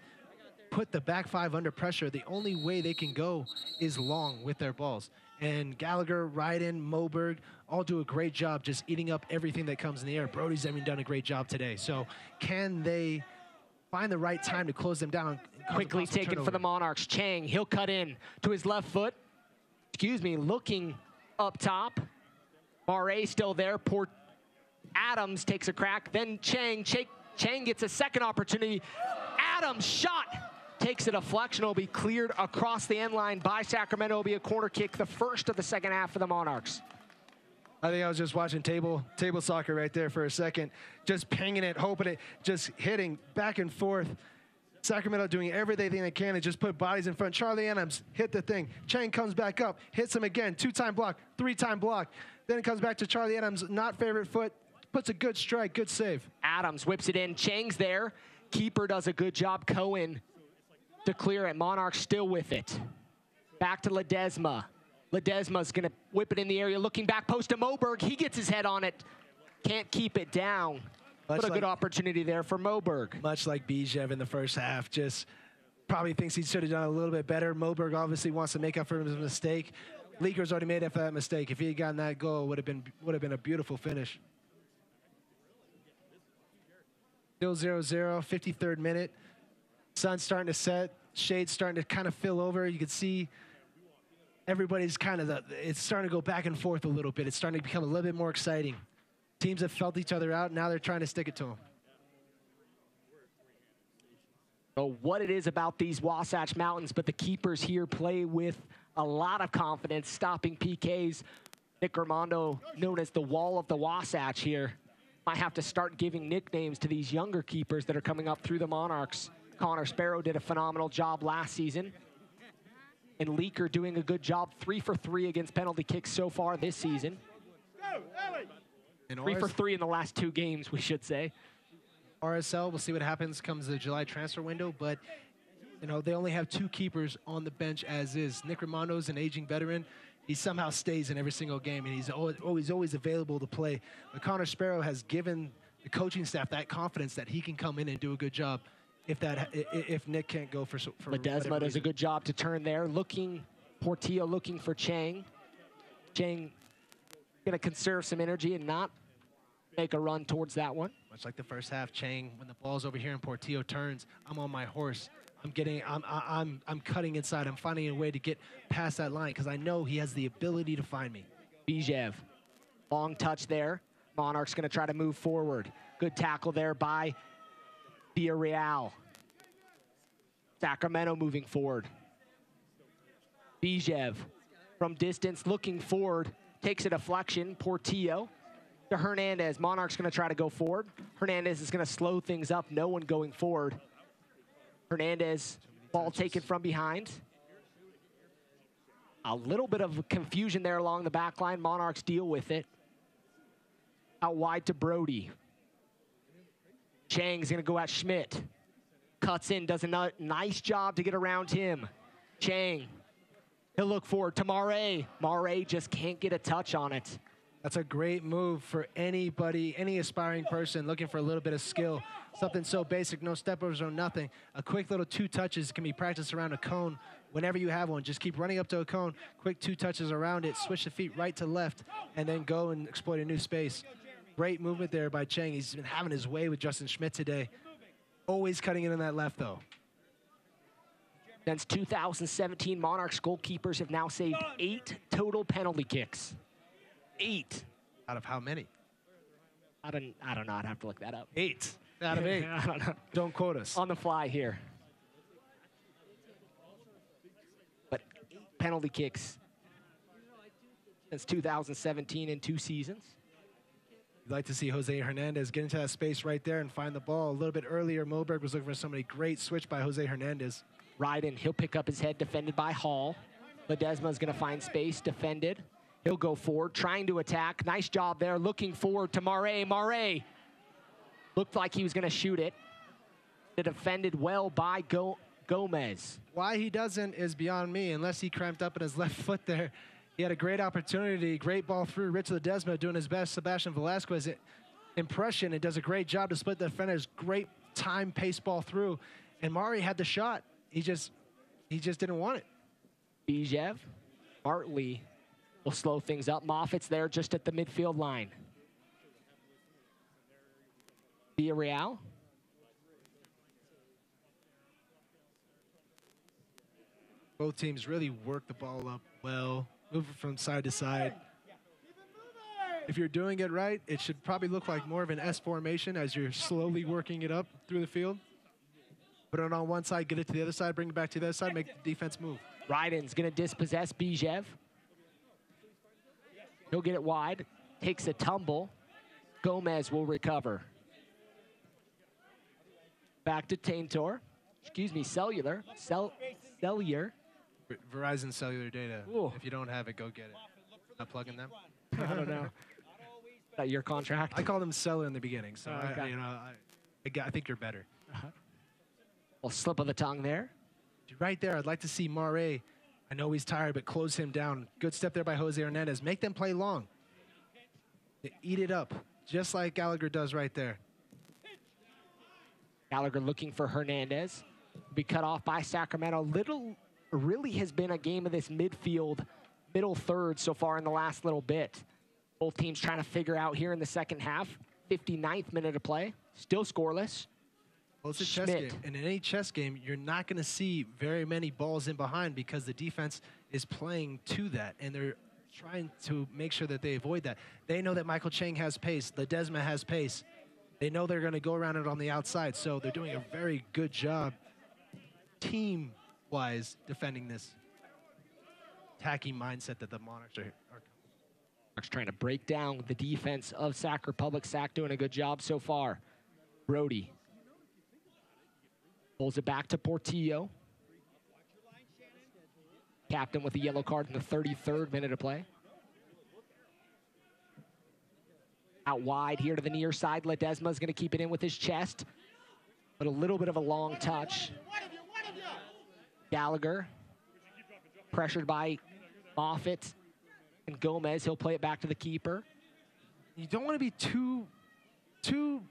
put the back 5 under pressure, the only way they can go is long with their balls. And Gallagher, Ryden, Moberg all do a great job just eating up everything that comes in the air. Brody's done a great job today. So can they find the right time to close them down? Quickly taken for the Monarchs. Chang, he'll cut in to his left foot. Excuse me, looking up top. Mare still there. Poor Adams takes a crack. Then Chang gets a second opportunity. Adams shot. Takes a deflection. It'll be cleared across the end line by Sacramento. It'll be a corner kick, the first of the second half for the Monarchs. I think I was just watching table soccer right there for a second. Just pinging it, hoping it, just hitting back and forth. Sacramento doing everything they can to just put bodies in front. Charlie Adams hit the thing. Chang comes back up, hits him again. 2-time block, 3-time block. Then it comes back to Charlie Adams, not favorite foot. Puts a good strike, good save. Adams whips it in. Chang's there. Keeper does a good job. Cohen to clear it. Monarchs still with it. Back to Ledesma. Ledesma's going to whip it in the area. Looking back post to Moberg. He gets his head on it. Can't keep it down. What a good opportunity there for Moberg. Much like Bijev in the first half. Just probably thinks he should have done a little bit better. Moberg obviously wants to make up for his mistake. Leaker's already made up for that mistake. If he had gotten that goal, would have been a beautiful finish. Still 0-0, 53rd minute. Sun's starting to set. Shade's starting to kind of fill over. You can see everybody's it's starting to go back and forth a little bit. It's starting to become a little bit more exciting. Teams have felt each other out. Now they're trying to stick it to them. So what it is about these Wasatch Mountains, but the keepers here play with a lot of confidence, stopping PKs. Nick Armando, known as the Wall of the Wasatch here, might have to start giving nicknames to these younger keepers that are coming up through the Monarchs. Connor Sparrow did a phenomenal job last season. And Leaker doing a good job, 3 for 3 against penalty kicks so far this season. And 3 for 3 in the last 2 games, we should say. RSL, we'll see what happens comes the July transfer window, but you know, they only have 2 keepers on the bench as is. Nick Romano's an aging veteran. He somehow stays in every single game, and he's always available to play. But Connor Sparrow has given the coaching staff that confidence that he can come in and do a good job if Nick can't go for Ledesma does a good job to turn there. Portillo looking for Chang. Chang going to conserve some energy and not make a run towards that one. Much like the first half, Chang, when the ball's over here and Portillo turns, I'm on my horse. I'm cutting inside. I'm finding a way to get past that line because I know he has the ability to find me. Bijev, long touch there. Monarchs going to try to move forward. Good tackle there by Villarreal. Sacramento moving forward. Bijev from distance looking forward. Takes a deflection. Portillo to Hernandez. Monarchs going to try to go forward. Hernandez is going to slow things up. No one going forward. Hernandez, ball taken from behind. A little bit of confusion there along the back line. Monarchs deal with it. Out wide to Brody. Chang's going to go at Schmidt. Cuts in, does a nice job to get around him. Chang, he'll look forward to Mare. Mare just can't get a touch on it. That's a great move for anybody, any aspiring person looking for a little bit of skill. Something so basic, no stepovers or nothing. A quick little 2 touches can be practiced around a cone whenever you have one. Just keep running up to a cone, quick 2 touches around it, switch the feet right to left, and then go and exploit a new space. Great movement there by Chang. He's been having his way with Justin Schmidt today. Always cutting it in that left, though. Since 2017, Monarchs goalkeepers have now saved 8 total penalty kicks. 8. Out of how many? I don't know. I'd have to look that up. 8 out of 8. I don't know. Don't quote us. On the fly here. But 8 penalty kicks since 2017 in 2 seasons. You'd like to see Jose Hernandez get into that space right there and find the ball. A little bit earlier, Moberg was looking for somebody. Great switch by Jose Hernandez. Ryden, he'll pick up his head, defended by Hall. Ledesma's going to find space, defended. He'll go forward, trying to attack. Nice job there, looking forward to Mare. Mare looked like he was going to shoot it. Defended well by Gomez. Why he doesn't is beyond me, unless he cramped up in his left foot there. He had a great opportunity, great ball through. Rich Ledesma doing his best Sebastian Velasquez impression and does a great job to split the defenders. Great time, pace ball through. And Mari had the shot. He just didn't want it. Bijev, Bartley will slow things up. Moffitt's there just at the midfield line. Villarreal. Both teams really work the ball up well, move it from side to side. If you're doing it right, it should probably look like more of an S formation as you're slowly working it up through the field. Put it on one side, get it to the other side, bring it back to the other side, make the defense move. Ryden's going to dispossess Bijev. He'll get it wide, takes a tumble. Gomez will recover. Back to Taintor. Excuse me, Cellular. Cellular. Verizon cellular data. Ooh. If you don't have it, go get it. Not plugging them. I don't know. Is that your contract? I called them cellular in the beginning, so okay. I think you're better. Well, slip of the tongue there. Right there, I'd like to see Mare. I know he's tired, but close him down. Good step there by Jose Hernandez. Make them play long. They eat it up, just like Gallagher does right there. Gallagher looking for Hernandez. Be cut off by Sacramento. Really has been a game of this midfield, middle third so far in the last little bit. Both teams trying to figure out here in the second half. 59th minute of play. Still scoreless. Well, it's a chess game. And in any chess game, you're not going to see very many balls in behind because the defense is playing to that, and they're trying to make sure that they avoid that. They know that Michael Chang has pace. Ledesma has pace. They know they're going to go around it on the outside, so they're doing a very good job team-wise defending this attacking mindset that the Monarchs are. Monarchs trying to break down the defense of Sac Republic. Sac doing a good job so far. Brody pulls it back to Portillo. Captain with a yellow card in the 33rd minute of play. Out wide here to the near side. Ledesma's going to keep it in with his chest. But a little bit of a long touch. Gallagher pressured by Moffitt and Gomez. He'll play it back to the keeper. You don't want to be too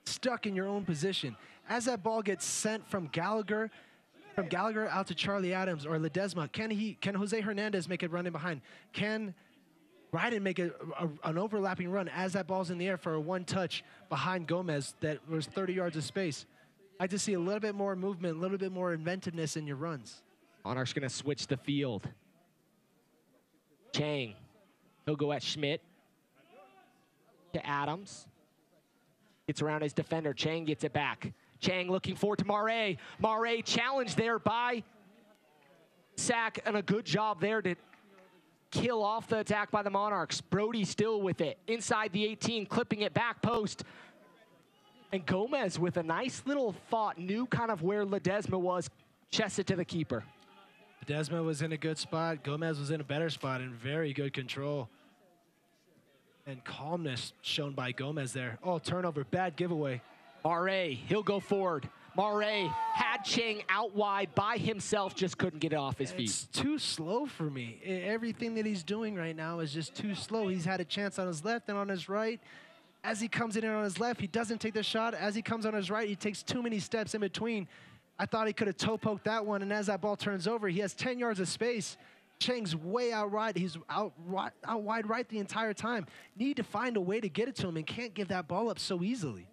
stuck in your own position. As that ball gets sent from Gallagher out to Charlie Adams or Ledesma, can Jose Hernandez make it run in behind? Can Ryden make an overlapping run as that ball's in the air for a one touch behind Gomez that was 30 yards of space? I just see a little bit more movement, a little bit more inventiveness in your runs. Monarchs going to switch the field. Chang, he'll go at Schmidt. To Adams. Gets around his defender. Chang gets it back. Chang looking forward to Mare. Mare challenged there by Sack, and a good job there to kill off the attack by the Monarchs. Brody still with it. Inside the 18, clipping it back post. And Gomez with a nice little thought, knew kind of where Ledesma was, chests it to the keeper. Ledesma was in a good spot. Gomez was in a better spot and very good control. And calmness shown by Gomez there. Oh, turnover, bad giveaway. Mare, he'll go forward. Mare had Chang out wide by himself, just couldn't get it off his feet. It's too slow for me. Everything that he's doing right now is just too slow. He's had a chance on his left and on his right. As he comes in on his left, he doesn't take the shot. As he comes on his right, he takes too many steps in between. I thought he could have toe poked that one, and as that ball turns over, he has 10 yards of space. Chang's way out wide. He's out wide right the entire time. Need to find a way to get it to him and can't give that ball up so easily.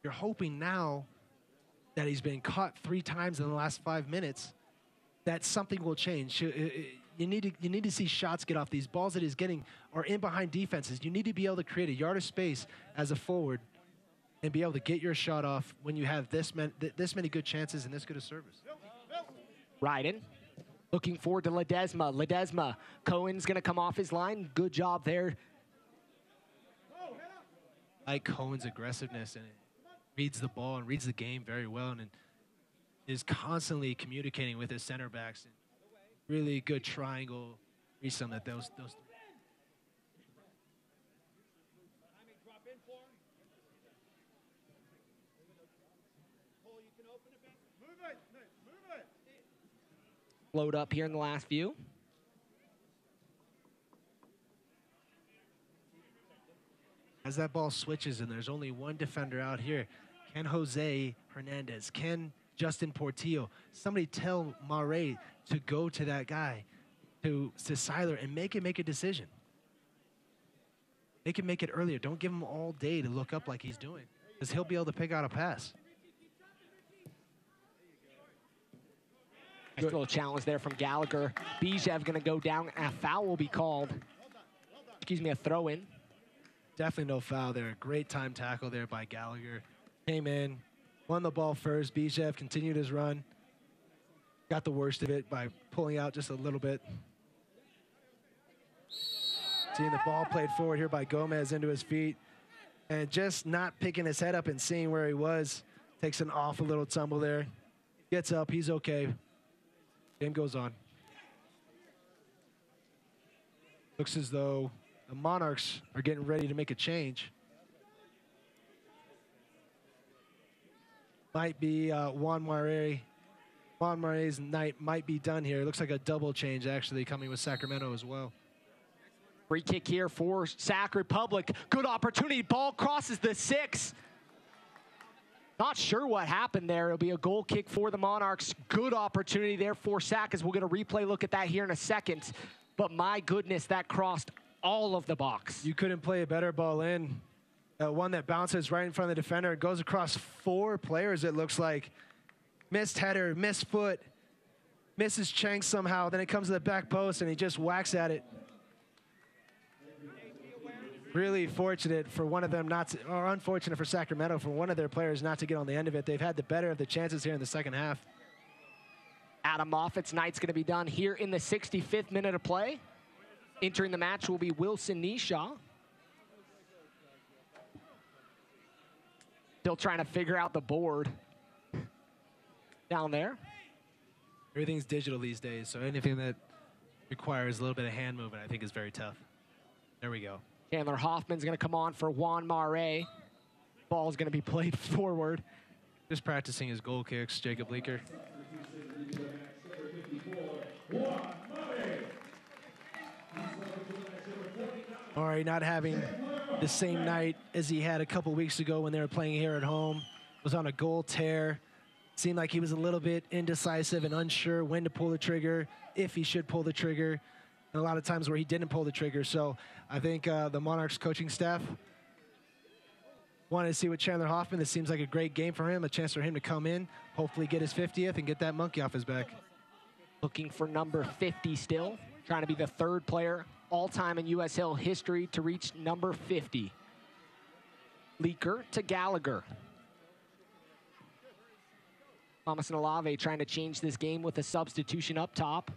You're hoping now that he's been caught 3 times in the last 5 minutes that something will change. You need to see shots get off. These balls that he's getting are in behind defenses. You need to be able to create a yard of space as a forward and be able to get your shot off when you have this many good chances and this good a service. Ryden looking forward to Ledesma. Ledesma, Cohen's going to come off his line. Good job there. I like Cohen's aggressiveness and reads the ball and reads the game very well and is constantly communicating with his center backs. And really good triangle threesome that those Load up here in the last few. As that ball switches and there's only one defender out here, can Jose Hernandez, can Justin Portillo, somebody tell Mare to go to that guy, to Seiler, and make a decision. They can make it earlier. Don't give him all day to look up like he's doing, because he'll be able to pick out a pass. Nice little challenge there from Gallagher. Bijev going to go down, and a foul will be called. Excuse me, a throw-in. Definitely no foul there. Great time tackle there by Gallagher. Came in, won the ball first. Bijev continued his run. Got the worst of it by pulling out just a little bit. Seeing the ball played forward here by Gomez into his feet. And just not picking his head up and seeing where he was. Takes an awful little tumble there. Gets up, he's okay. Game goes on. Looks as though the Monarchs are getting ready to make a change. Might be Juan Mare. Juan Mare's night might be done here. It looks like a double change actually coming with Sacramento as well. Free kick here for Sac Republic. Good opportunity. Ball crosses the 6. Not sure what happened there. It'll be a goal kick for the Monarchs. Good opportunity there for Sac, as we'll get a replay look at that here in a second. But my goodness, that crossed all of the box. You couldn't play a better ball in. One that bounces right in front of the defender. It goes across 4 players, it looks like. Missed header, missed foot, misses Chang somehow. Then it comes to the back post, and he just whacks at it. Really fortunate for one of them not to, or unfortunate for Sacramento for one of their players not to get on the end of it. They've had the better of the chances here in the second half. Adam Moffitt's night's going to be done here in the 65th minute of play. Entering the match will be Wilson Nishaw. Still trying to figure out the board down there. Everything's digital these days, so anything that requires a little bit of hand movement, I think, is very tough. There we go. Chandler Hoffman's going to come on for Juan Mare. Ball's going to be played forward. Just practicing his goal kicks, Jacob Leaker. Mare not having the same night as he had a couple weeks ago when they were playing here at home. Was on a goal tear. Seemed like he was a little bit indecisive and unsure when to pull the trigger, if he should pull the trigger, and a lot of times where he didn't pull the trigger. So I think the Monarchs coaching staff wanted to see what Chandler Hoffman. This seems like a great game for him, a chance for him to come in, hopefully get his 50th and get that monkey off his back. Looking for number 50 still, trying to be the third player all-time in US Hill history to reach number 50. Leaker to Gallagher. Thomas and Olave trying to change this game with a substitution up top.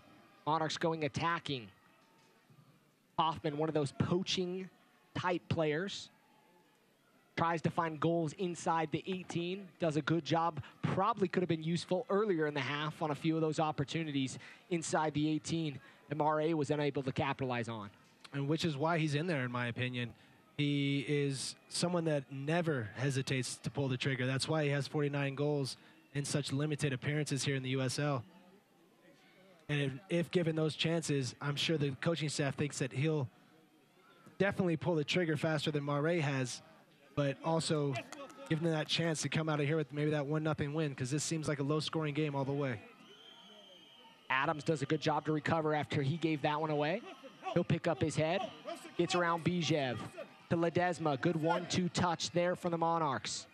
Monarchs going attacking. Hoffman, one of those poaching type players. Tries to find goals inside the 18. Does a good job. Probably could have been useful earlier in the half on a few of those opportunities inside the 18 that Mare was unable to capitalize on. And which is why he's in there, in my opinion. He is someone that never hesitates to pull the trigger. That's why he has 49 goals in such limited appearances here in the USL. And if given those chances, I'm sure the coaching staff thinks that he'll definitely pull the trigger faster than Mare has, but also give them that chance to come out of here with maybe that 1-0 win, because this seems like a low-scoring game all the way. Adams does a good job to recover after he gave that one away. He'll pick up his head, gets around Bijev to Ledesma. Good 1-2 touch there from the Monarchs.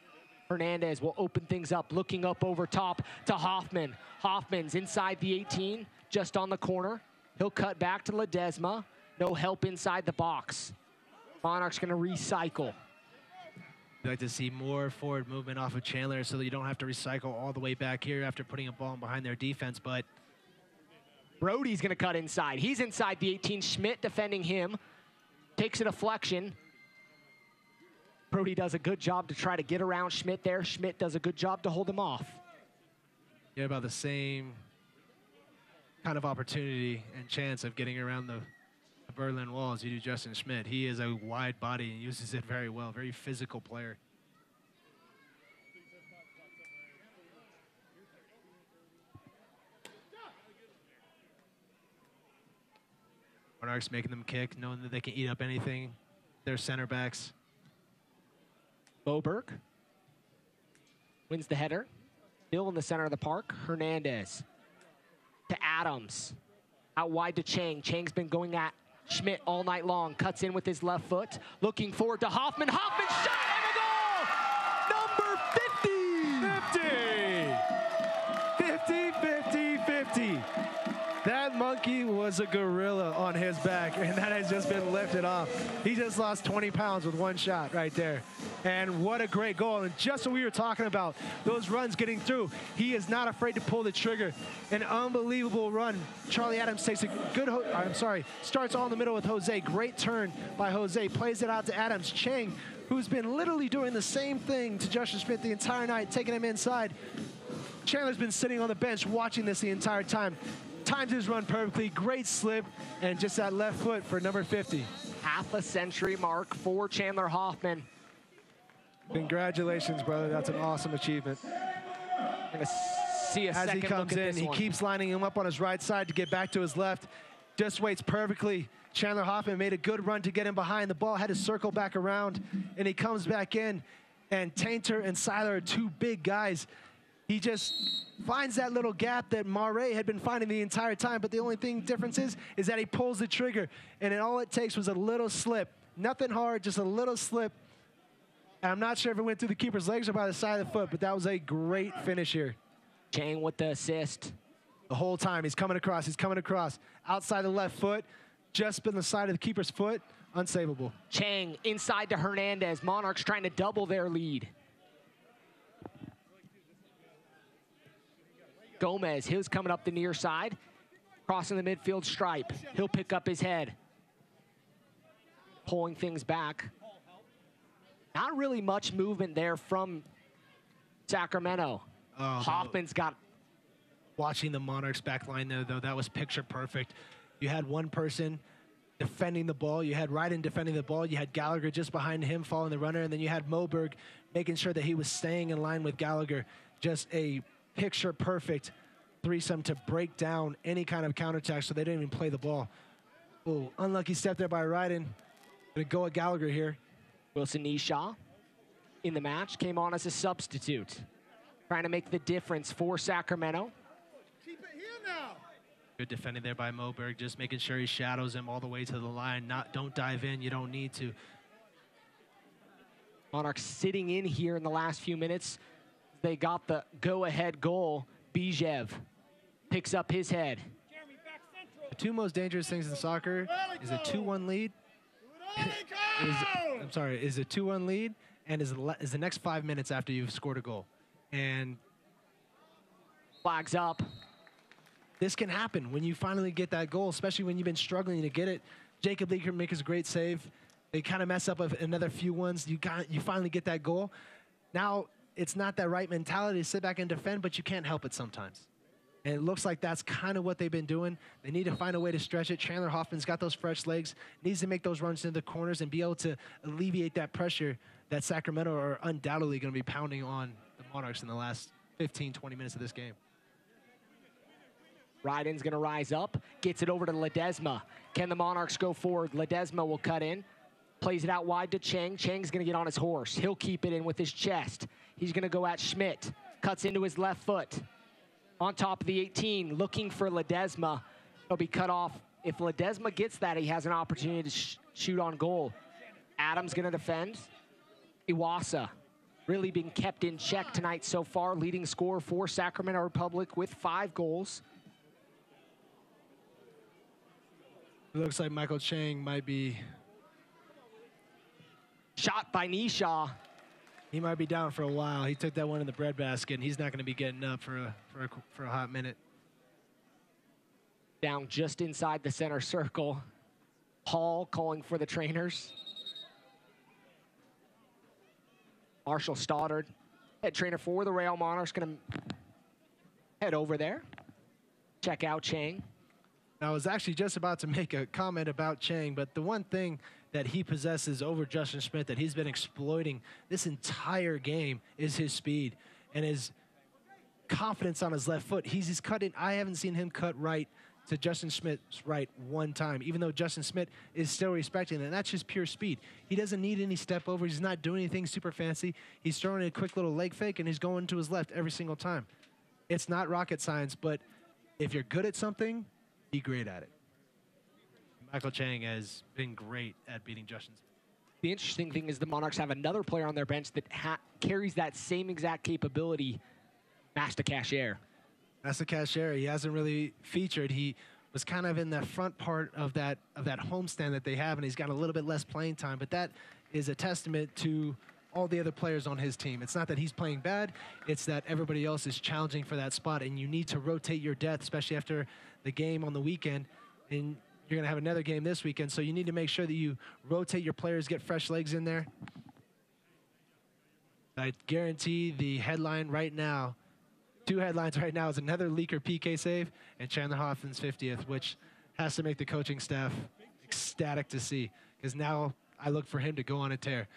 Hernandez will open things up, looking up over top to Hoffman. Hoffman's inside the 18, just on the corner. He'll cut back to Ledesma. No help inside the box. Monarchs going to recycle. I'd like to see more forward movement off of Chandler so that you don't have to recycle all the way back here after putting a ball behind their defense, but Brody's going to cut inside. He's inside the 18. Schmidt defending him. Takes a deflection. Brody does a good job to try to get around Schmidt there. Schmidt does a good job to hold him off. Yeah, about the same kind of opportunity and chance of getting around the Berlin Wall as you do Justin Schmidt. He is a wide body and uses it very well. Very physical player. Monarchs making them kick, knowing that they can eat up anything. Their center backs. Boberg wins the header. Still in the center of the park. Hernandez to Adams. Out wide to Chang. Chang's been going at Schmidt all night long. Cuts in with his left foot. Looking forward to Hoffman. Hoffman shot and a goal! Number 50! 50, 50, 50. That monkey was a gorilla on his back, and that has just been lifted off. He just lost 20 pounds with one shot right there. And what a great goal. And just what we were talking about, those runs getting through, he is not afraid to pull the trigger. An unbelievable run. Charlie Adams takes a good, starts all in the middle with Jose. Great turn by Jose, plays it out to Adams. Chang, who's been literally doing the same thing to Justin Schmidt the entire night, taking him inside. Chandler's been sitting on the bench watching this the entire time. Times his run perfectly, great slip, and just that left foot for number 50. Half a century mark for Chandler Hoffman. Congratulations, brother. That's an awesome achievement. Gonna see a As second he comes look at in, this he one. keeps lining him up on his right side to get back to his left. Just waits perfectly. Chandler Hoffman made a good run to get him behind. The ball had to circle back around, and he comes back in. And Tainter and Seiler are two big guys. He just finds that little gap that Mare had been finding the entire time, but the only difference is that he pulls the trigger, and all it takes was a little slip. Nothing hard, just a little slip. And I'm not sure if it went through the keeper's legs or by the side of the foot, but that was a great finish here. Chang with the assist. The whole time, he's coming across, outside the left foot, just been the side of the keeper's foot, unsavable. Chang inside to Hernandez. Monarchs trying to double their lead. Gomez, his coming up the near side, crossing the midfield stripe. He'll pick up his head. Pulling things back. Not really much movement there from Sacramento. Hoffman's got watching the Monarchs back line there, though, that was picture perfect. You had one person defending the ball. You had Ryden defending the ball. You had Gallagher just behind him following the runner. And then you had Moberg making sure that he was staying in line with Gallagher. Just a picture perfect threesome to break down any kind of counterattack so they didn't even play the ball. Oh, unlucky step there by Ryden. Gonna go at Gallagher here. Wilson Nishaw in the match came on as a substitute, trying to make the difference for Sacramento. Keep it here now. Good defending there by Moberg, just making sure he shadows him all the way to the line. Don't dive in, you don't need to. Monarchs sitting in here in the last few minutes. They got the go-ahead goal. Bijev picks up his head. The two most dangerous things in soccer is a 2-1 lead. is a 2-1 lead and is the next 5 minutes after you've scored a goal. And flags up. This can happen when you finally get that goal, especially when you've been struggling to get it. Jacob Leaker makes a great save. They kind of mess up another few ones. You finally get that goal. Now it's not that right mentality to sit back and defend, but you can't help it sometimes. And it looks like that's kind of what they've been doing. They need to find a way to stretch it. Chandler Hoffman's got those fresh legs, needs to make those runs into the corners and be able to alleviate that pressure that Sacramento are undoubtedly going to be pounding on the Monarchs in the last 15, 20 minutes of this game. Ryden's going to rise up, gets it over to Ledesma. Can the Monarchs go forward? Ledesma will cut in, plays it out wide to Chang. Chang's going to get on his horse. He'll keep it in with his chest. He's going to go at Schmidt, cuts into his left foot. On top of the 18, looking for Ledesma. He'll be cut off. If Ledesma gets that, he has an opportunity to shoot on goal. Adams going to defend. Iwasa really being kept in check tonight so far. Leading scorer for Sacramento Republic with 5 goals. It looks like Michael Chang might be... Shot by Nishaw. He might be down for a while. He took that one in the breadbasket, and he's not going to be getting up for a hot minute. Down just inside the center circle. Hall calling for the trainers. Marshall Stoddard, head trainer for the Real Monarchs, going to head over there. Check out Chang. I was actually just about to make a comment about Chang, but the one thing that he possesses over Justin Schmidt that he's been exploiting this entire game is his speed and his confidence on his left foot. He's cutting. I haven't seen him cut right to Justin Schmidt's right one time, even though Justin Schmidt is still respecting it. And that's just pure speed. He doesn't need any step overs. He's not doing anything super fancy. He's throwing a quick little leg fake, and he's going to his left every single time. It's not rocket science, but if you're good at something, be great at it. Michael Chang has been great at beating Justin. The interesting thing is the Monarchs have another player on their bench that carries that same exact capability, Master Cashier. Master Cashier, he hasn't really featured. He was kind of in the front part of that homestand that they have, and he's got a little bit less playing time, but that is a testament to all the other players on his team. It's not that he's playing bad, it's that everybody else is challenging for that spot, and you need to rotate your depth, especially after the game on the weekend, and you're going to have another game this weekend, so you need to make sure that you rotate your players, get fresh legs in there. I guarantee the headline right now, 2 headlines right now, is another Leaker PK save and Chandler Hoffman's 50th, which has to make the coaching staff ecstatic to see, because now I look for him to go on a tear.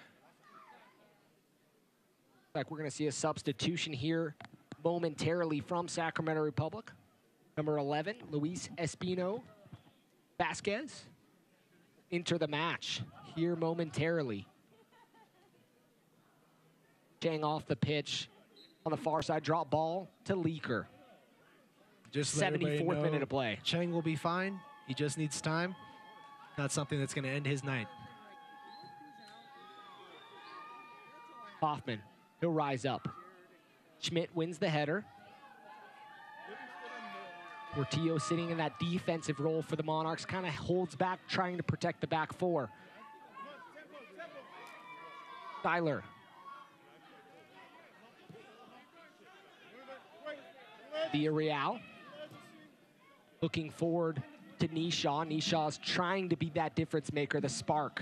Like we're going to see a substitution here momentarily from Sacramento Republic. Number 11, Luis Espino Vasquez, enter the match here momentarily. Chang off the pitch on the far side, drop ball to Leaker. Just 74th minute of play. Chang will be fine. He just needs time. Not something that's going to end his night. Hoffman, he'll rise up. Schmidt wins the header. Portillo sitting in that defensive role for the Monarchs, kind of holds back, trying to protect the back four. Tyler. Villarreal. Looking forward to Nishaw. Nishaw's trying to be that difference maker, the spark,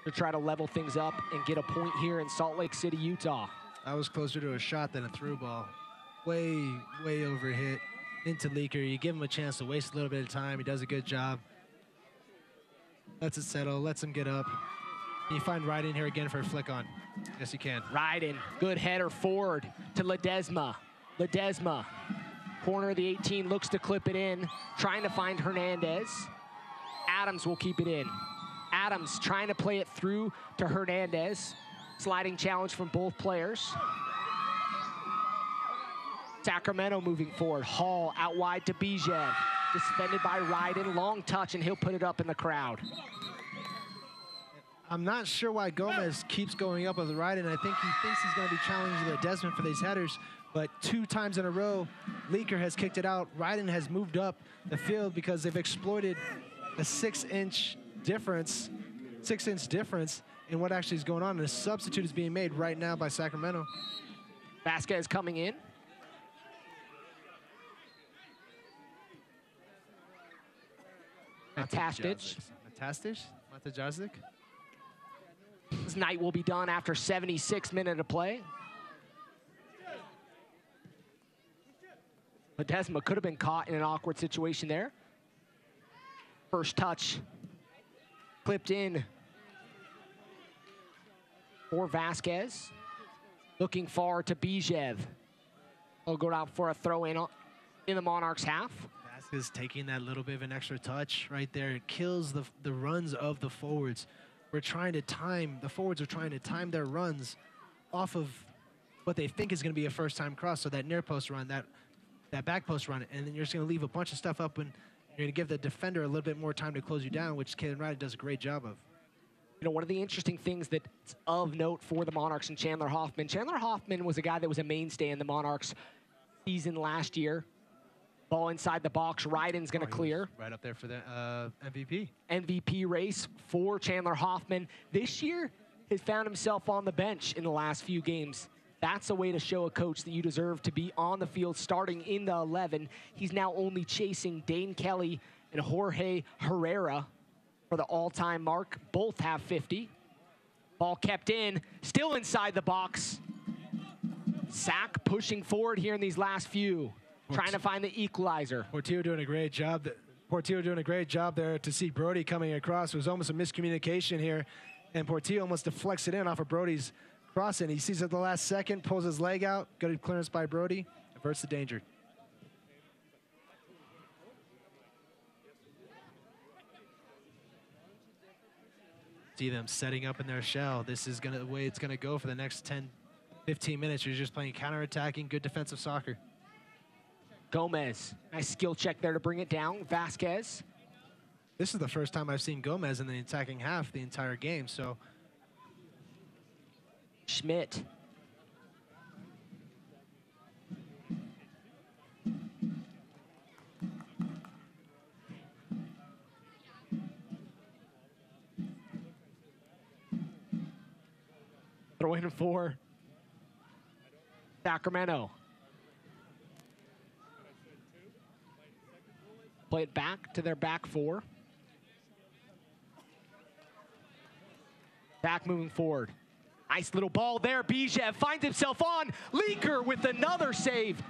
to try to level things up and get a point here in Salt Lake City, Utah. That was closer to a shot than a through ball. way overhit into Leaker. You give him a chance to waste a little bit of time. He does a good job. Lets it settle, lets him get up. And you find Ryden here again for a flick on. Yes, you can. Ryden, good header forward to Ledesma. Ledesma, corner of the 18, looks to clip it in, trying to find Hernandez. Adams will keep it in. Adams trying to play it through to Hernandez. Sliding challenge from both players. Sacramento moving forward. Hall out wide to Bijev. Defended by Ryden. Long touch, and he'll put it up in the crowd. I'm not sure why Gomez keeps going up with Ryden. I think he thinks he's going to be challenging Ledesma for these headers, but 2 times in a row, Leaker has kicked it out. Ryden has moved up the field because they've exploited a 6-inch difference in what actually is going on. And a substitute is being made right now by Sacramento. Vasquez coming in. Matastic. Matajazic. This night will be done after 76 minutes of play. Ledesma could have been caught in an awkward situation there. First touch clipped in for Vasquez. Looking forward to Bijev. He'll go out for a throw in the Monarchs half. Vasquez taking that little bit of an extra touch right there. It kills the runs of the forwards. The forwards are trying to time their runs off of what they think is going to be a first-time cross. So that near post run, that back post run, and then you're just going to leave a bunch of stuff up, and you're going to give the defender a little bit more time to close you down, which Kaden Ryden does a great job of. You know, one of the interesting things that's of note for the Monarchs and Chandler Hoffman. Chandler Hoffman was a guy that was a mainstay in the Monarchs season last year. Ball inside the box. Ryden's going to clear. Right up there for the MVP. MVP race for Chandler Hoffman. This year, has found himself on the bench in the last few games. That's a way to show a coach that you deserve to be on the field starting in the 11. He's now only chasing Dane Kelly and Jorge Herrera for the all-time mark. Both have 50. Ball kept in, still inside the box. Sac pushing forward here in these last few, trying to find the equalizer. Portillo doing a great job. Portillo doing a great job there to see Brody coming across. It was almost a miscommunication here, and Portillo almost deflects it in off of Brody's crossing. He sees it at the last second, pulls his leg out. Good clearance by Brody, averts the danger. See them setting up in their shell. This is the way it's gonna go for the next 10, 15 minutes. You're just playing counterattacking, good defensive soccer. Gomez, nice skill check there to bring it down. Vasquez. This is the first time I've seen Gomez in the attacking half the entire game, so. Schmidt. Throw in for Sacramento. Play it back to their back four. Back moving forward. Nice little ball there. Bijev finds himself on. Leaker with another save.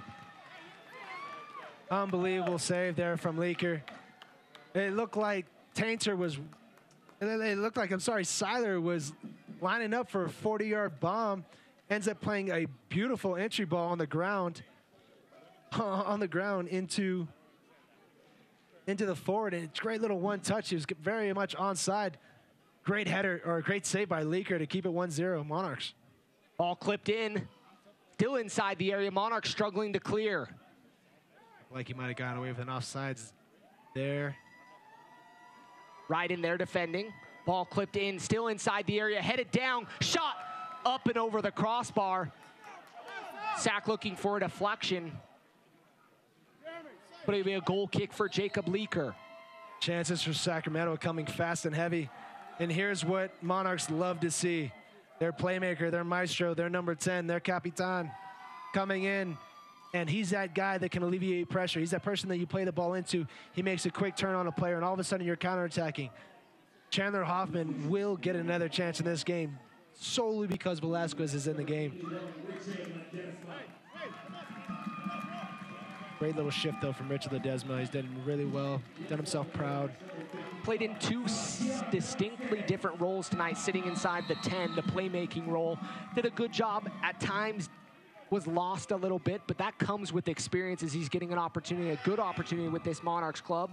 Unbelievable save there from Leaker. It looked like Seiler was lining up for a 40-yard bomb. Ends up playing a beautiful entry ball on the ground. Into the forward, and it's a great little one touch. He was very much onside. Great header, or a great save by Leaker to keep it 1-0 Monarchs. Ball clipped in, still inside the area. Monarchs struggling to clear. Like he might have gotten away with an offsides there. Right in there defending. Ball clipped in, still inside the area, headed down, shot up and over the crossbar. Sac looking for a deflection. But it'll be a goal kick for Jacob Leaker. Chances for Sacramento coming fast and heavy. And here's what Monarchs love to see. Their playmaker, their maestro, their number 10, their capitan coming in. And he's that guy that can alleviate pressure. He's that person that you play the ball into. He makes a quick turn on a player, and all of a sudden you're counterattacking. Chandler Hoffman will get another chance in this game solely because Velasquez is in the game. Great little shift, though, from Richard Ledesma. He's done really well, done himself proud. Played in two distinctly different roles tonight, sitting inside the 10, the playmaking role. Did a good job. At times was lost a little bit, but that comes with experience as he's getting an opportunity, a good opportunity with this Monarchs club.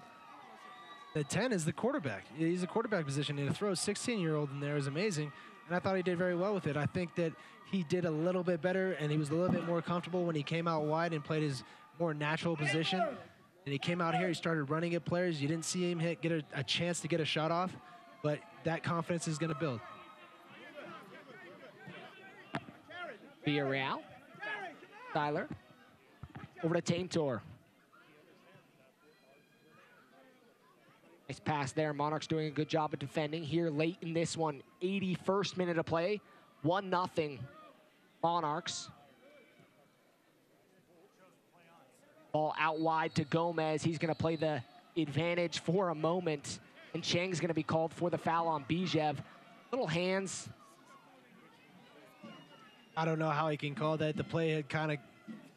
The 10 is the quarterback. He's a quarterback position, and to throw a 16-year-old in there is amazing, and I thought he did very well with it. I think that he did a little bit better, and he was a little bit more comfortable when he came out wide and played his more natural position. And he came out here, he started running at players. You didn't see him get a chance to get a shot off, but that confidence is going to build. Villarreal. Tyler. Over to Taintor. Nice pass there. Monarchs doing a good job of defending here late in this one. 81st minute of play. 1-0 Monarchs. Ball out wide to Gomez. He's going to play the advantage for a moment. And Chang's going to be called for the foul on Bijev. Little hands. I don't know how he can call that. The play had kind of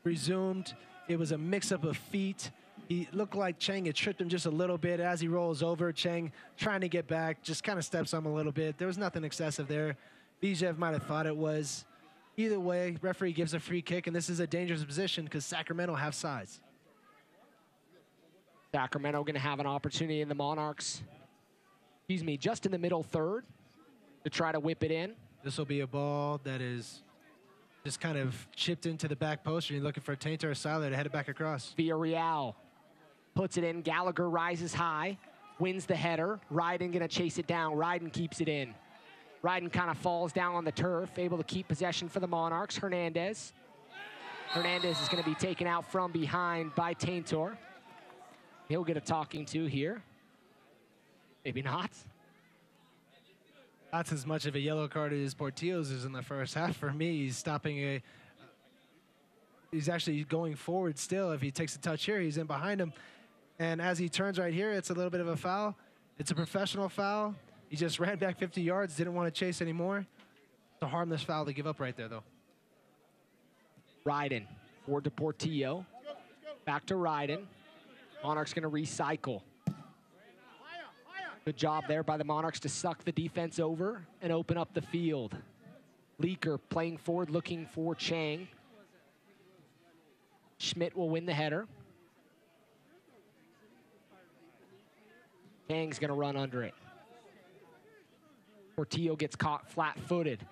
resumed. It was a mix-up of feet. He looked like Chang had tripped him just a little bit. As he rolls over, Chang trying to get back, just kind of steps on him a little bit. There was nothing excessive there. Bijev might have thought it was. Either way, referee gives a free kick, and this is a dangerous position because Sacramento have size. Sacramento going to have an opportunity in the Monarchs. Excuse me, just in the middle third to try to whip it in. This will be a ball that is just kind of chipped into the back post, and you're looking for a Taintor or Siler to head it back across. Villarreal puts it in. Gallagher rises high, wins the header. Ryden going to chase it down. Ryden keeps it in. Ryden kind of falls down on the turf, able to keep possession for the Monarchs. Hernandez. Hernandez is going to be taken out from behind by Taintor. He'll get a talking to here. Maybe not. That's as much of a yellow card as Portillo's is in the first half. For me, he's stopping he's actually going forward still. If he takes a touch here, he's in behind him. And as he turns right here, it's a little bit of a foul. It's a professional foul. He just ran back 50 yards, didn't want to chase anymore. It's a harmless foul to give up right there, though. Ryden, forward to Portillo. Back to Ryden. Monarchs going to recycle. Good job there by the Monarchs to suck the defense over and open up the field. Leaker playing forward, looking for Chang. Schmidt will win the header. Chang's going to run under it. Portillo gets caught flat-footed.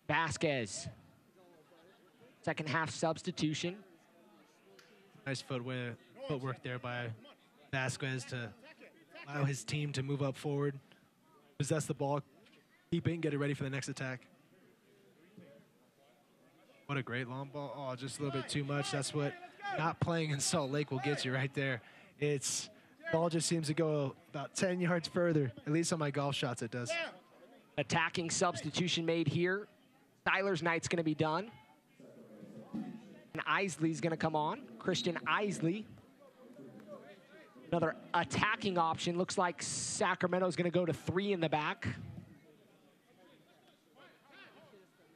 Vasquez. Second half substitution. Nice footwork there by Vasquez to allow his team to move up forward, possess the ball, keep it, get it ready for the next attack. What a great long ball. Oh, just a little bit too much. That's what not playing in Salt Lake will get you right there. It's ball just seems to go about 10 yards further. At least on my golf shots it does. Attacking substitution made here. Tyler's night's going to be done. And Isley's going to come on. Christian Isley. Another attacking option. Looks like Sacramento's going to go to 3 in the back.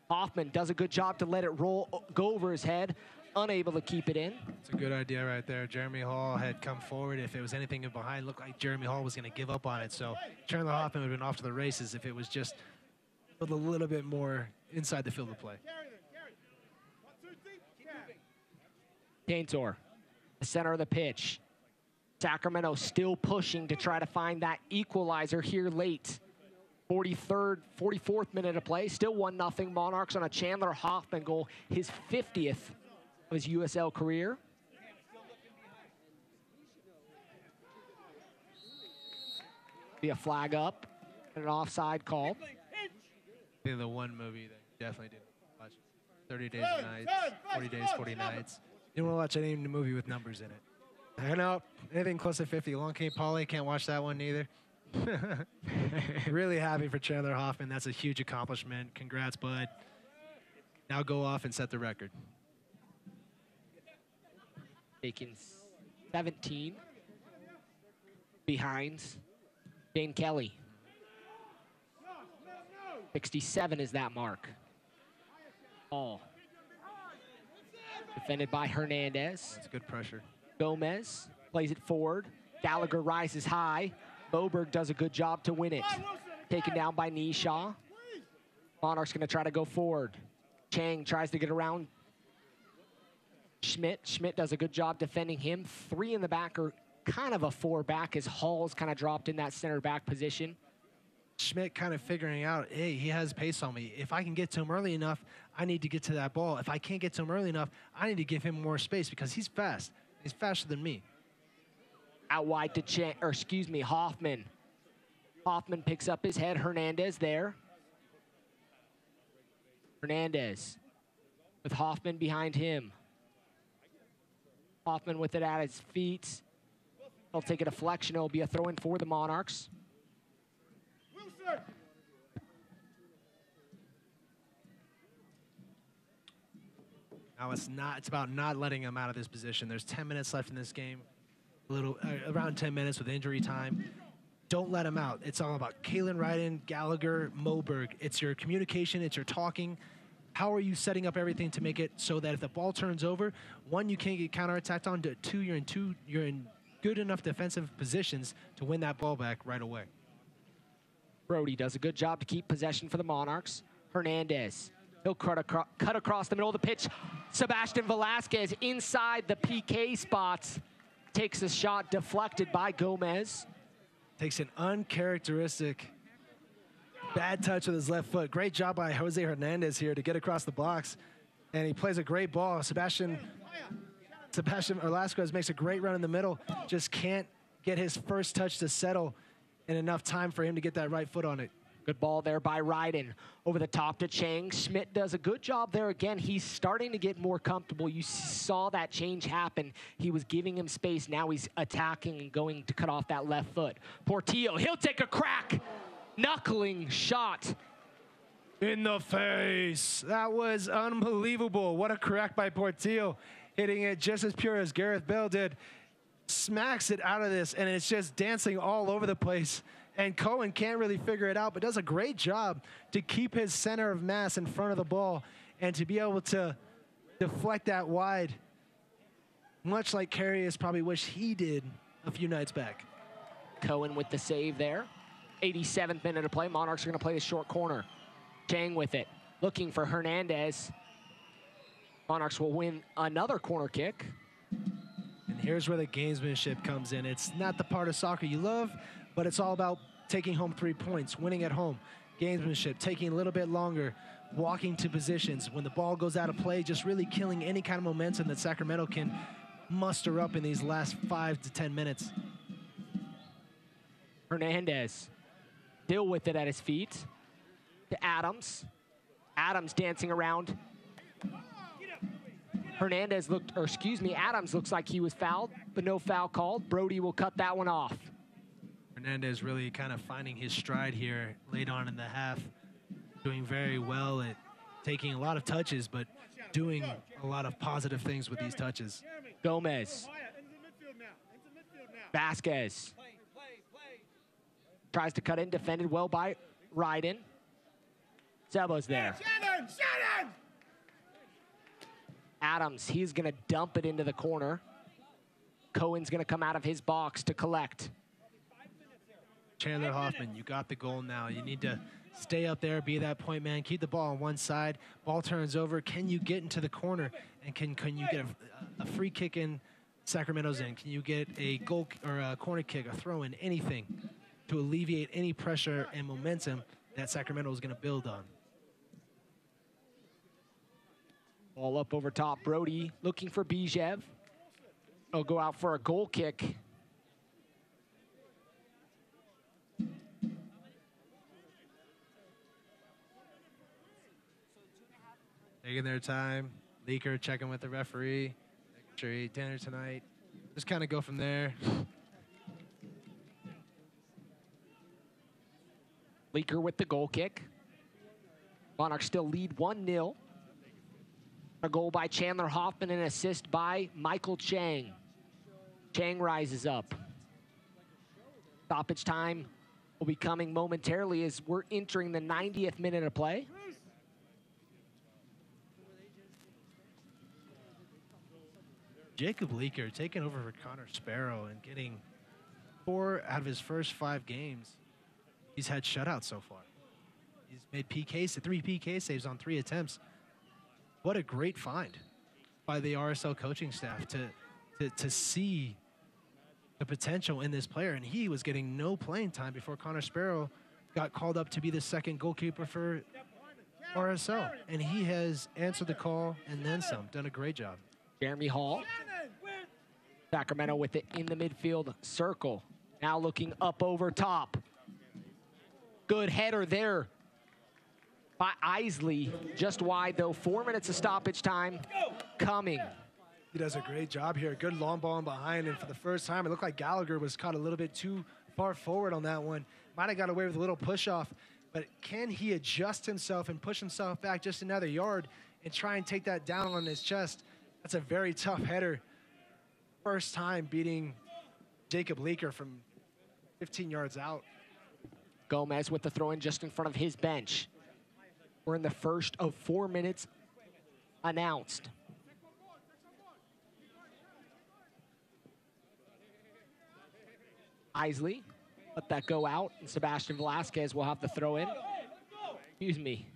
Hoffman does a good job to let it go over his head. Unable to keep it in. It's a good idea right there. Jeremy Hall had come forward. If it was anything in behind, looked like Jeremy Hall was going to give up on it. So Chandler Hoffman would have been off to the races if it was just a little bit more inside the field of play. Taintor, the center of the pitch. Sacramento still pushing to try to find that equalizer here late. 44th minute of play. Still 1-0 Monarchs on a Chandler Hoffman goal. His 50th of his USL career. Be a flag up and an offside call. I think the one movie that definitely didn't watch. 30 Days and Nights, 40 Days, 40 Nights. Didn't want to watch any movie with numbers in it. I know, anything close to 50. Long Cape Poly, can't watch that one neither. Really happy for Chandler Hoffman. That's a huge accomplishment. Congrats, bud. Now go off and set the record. Taking 17 behind Dane Kelly. 67 is that mark. Ball. Defended by Hernandez. That's good pressure. Gomez plays it forward. Gallagher rises high. Boberg does a good job to win it. Taken down by Nishaw. Monarch's going to try to go forward. Chang tries to get around Schmidt. Schmidt does a good job defending him. 3 in the back, or kind of a 4 back, as Hall's kind of dropped in that center back position. Schmidt kind of figuring out, hey, he has pace on me. If I can get to him early enough, I need to get to that ball. If I can't get to him early enough, I need to give him more space because he's fast. He's faster than me. Out wide to Hoffman. Hoffman picks up his head. Hernandez there. Hernandez with Hoffman behind him. Hoffman with it at his feet. He'll take a deflection. It'll be a throw-in for the Monarchs. Now it's about not letting him out of this position. There's 10 minutes left in this game. Around 10 minutes with injury time. Don't let him out. It's all about Kalen Ryden, Gallagher, Moberg. It's your communication, it's your talking. How are you setting up everything to make it so that if the ball turns over, 1, you can't get counterattacked on, 2, you're in good enough defensive positions to win that ball back right away. Brody does a good job to keep possession for the Monarchs. Hernandez, he'll cut across the middle of the pitch. Sebastian Velasquez inside the PK spots. Takes a shot deflected by Gomez. Takes an uncharacteristic bad touch with his left foot. Great job by Jose Hernandez here to get across the box. And he plays a great ball. Sebastian Velasquez makes a great run in the middle. Just can't get his first touch to settle in enough time for him to get that right foot on it. Good ball there by Ryden. Over the top to Chang. Schmidt does a good job there again. He's starting to get more comfortable. You saw that change happen. He was giving him space. Now he's attacking and going to cut off that left foot. Portillo, he'll take a crack. Knuckling shot. In the face. That was unbelievable. What a crack by Portillo. Hitting it just as pure as Gareth Bale did. Smacks it out of this, and it's just dancing all over the place. And Cohen can't really figure it out, but does a great job to keep his center of mass in front of the ball and to be able to deflect that wide, much like Karius probably wished he did a few nights back. Cohen with the save there. 87th minute of play. Monarchs are going to play the short corner. Chang with it, looking for Hernandez. Monarchs will win another corner kick. And here's where the gamesmanship comes in. It's not the part of soccer you love, but it's all about taking home 3 points, winning at home. Gamesmanship, taking a little bit longer, walking to positions. When the ball goes out of play, just really killing any kind of momentum that Sacramento can muster up in these last 5 to 10 minutes. Hernandez, still with it at his feet. To Adams. Adams dancing around. Adams looks like he was fouled, but no foul called. Brody will cut that one off. Hernandez really kind of finding his stride here late on in the half. Doing very well at taking a lot of touches, but doing a lot of positive things with these touches. Gomez. Vasquez. Tries to cut in, defended well by Ryden. Zebo's there. Adams, he's going to dump it into the corner. Cohen's going to come out of his box to collect. Chandler Hoffman, you got the goal now. You need to stay up there, be that point man, keep the ball on one side. Ball turns over. Can you get into the corner? And can you get a free kick in Sacramento's end? Can you get a goal or a corner kick, a throw in, anything to alleviate any pressure and momentum that Sacramento is going to build on? Ball up over top. Brody looking for Bijev. He'll go out for a goal kick. Taking their time. Leaker checking with the referee. Making sure he ate dinner tonight. Just kind of go from there. Leaker with the goal kick. Monarchs still lead 1-0. A goal by Chandler Hoffman, an assist by Michael Chang. Chang rises up. Stoppage time will be coming momentarily as we're entering the 90th minute of play. Jacob Leaker taking over for Connor Sparrow and getting 4 out of his first 5 games. He's had shutouts so far. He's made 3 PK saves on 3 attempts. What a great find by the RSL coaching staff to see the potential in this player. And he was getting no playing time before Connor Sparrow got called up to be the second goalkeeper for RSL. And he has answered the call and then some, done a great job. Jeremy Hall. Sacramento with it in the midfield circle. Now looking up over top. Good header there by Isley. Just wide though. 4 minutes of stoppage time coming. He does a great job here. Good long ball in behind, and for the first time, it looked like Gallagher was caught a little bit too far forward on that one. Might have got away with a little push-off, but can he adjust himself and push himself back just another yard and try and take that down on his chest? That's a very tough header. First time beating Jacob Leaker from 15 yards out. Gomez with the throw in just in front of his bench. We're in the first of 4 minutes announced. Isley, let that go out, and Sebastian Velasquez will have the throw in. Excuse me.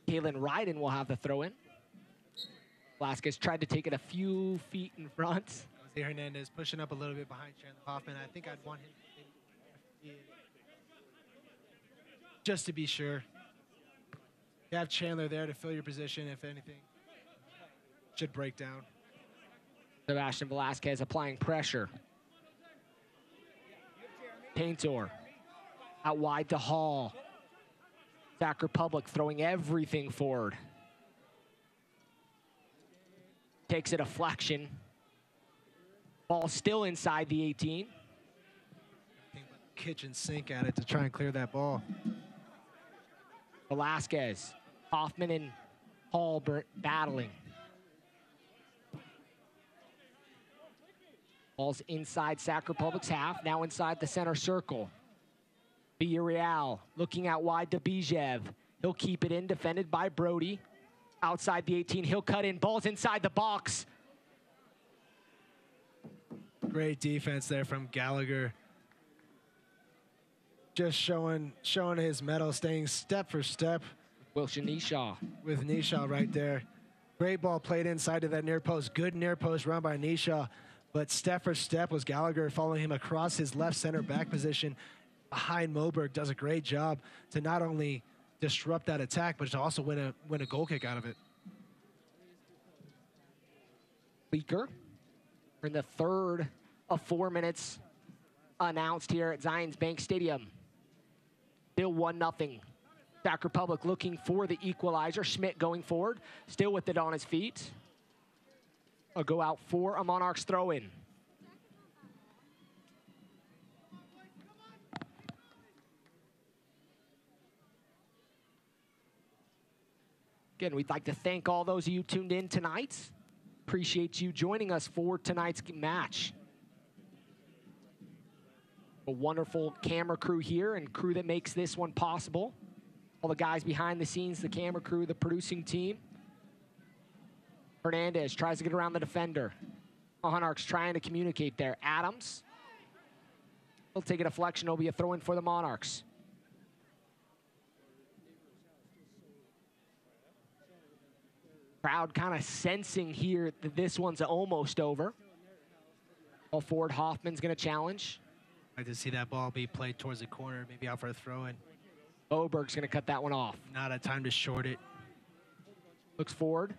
Kalen Ryden will have the throw in. Velasquez tried to take it a few feet in front. Jose Hernandez pushing up a little bit behind Chandler Hoffman. I think I'd want him just to be sure. You have Chandler there to fill your position if anything should break down. Sebastian Velasquez applying pressure. Painter out wide to Hall. Sac Republic throwing everything forward. Takes a deflection. Ball still inside the 18. Kitchen sink at it to try and clear that ball. Velasquez, Hoffman and Hall battling. Ball's inside Sac Republic's half, now inside the center circle. Villarreal looking out wide to Bijev. He'll keep it in, defended by Brody. Outside the 18, he'll cut in. Ball's inside the box. Great defense there from Gallagher. Just showing his mettle, staying step for step. Wilson Nishaw. With Nishaw right there. Great ball played inside of that near post. Good near post run by Nishaw. But step for step was Gallagher following him across his left center back position behind Moberg. Does a great job to not only disrupt that attack, but to also win a goal kick out of it. Leaker. We're in the third of 4 minutes announced here at Zions Bank Stadium. Still 1-0. Sac Republic looking for the equalizer. Schmidt going forward, still with it on his feet. A go out for a Monarchs throw-in. Again, we'd like to thank all those of you tuned in tonight. Appreciate you joining us for tonight's match. A wonderful camera crew here and crew that makes this one possible. All the guys behind the scenes, the camera crew, the producing team. Hernandez tries to get around the defender. Monarchs trying to communicate there. Adams. He'll take a deflection. It'll be a throw-in for the Monarchs. Crowd kind of sensing here that this one's almost over. Ball forward, Hoffman's going to challenge. I'd like to see that ball be played towards the corner, maybe out for a throw-in. Oberg's going to cut that one off. Not a time to short it. Looks forward.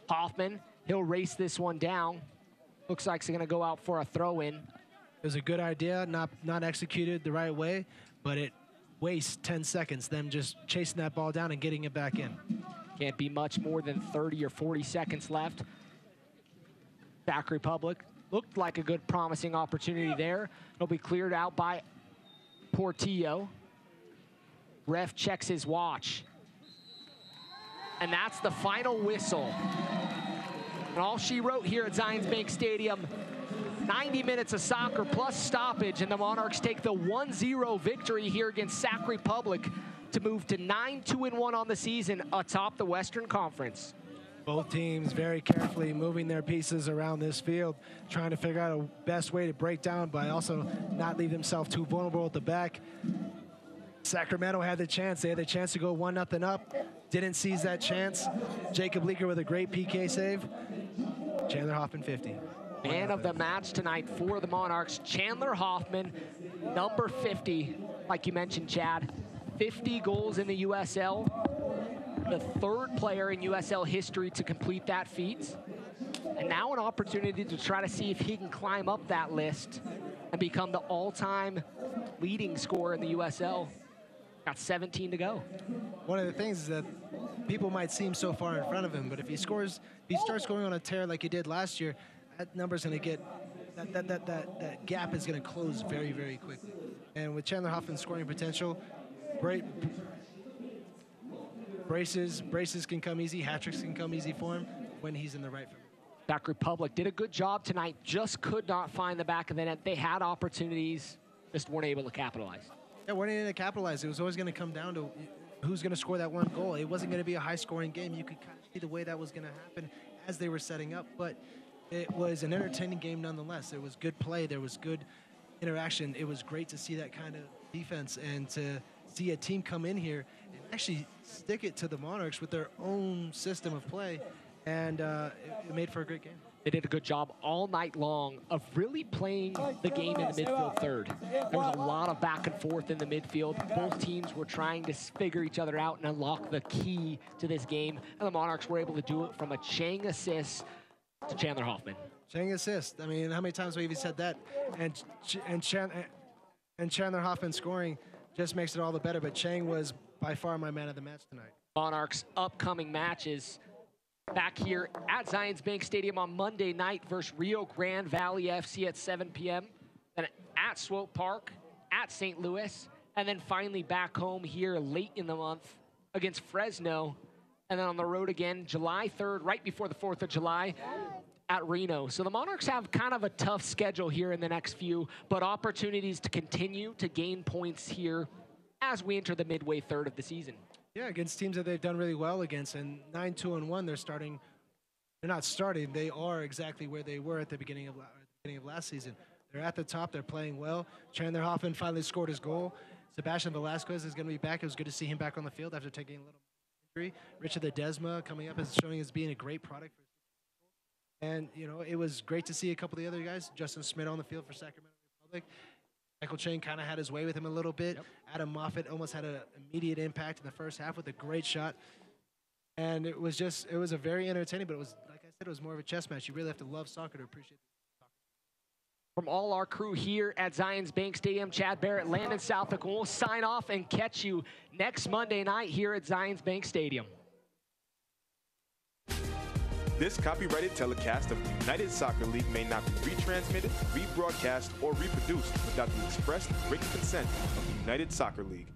Hoffman, he'll race this one down. Looks like he's going to go out for a throw-in. It was a good idea, not executed the right way, but it wastes 10 seconds, them just chasing that ball down and getting it back in. Can't be much more than 30 or 40 seconds left. Sac Republic looked like a good promising opportunity there. It'll be cleared out by Portillo. Ref checks his watch. And that's the final whistle. And all she wrote here at Zions Bank Stadium, 90 minutes of soccer plus stoppage, and the Monarchs take the 1-0 victory here against Sac Republic to move to 9-2-1 on the season atop the Western Conference. Both teams very carefully moving their pieces around this field, trying to figure out a best way to break down, but also not leave themselves too vulnerable at the back. Sacramento had the chance. They had the chance to go 1-0 up. Didn't seize that chance. Jacob Leaker with a great PK save. Chandler Hoffman 50. Man of the match tonight for the Monarchs, Chandler Hoffman, number 50, like you mentioned, Chad. 50 goals in the USL. The third player in USL history to complete that feat. And now an opportunity to try to see if he can climb up that list and become the all-time leading scorer in the USL. Got 17 to go. One of the things is that people might seem so far in front of him, but if he starts going on a tear like he did last year, that number's going to get, that gap is going to close very, very quickly. And with Chandler Hoffman's scoring potential, braces can come easy, hat-tricks can come easy for him when he's in the right frame. Czech Republic did a good job tonight, just could not find the back of the net. They had opportunities, just weren't able to capitalize. Yeah, weren't able to capitalize. It was always going to come down to who's going to score that one goal. It wasn't going to be a high-scoring game. You could kind of see the way that was going to happen as they were setting up, but it was an entertaining game nonetheless. There was good play. There was good interaction. It was great to see that kind of defense and to see a team come in here and actually stick it to the Monarchs with their own system of play, and it made for a great game. They did a good job all night long of really playing the game in the midfield third. There was a lot of back and forth in the midfield. Both teams were trying to figure each other out and unlock the key to this game, and the Monarchs were able to do it from a Chang assist to Chandler Hoffman. Chang assist. I mean, how many times have we said that? And Chandler Hoffman scoring just makes it all the better, but Chang was by far my man of the match tonight. Monarchs' upcoming matches back here at Zions Bank Stadium on Monday night versus Rio Grande Valley FC at 7 p.m. Then at Swope Park, at St. Louis, and then finally back home here late in the month against Fresno. And then on the road again, July 3rd, right before the 4th of July, at Reno. So the Monarchs have kind of a tough schedule here in the next few, but opportunities to continue to gain points here as we enter the midway third of the season. Yeah, against teams that they've done really well against, and 9-2-1, they're not starting, they are exactly where they were at the beginning of last season. They're at the top, they're playing well. Chandler Hoffman finally scored his goal. Sebastian Velasquez is going to be back. It was good to see him back on the field after taking a little injury. Richard Ledesma coming up is showing as being a great product. And, you know, it was great to see a couple of the other guys. Justin Smith on the field for Sacramento Republic. Michael Chang kind of had his way with him a little bit. Yep. Adam Moffett almost had an immediate impact in the first half with a great shot. And it was a very entertaining, but it was, like I said, it was more of a chess match. You really have to love soccer to appreciate it. From all our crew here at Zions Bank Stadium, Chad Barrett, Landon Southwick, we'll sign off and catch you next Monday night here at Zions Bank Stadium. This copyrighted telecast of the United Soccer League may not be retransmitted, rebroadcast, or reproduced without the express written consent of the United Soccer League.